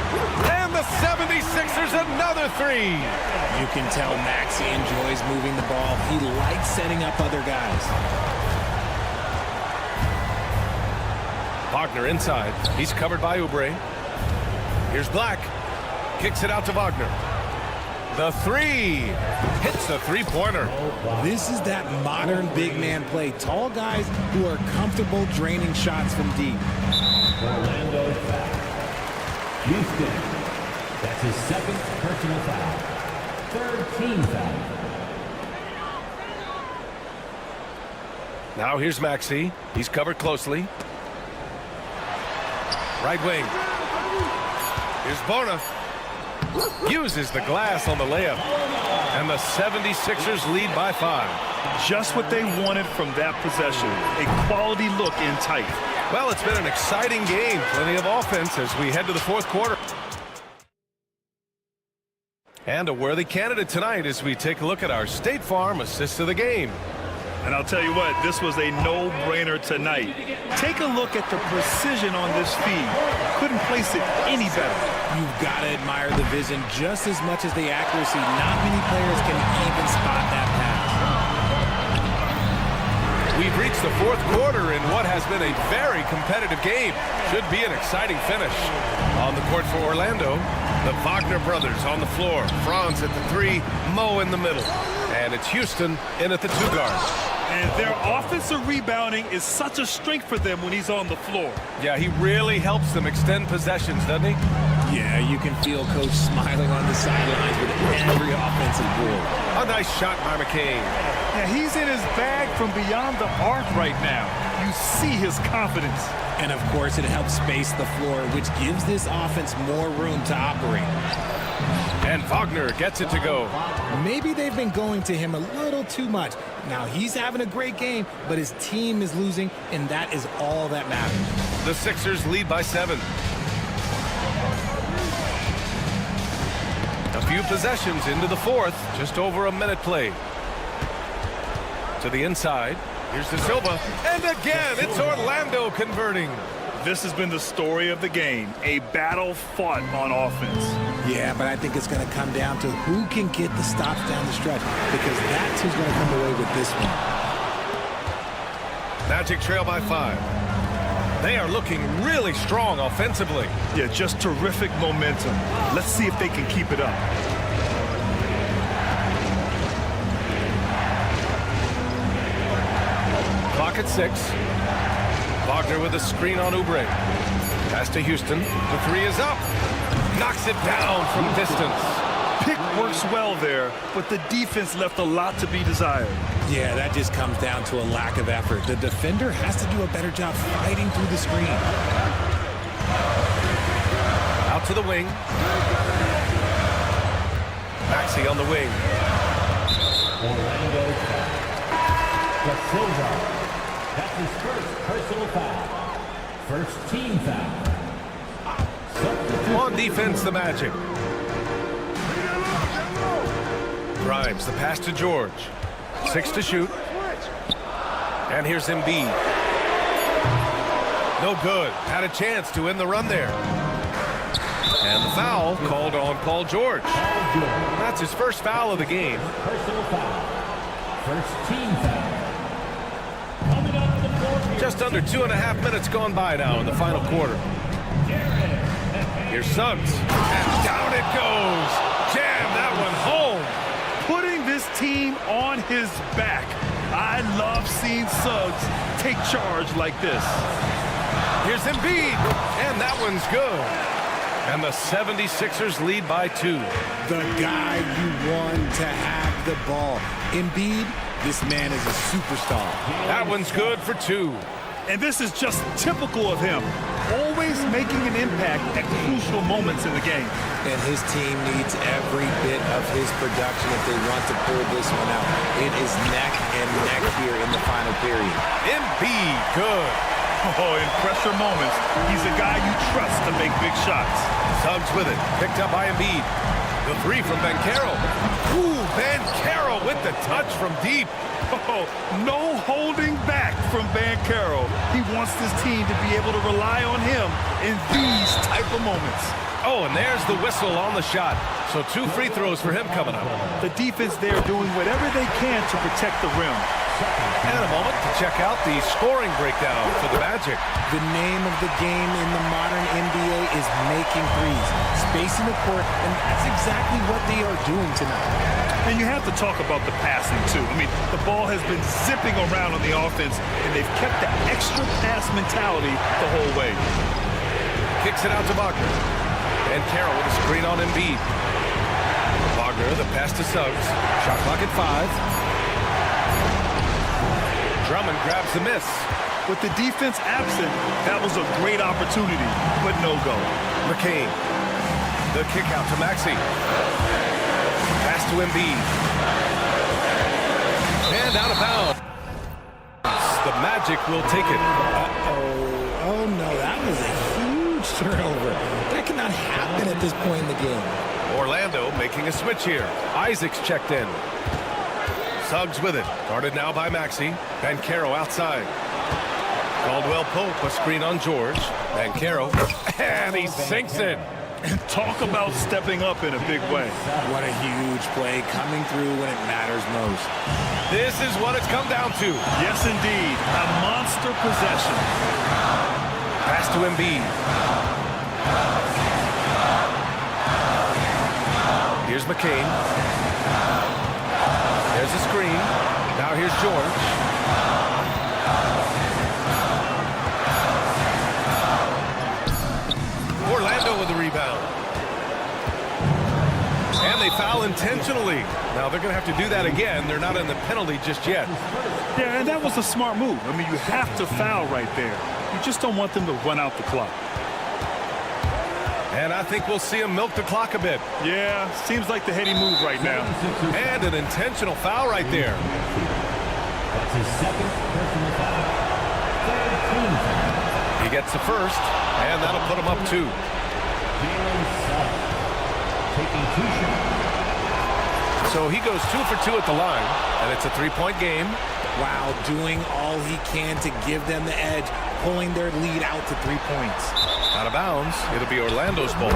And the 76ers another 3. You can tell Maxey enjoys moving the ball. He likes setting up other guys. Wagner inside. He's covered by Oubre. Here's Black. Kicks it out to Wagner. The 3. Hits the three-pointer. This is that modern big man play. Tall guys who are comfortable draining shots from deep. Orlando foul. Houston. That's his second personal foul. Third team foul. Now here's Maxey. He's covered closely. Right wing. Here's Bona. Uses the glass on the layup. And the 76ers lead by 5. Just what they wanted from that possession. A quality look in tight. Well, it's been an exciting game. Plenty of offense as we head to the fourth quarter. And a worthy candidate tonight as we take a look at our State Farm assist of the game. And I'll tell you what, this was a no-brainer tonight. Take a look at the precision on this feed. Couldn't place it any better. You've got to admire the vision just as much as the accuracy. Not many players can even spot that pass. We've reached the fourth quarter in what has been a very competitive game. Should be an exciting finish. On the court for Orlando, the Wagner brothers on the floor. Franz at the 3, Mo in the middle. And it's Houston in at the 2 guard. And their offensive rebounding is such a strength for them when he's on the floor. Yeah, he really helps them extend possessions, doesn't he? Yeah, you can feel Coach smiling on the sidelines with every offensive board. A nice shot by McCain. Yeah, he's in his bag from beyond the arc right now. You see his confidence. And, of course, it helps space the floor, which gives this offense more room to operate. And Wagner gets it to go. Maybe they've been going to him a little too much. Now, he's having a great game, but his team is losing, and that is all that matters. The Sixers lead by 7. A few possessions into the fourth, just over a minute played. To the inside, here's De Silva, and again, it's Orlando converting. This has been the story of the game, a battle fought on offense. Yeah, but I think it's going to come down to who can get the stops down the stretch, because that's who's going to come away with this one. Magic trail by 5. They are looking really strong offensively. Yeah, just terrific momentum. Let's see if they can keep it up. clock at 6. Wagner with a screen on Oubre. Pass to Houston. The 3 is up. Knocks it down from distance. Pick works well there, but the defense left a lot to be desired. Yeah, that just comes down to a lack of effort. The defender has to do a better job fighting through the screen. Out to the wing. Maxey on the wing. Orlando Da Silva. That's his first personal foul. First team foul. On defense, the Magic. Grimes, the pass to George. 6 to shoot. And here's Embiid. No good. Had a chance to end the run there. And the foul called on Paul George. That's his first foul of the game. Personal foul. First team foul. Just under 2.5 minutes gone by now in the final quarter. Here's Suggs. And down it goes. Jam that one home. Putting this team on his back. I love seeing Suggs take charge like this. Here's Embiid. And that one's good. And the 76ers lead by 2. The guy you want to have the ball. Embiid, this man is a superstar. That one's good for 2. And this is just typical of him. Always making an impact at crucial moments in the game. And his team needs every bit of his production if they want to pull this one out. It is neck and neck here in the final period. Embiid, good. Oh, in pressure moments, he's a guy you trust to make big shots. Suggs with it. Picked up by Embiid. The 3 from Banchero. Ooh, Banchero with the touch from deep. Oh, no holding back from Banchero. He wants this team to be able to rely on him in these type of moments. Oh, and there's the whistle on the shot. So 2 free throws for him coming up. The defense there doing whatever they can to protect the rim. And a moment to check out the scoring breakdown for the Magic. The name of the game in the modern NBA is making threes, spacing the court, and that's exactly what they are doing tonight. And you have to talk about the passing, too. I mean, the ball has been zipping around on the offense, and they've kept that extra pass mentality the whole way. Kicks it out to Wagner. And Carroll with a screen on Embiid. Wagner, the pass to Suggs. Shot clock at 5. Drummond grabs the miss. With the defense absent, that was a great opportunity, but no go. McCain. The kick out to Maxey. Pass to Embiid. And out of bounds. The Magic will take it. Oh no, that was a huge turnover. That cannot happen at this point in the game. Orlando making a switch here. Isaac's checked in. Suggs with it. Guarded now by Maxey. Banchero outside. Caldwell Pope, a screen on George. Banchero. And he sinks it. And talk about stepping up in a big way. What a huge play coming through when it matters most. This is what it's come down to. Yes, indeed. A monster possession. Pass to Embiid. Here's McCain. There's a screen. Now here's George. Orlando with the rebound. And they foul intentionally. Now they're going to have to do that again. They're not in the penalty just yet. Yeah, and that was a smart move. I mean, you have to foul right there. You just don't want them to run out the clock. And I think we'll see him milk the clock a bit. Yeah, seems like the heady move right now. And an intentional foul right there. That's his second personal foul. Third team foul. He gets the first, and that'll put him up 2. Taking 2 shots. So he goes 2 for 2 at the line, and it's a 3-point game. Wow, doing all he can to give them the edge, pulling their lead out to 3 points. Out of bounds. It'll be Orlando's ball.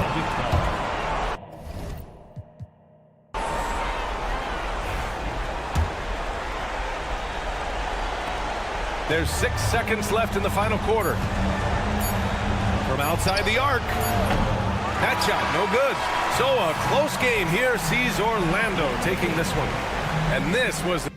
There's 6 seconds left in the final quarter. From outside the arc. That shot, no good. So a close game here sees Orlando taking this one. And this was...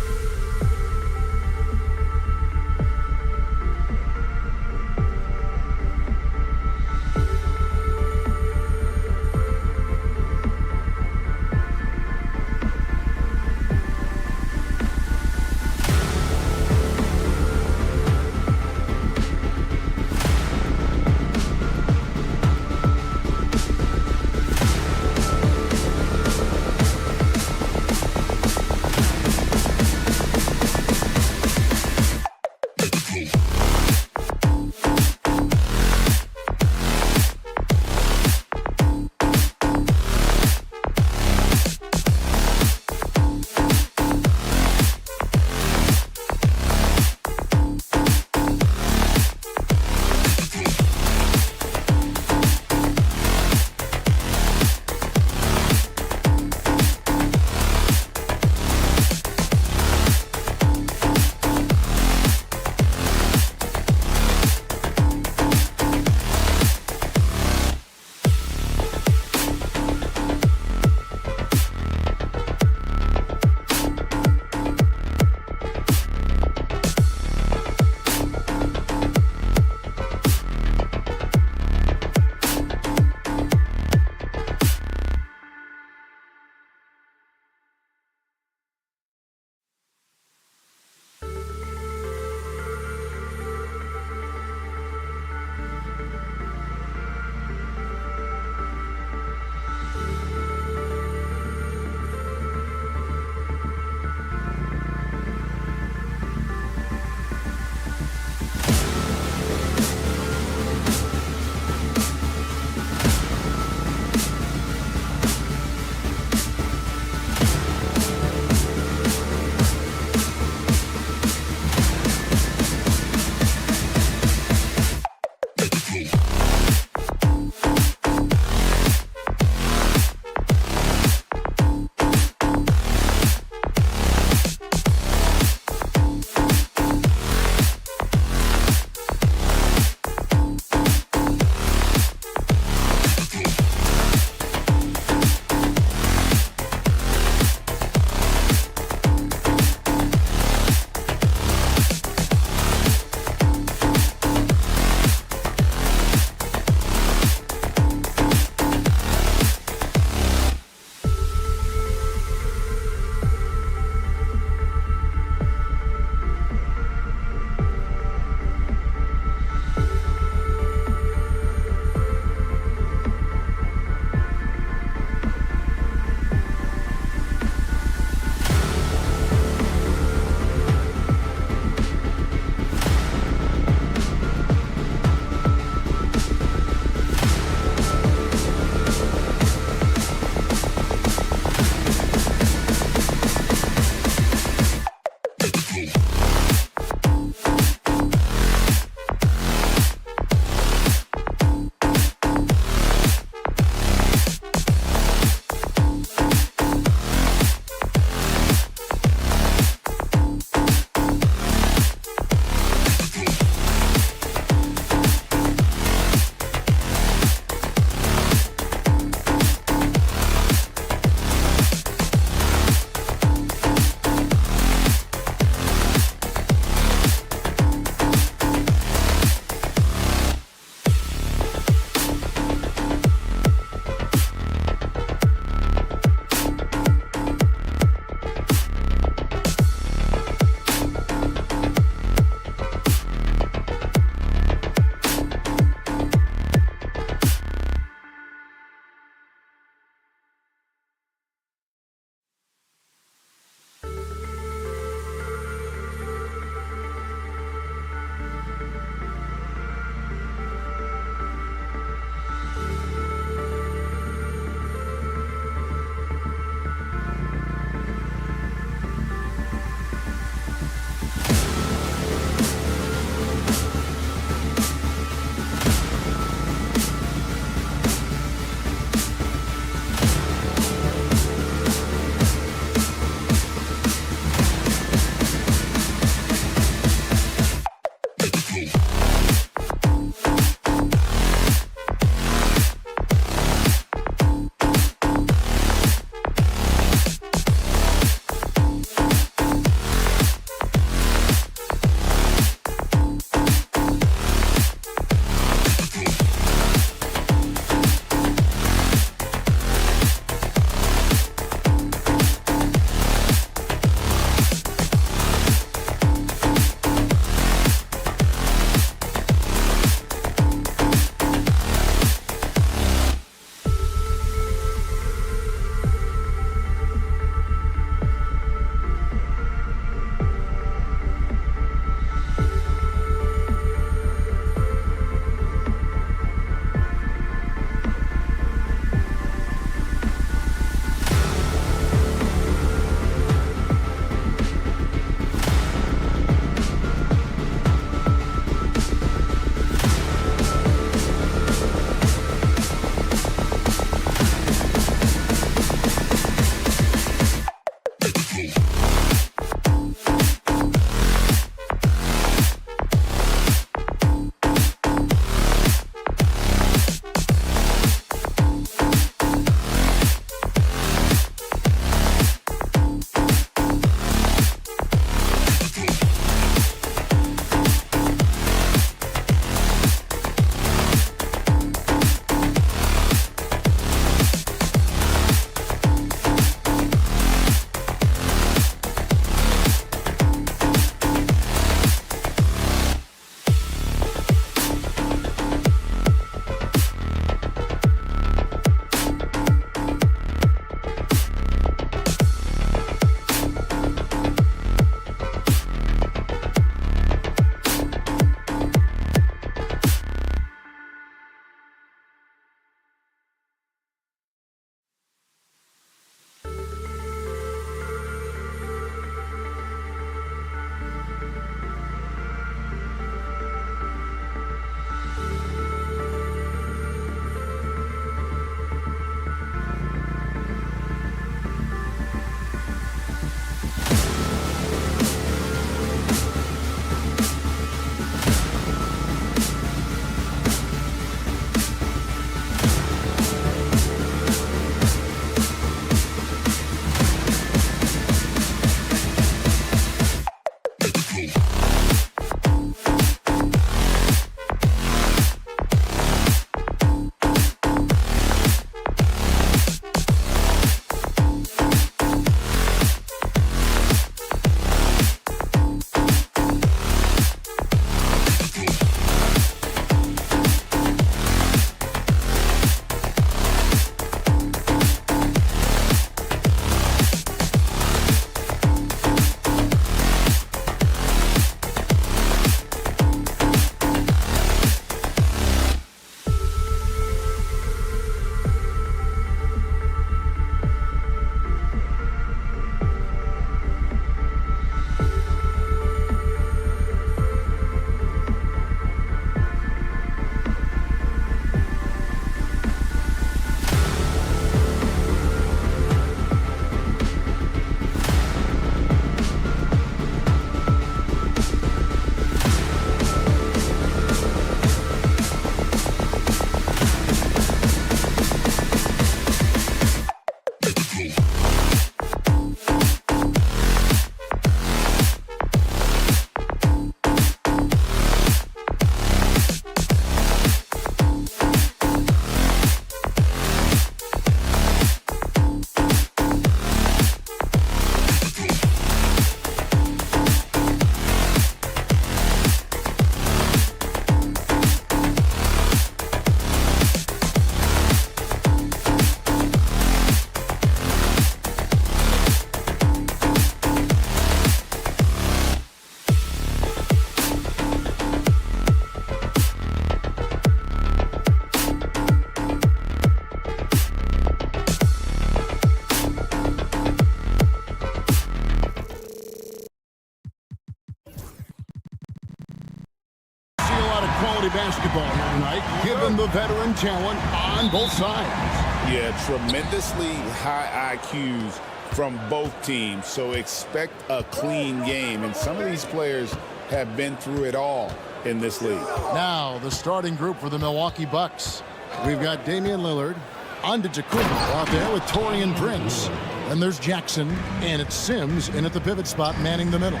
quality basketball here tonight, given the veteran talent on both sides. Yeah, tremendously high IQs from both teams, so expect a clean game. And some of these players have been through it all in this league. Now, the starting group for the Milwaukee Bucks. We've got Damian Lillard, Antetokounmpo out there with Taurean Prince. Then there's Jackson, and it's Sims in at the pivot spot, manning the middle.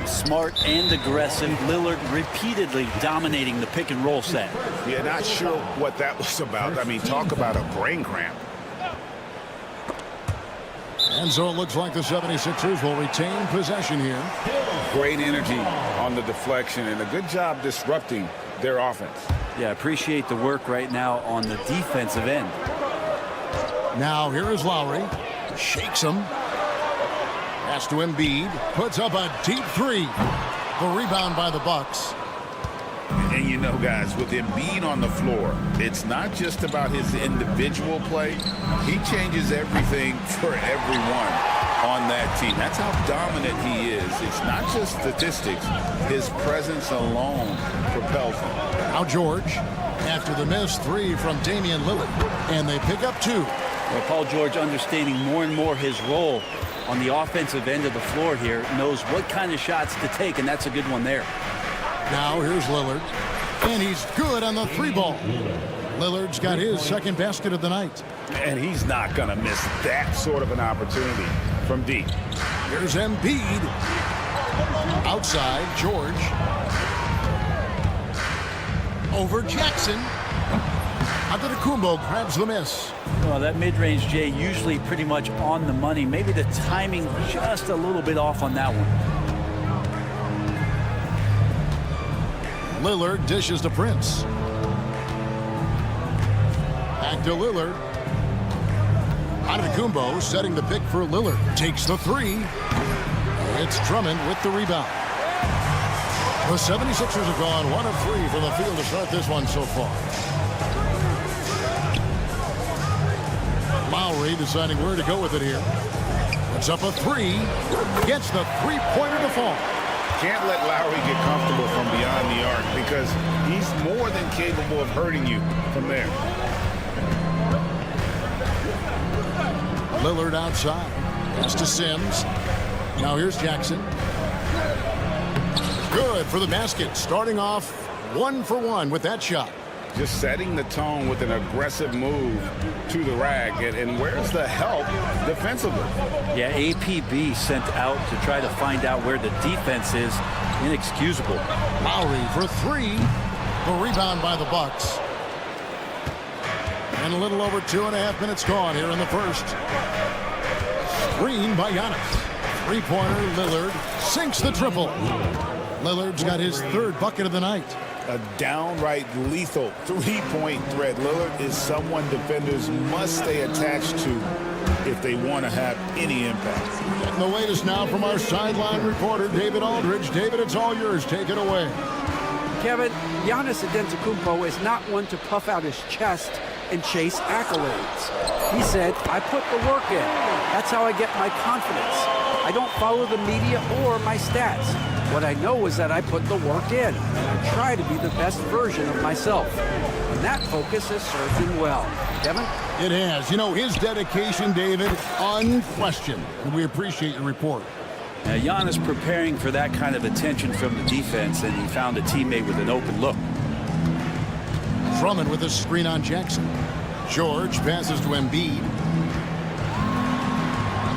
Smart and aggressive. Lillard repeatedly dominating the pick and roll set. Yeah, not sure what that was about. I mean, talk about a brain cramp. And so it looks like the 76ers will retain possession here. Great energy on the deflection and a good job disrupting their offense. Yeah, appreciate the work right now on the defensive end. Now here is Lowry. Shakes him. Pass to Embiid. Puts up a deep three. The rebound by the Bucks. And you know, guys, with Embiid on the floor, it's not just about his individual play. He changes everything for everyone on that team. That's how dominant he is. It's not just statistics. His presence alone propels him. Now George, after the missed three from Damian Lillard, and they pick up two. Well, Paul George, understanding more and more his role on the offensive end of the floor here, knows what kind of shots to take, and that's a good one there. Now here's Lillard, and he's good on the three ball. Lillard's got his second basket of the night. And he's not going to miss that sort of an opportunity from deep. Here's Embiid. Outside, George. Over Jackson. Antetokounmpo grabs the miss. Well, that mid-range, Jay, usually pretty much on the money. Maybe the timing just a little bit off on that one. Lillard dishes to Prince. Back to Lillard. Antetokounmpo setting the pick for Lillard. Takes the three. It's Drummond with the rebound. The 76ers have gone 1 of 3 from the field to start this one so far. Lowry deciding where to go with it here. Puts up a three. Gets the three-pointer to fall. Can't let Lowry get comfortable from beyond the arc because he's more than capable of hurting you from there. Lillard outside. Pass to Sims. Now here's Jackson. Good for the basket. Starting off 1 for 1 with that shot. Just setting the tone with an aggressive move to the rack. And where's the help defensively? Yeah, APB sent out to try to find out where the defense is. Inexcusable. Lowry for three. The rebound by the Bucks. And a little over 2.5 minutes gone here in the first. Screen by Giannis. Three-pointer, Lillard sinks the triple. Lillard's got his third bucket of the night. A downright lethal three-point threat. Lillard is someone defenders must stay attached to if they want to have any impact. And the latest now from our sideline reporter, David Aldridge. David, it's all yours. Take it away. Kevin, Giannis Antetokounmpo is not one to puff out his chest and chase accolades. He said, I put the work in. That's how I get my confidence. I don't follow the media or my stats. What I know is that I put the work in. I try to be the best version of myself. And that focus has served him well. Kevin? It has. You know, his dedication, David, unquestioned. And we appreciate your report. Now, Giannis preparing for that kind of attention from the defense, and he found a teammate with an open look. Drummond with a screen on Jackson. George passes to Embiid.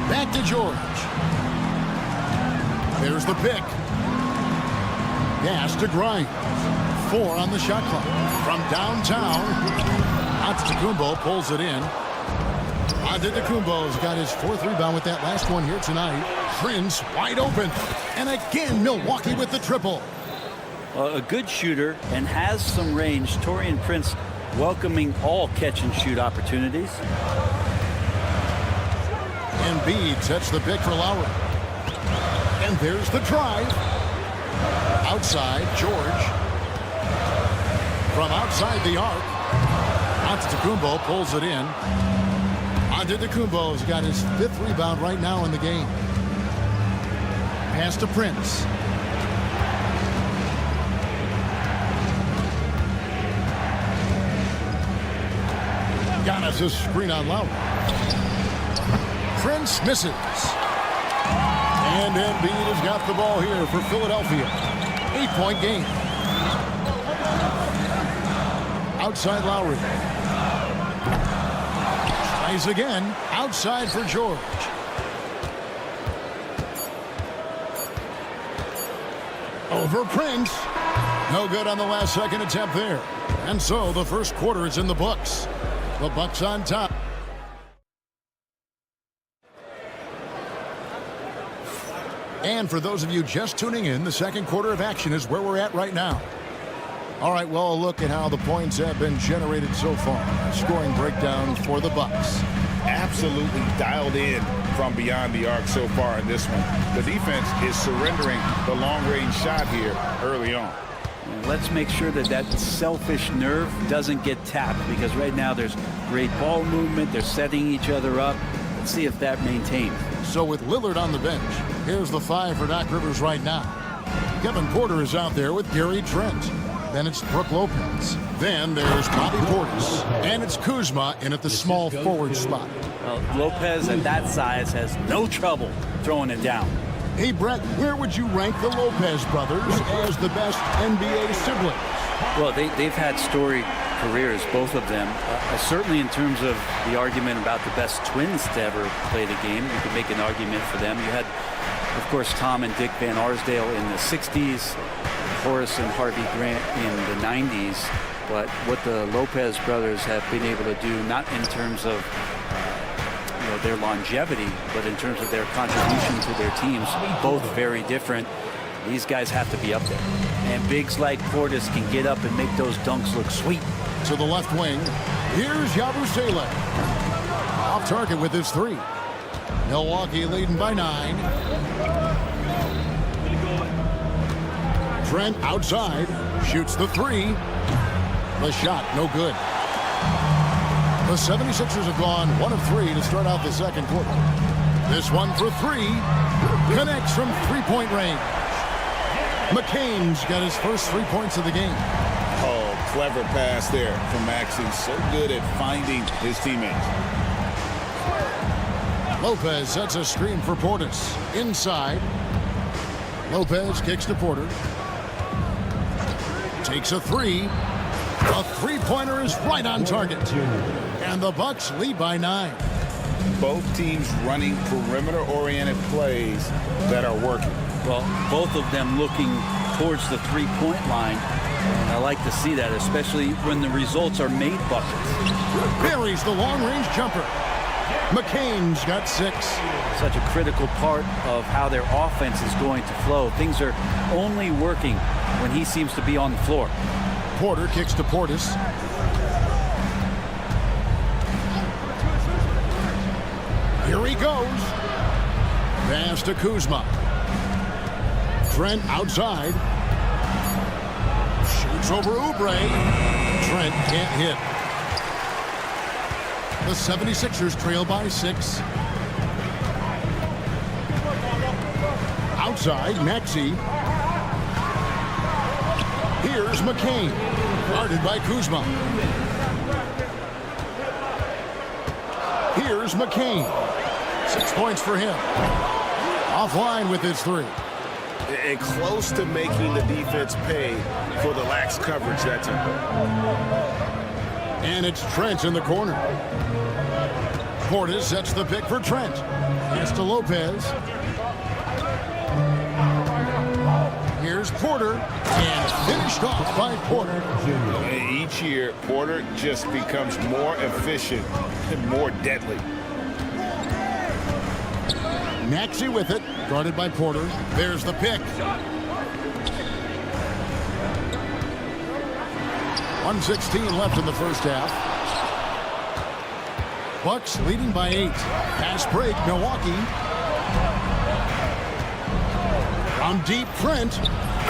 Back to George. There's the pick. Gas to Grimes. 4 on the shot clock. From downtown, Antetokounmpo pulls it in. Antetokounmpo's got his 4th rebound with that last one here tonight. Prince wide open. And again, Milwaukee with the triple. A good shooter and has some range. Taurean Prince welcoming all catch-and-shoot opportunities. Embiid sets the pick for Lowry. And there's the drive. Outside, George. From outside the arc, Antetokounmpo pulls it in. Antetokounmpo's got his 5th rebound right now in the game. Pass to Prince. It's a screen on Lowry. Prince misses. And Embiid has got the ball here for Philadelphia. 8-point game. Outside Lowry. Tries again. Outside for George. Over Prince. No good on the last second attempt there. And so the first quarter is in the books. The Bucks on top. And for those of you just tuning in, the second quarter of action is where we're at right now. All right, well, a look at how the points have been generated so far. Scoring breakdown for the Bucks. Absolutely dialed in from beyond the arc so far in this one. The defense is surrendering the long-range shot here early on. Let's make sure that that selfish nerve doesn't get tapped, because right now there's great ball movement. They're setting each other up. Let's see if that maintains. So with Lillard on the bench, here's the 5 for Doc Rivers right now. Kevin Porter is out there with Gary Trent. Then it's Brook Lopez. Then there's Bobby Portis. And it's Kuzma in at the small forward spot. Well, Lopez at that size has no trouble throwing it down. Hey, Brett, where would you rank the Lopez brothers as the best NBA siblings? Well, they've had storied careers, both of them. Certainly in terms of the argument about the best twins to ever play the game, you could make an argument for them. You had, of course, Tom and Dick Van Arsdale in the 60s, Horace and Harvey Grant in the 90s. But what the Lopez brothers have been able to do, not in terms of their longevity, but in terms of their contribution to their teams, both very different. These guys have to be up there. And bigs like Portis can get up and make those dunks look sweet. To the left wing, here's Yabusele. Off target with his 3. Milwaukee leading by 9. Trent outside, shoots the 3. The shot, no good. The 76ers have gone 1 of 3 to start out the second quarter. This one for 3. Connects from 3-point range. McCain's got his first 3 points of the game. Oh, clever pass there from Maxey. So good at finding his teammates. Lopez sets a screen for Portis. Inside. Lopez kicks to Porter. Takes a 3. A 3-pointer is right on target. And the Bucks lead by 9. Both teams running perimeter-oriented plays that are working. Well, both of them looking towards the 3-point line. And I like to see that, especially when the results are made buckets. Buries the long-range jumper. McCain's got 6. Such a critical part of how their offense is going to flow. Things are only working when he seems to be on the floor. Porter kicks to Portis. Here he goes. Pass to Kuzma. Trent outside. Shoots over Oubre. Trent can't hit. The 76ers trail by 6. Outside, Maxey. Here's McCain. Guarded by Kuzma. Here's McCain. 6 points for him. Offline with his 3. And close to making the defense pay for the lax coverage that time. And it's Trent in the corner. Portis sets the pick for Trent. Pass to Lopez. Here's Porter. And finished off by Porter. And each year, Porter just becomes more efficient and more deadly. Maxey with it. Guarded by Porter. There's the pick. 1:16 left in the first half. Bucks leading by 8. Pass break, Milwaukee. From deep, Trent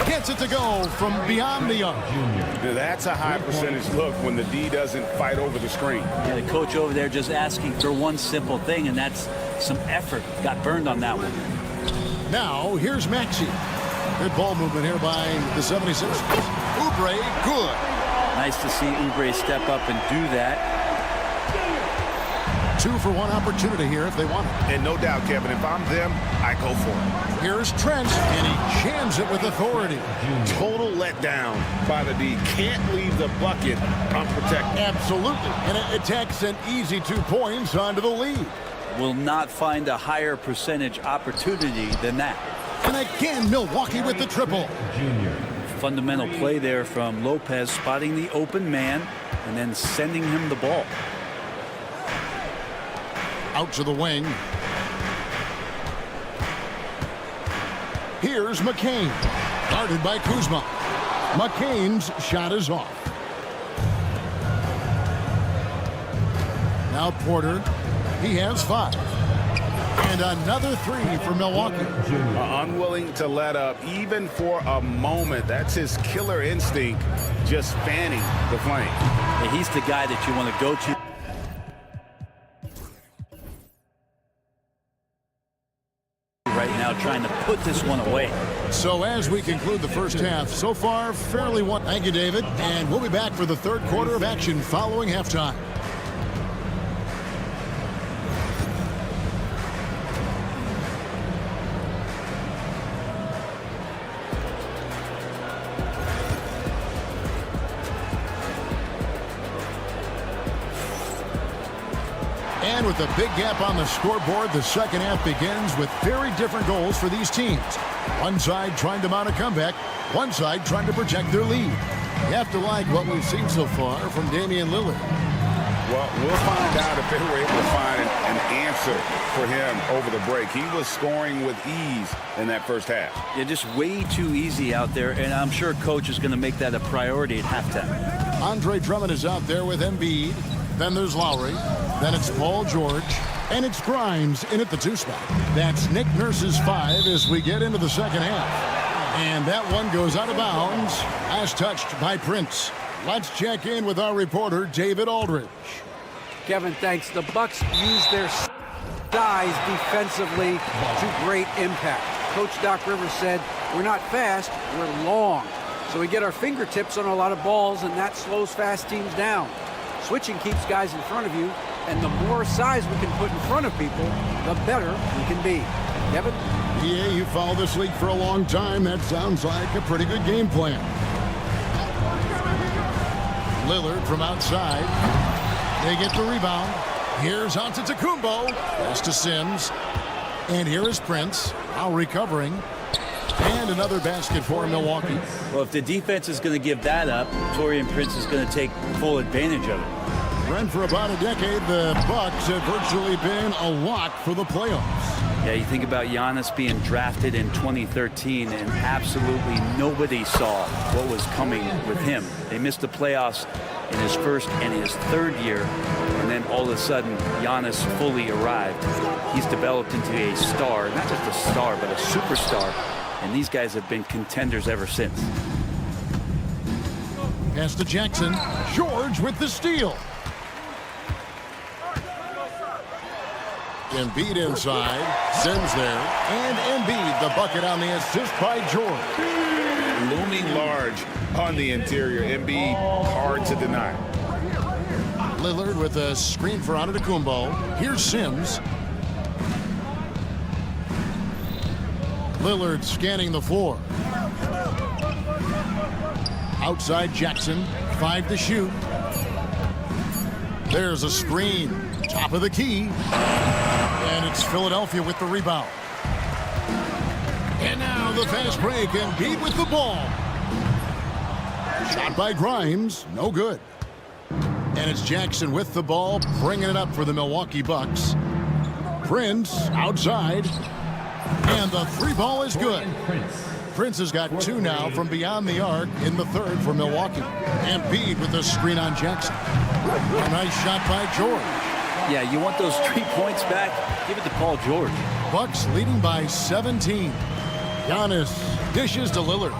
gets it to go from beyond the arc. That's a high percentage look when the D doesn't fight over the screen. Yeah, the coach over there just asking for one simple thing, and that's some effort. Got burned on that one. Now, here's Maxey. Good ball movement here by the 76ers. Oubre, good. Nice to see Oubre step up and do that. 2-for-1 opportunity here if they want it. And no doubt, Kevin, if I'm them, I go for it. Here's Trent, and he jams it with authority. Total letdown by the D. Can't leave the bucket unprotected. Absolutely. And it takes an easy 2 points onto the lead. Will not find a higher percentage opportunity than that. And again, Milwaukee with the triple. Fundamental play there from Lopez, spotting the open man and then sending him the ball. Out to the wing. Here's McCain. Guarded by Kuzma. McCain's shot is off. Now Porter. He has 5. And another 3 for Milwaukee. Unwilling to let up even for a moment. That's his killer instinct, just fanning the flame. Yeah, he's the guy that you want to go to. Right now, trying to put this one away. So as we conclude the first half, so far, fairly one. Thank you, David. And we'll be back for the third quarter of action following halftime. And with a big gap on the scoreboard, the second half begins with very different goals for these teams. One side trying to mount a comeback, one side trying to protect their lead. You have to like what we've seen so far from Damian Lillard. Well, we'll find out if they were able to find an answer for him over the break. He was scoring with ease in that first half. Yeah, just way too easy out there, and I'm sure Coach is going to make that a priority at halftime. Andre Drummond is out there with Embiid. Then there's Lowry. Then it's Paul George. And it's Grimes in at the 2 spot. That's Nick Nurse's 5 as we get into the second half. And that one goes out of bounds as touched by Prince. Let's check in with our reporter, David Aldridge. Kevin, thanks. The Bucks use their size defensively to great impact. Coach Doc Rivers said, we're not fast, we're long. So we get our fingertips on a lot of balls, and that slows fast teams down. Switching keeps guys in front of you, and the more size we can put in front of people, the better we can be. Kevin? Yeah, you follow this league for a long time. That sounds like a pretty good game plan. Lillard from outside. They get the rebound. Here's Antetokounmpo. Pass to Sims. And here is Prince. Now recovering. And another basket for Milwaukee. Well, if the defense is going to give that up, Taurean Prince is going to take full advantage of it. Run for about a decade, the Bucks have virtually been a lock for the playoffs. Yeah, you think about Giannis being drafted in 2013, and absolutely nobody saw what was coming with him. They missed the playoffs in his first and his third year, and then all of a sudden, Giannis fully arrived. He's developed into a star, not just a star, but a superstar, and these guys have been contenders ever since. Pass to Jackson. George with the steal. Embiid inside. Sims there. And Embiid, the bucket on the assist by George. Looming large on the interior. Embiid, hard to deny. Lillard with a screen for Antetokounmpo. Here's Sims. Lillard scanning the floor. Outside Jackson. 5 to shoot. There's a screen. Top of the key. And it's Philadelphia with the rebound. And now the fast break. Embiid with the ball. Shot by Grimes. No good. And it's Jackson with the ball, bringing it up for the Milwaukee Bucks. Prince outside. And the 3 ball is good. Prince has got 2 now from beyond the arc in the third for Milwaukee. Embiid with the screen on Jackson. A nice shot by George. Yeah, you want those 3 points back? Give it to Paul George. Bucks leading by 17. Giannis dishes to Lillard.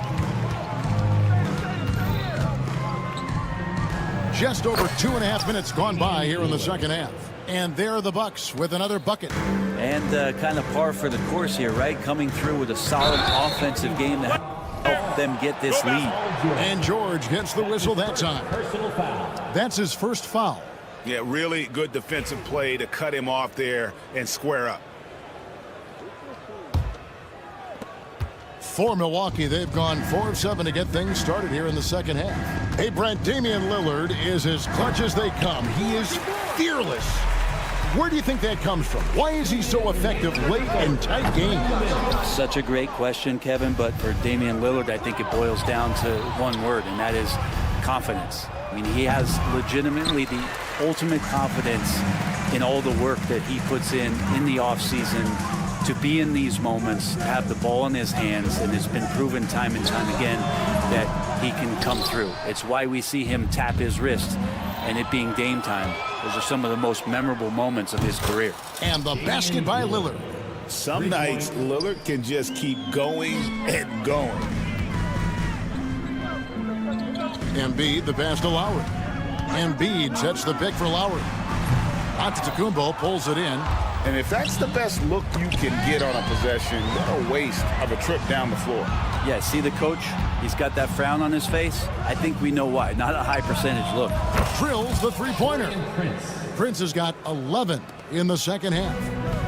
Just over 2.5 minutes gone by here in the second half. And there are the Bucks with another bucket. And kind of par for the course here, right? Coming through with a solid offensive game to help them get this lead. And George gets the whistle that time. That's his first foul. Yeah, really good defensive play to cut him off there and square up. For Milwaukee, they've gone 4 of 7 to get things started here in the second half. Hey, Brent, Damian Lillard is as clutch as they come. He is fearless. Where do you think that comes from? Why is he so effective late in tight games? Such a great question, Kevin, but for Damian Lillard, I think it boils down to one word, and that is confidence. I mean, he has legitimately the ultimate confidence in all the work that he puts in the offseason to be in these moments, to have the ball in his hands, and it's been proven time and time again that he can come through. It's why we see him tap his wrist and it being game time. Those are some of the most memorable moments of his career. And the basket by Lillard. Some nights, Lillard can just keep going and going. Embiid, the pass to Lowry. Embiid sets the pick for Lowry. Antetokounmpo pulls it in. And if that's the best look you can get on a possession, what a waste of a trip down the floor. Yeah, see the coach? He's got that frown on his face. I think we know why. Not a high percentage look. Drills the three-pointer. Prince has got 11 in the second half.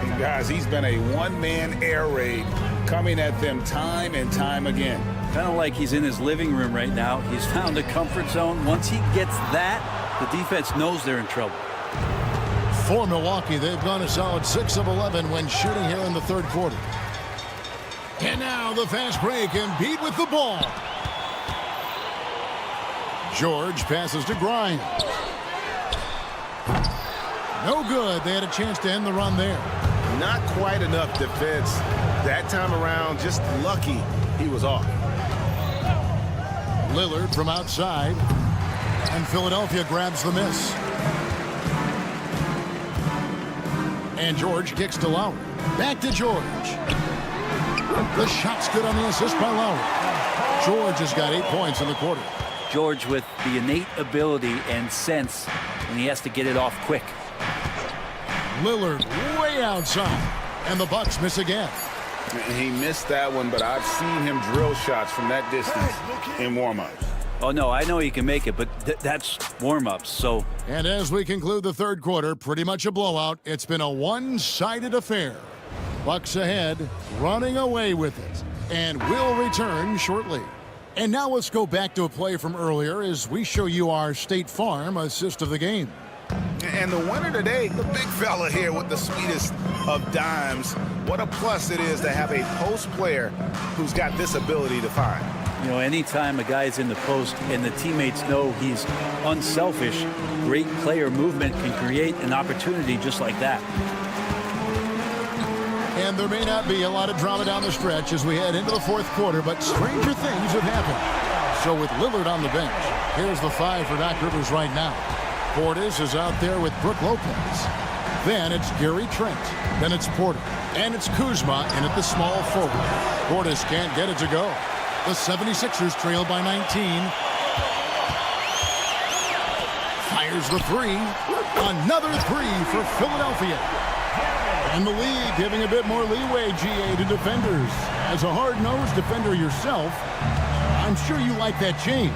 And guys, he's been a one-man air raid coming at them time and time again. Kind of like he's in his living room right now. He's found a comfort zone. Once he gets that, the defense knows they're in trouble. For Milwaukee, they've gone a solid 6 of 11 when shooting here in the third quarter. And now the fast break, Embiid with the ball. George passes to Grimes. No good. They had a chance to end the run there. Not quite enough defense. That time around, just lucky he was off. Lillard from outside. And Philadelphia grabs the miss. And George kicks to Lowry. Back to George. The shot's good on the assist by Lowry. George has got 8 points in the quarter. George with the innate ability and sense when he has to get it off quick. Lillard way outside. And the Bucks miss again. He missed that one, but I've seen him drill shots from that distance in warm-ups. Oh, no, I know he can make it, but that's warm-ups, so. And as we conclude the third quarter, pretty much a blowout. It's been a one-sided affair. Bucks ahead, running away with it. And we'll return shortly. And now let's go back to a play from earlier as we show you our State Farm assist of the game. And the winner today, the big fella here with the sweetest of dimes. What a plus it is to have a post player who's got this ability to find. You know, anytime a guy's in the post and the teammates know he's unselfish, great player movement can create an opportunity just like that. And there may not be a lot of drama down the stretch as we head into the fourth quarter, but stranger things have happened. So with Lillard on the bench, here's the 5 for Doc Rivers right now. Portis is out there with Brook Lopez. Then it's Gary Trent. Then it's Porter. And it's Kuzma in at the small forward. Portis can't get it to go. The 76ers trail by 19. Fires the 3. Another 3 for Philadelphia. And the league giving a bit more leeway, GA, to defenders. As a hard-nosed defender yourself, I'm sure you like that change.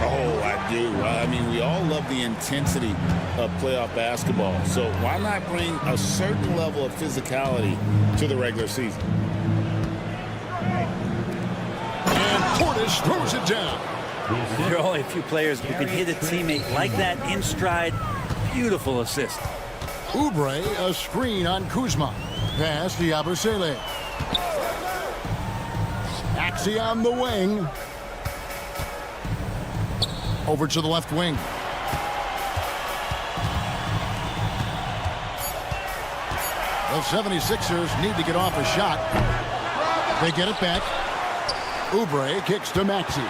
Oh, I do. I mean, we all love the intensity of playoff basketball. So why not bring a certain level of physicality to the regular season? And Portis throws it down. There are only a few players who can hit a teammate like that in stride. Beautiful assist. Oubre, a screen on Kuzma. Pass to Yabusele. Axie on the wing. Over to the left wing. The 76ers need to get off a shot. They get it back. Oubre kicks to Maxey.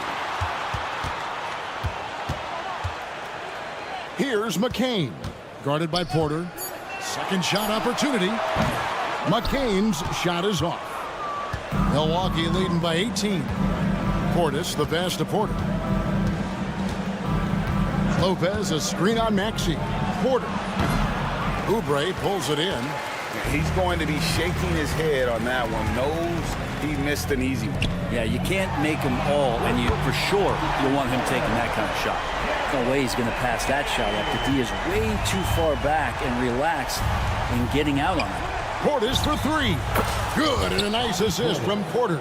Here's McCain. Guarded by Porter. Second shot opportunity. McCain's shot is off. Milwaukee leading by 18. Portis, the pass to Porter. Lopez, a screen on Maxey. Porter. Oubre pulls it in. He's going to be shaking his head on that one. Knows he missed an easy one. Yeah, you can't make them all, and you for sure you'll want him taking that kind of shot. No way he's going to pass that shot up. The D is way too far back and relaxed in getting out on it. Portis for three. Good, and a nice assist from Porter.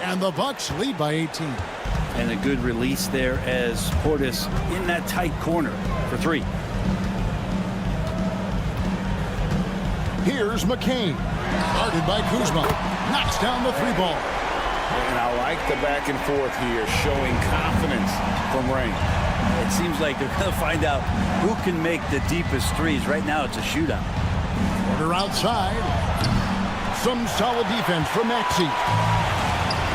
And the Bucks lead by 18. And a good release there as Portis in that tight corner for three. Here's McCain. Guarded by Kuzma. Knocks down the three ball. And I like the back and forth here, showing confidence from Rain. It seems like they're going to find out who can make the deepest threes. Right now it's a shootout. Porter outside. Some solid defense from Maxey.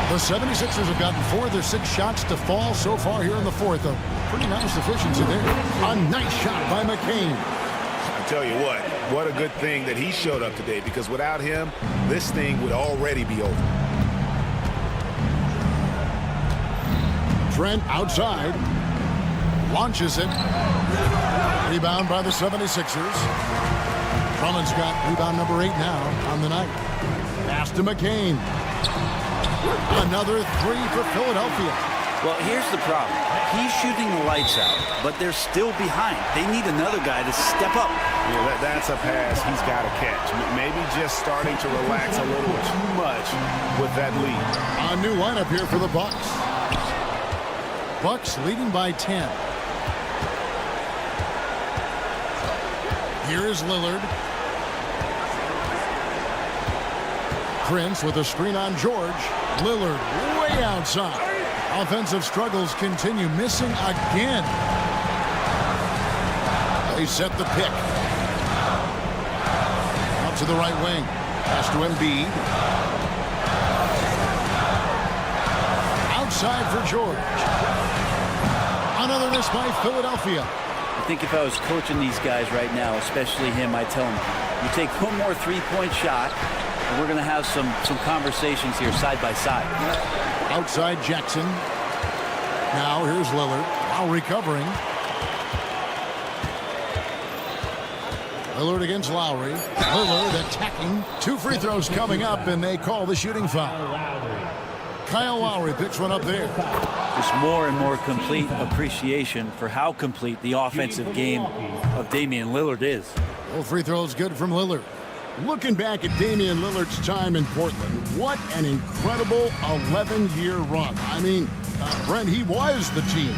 The 76ers have gotten 4 of their 6 shots to fall so far here in the fourth. A pretty nice efficiency there. A nice shot by McCain. I tell you what a good thing that he showed up today, because without him, this thing would already be over. Trent outside. Launches it. Rebound by the 76ers. Drummond's got rebound number 8 now on the night. Pass to McCain. Another three for Philadelphia. Well, here's the problem. He's shooting the lights out, but they're still behind. They need another guy to step up. Yeah, that's a pass he's got to catch. Maybe just starting to relax a little too much with that lead. A new lineup here for the Bucks. Bucks leading by 10. Here is Lillard. Prince with a screen on George. Lillard way outside. Offensive struggles continue, missing again. They set the pick. Up to the right wing. Pass to Embiid. Outside for George. Another miss by Philadelphia. I think if I was coaching these guys right now, especially him, I'd tell him, you take one more three-point shot, and we're going to have some conversations here side by side. Outside Jackson. Now here's Lillard. Now recovering. Lillard against Lowry. Lillard attacking. 2 free throws coming up, and they call the shooting foul. Kyle Lowry picks one up there. Just more and more complete appreciation for how complete the offensive game of Damian Lillard is. Well, free throws good from Lillard. Looking back at Damian Lillard's time in Portland, what an incredible 11-year run. I mean, Brent, he was the team.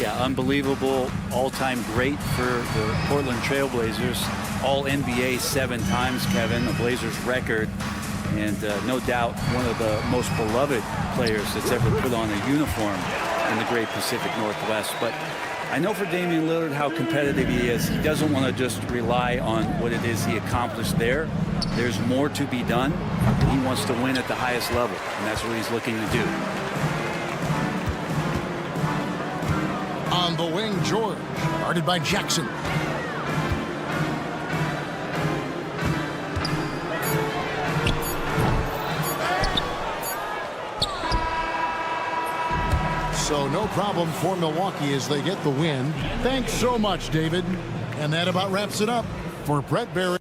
Yeah, unbelievable all-time great for the Portland Trailblazers. All-NBA 7 times, Kevin, the Blazers record. And no doubt one of the most beloved players that's ever put on a uniform in the great Pacific Northwest. But I know for Damian Lillard how competitive he is. He doesn't want to just rely on what it is he accomplished there. There's more to be done. He wants to win at the highest level, and that's what he's looking to do. On the wing, George, guarded by Jackson. So no problem for Milwaukee as they get the win. Thanks so much, David. And that about wraps it up for Brett Barry.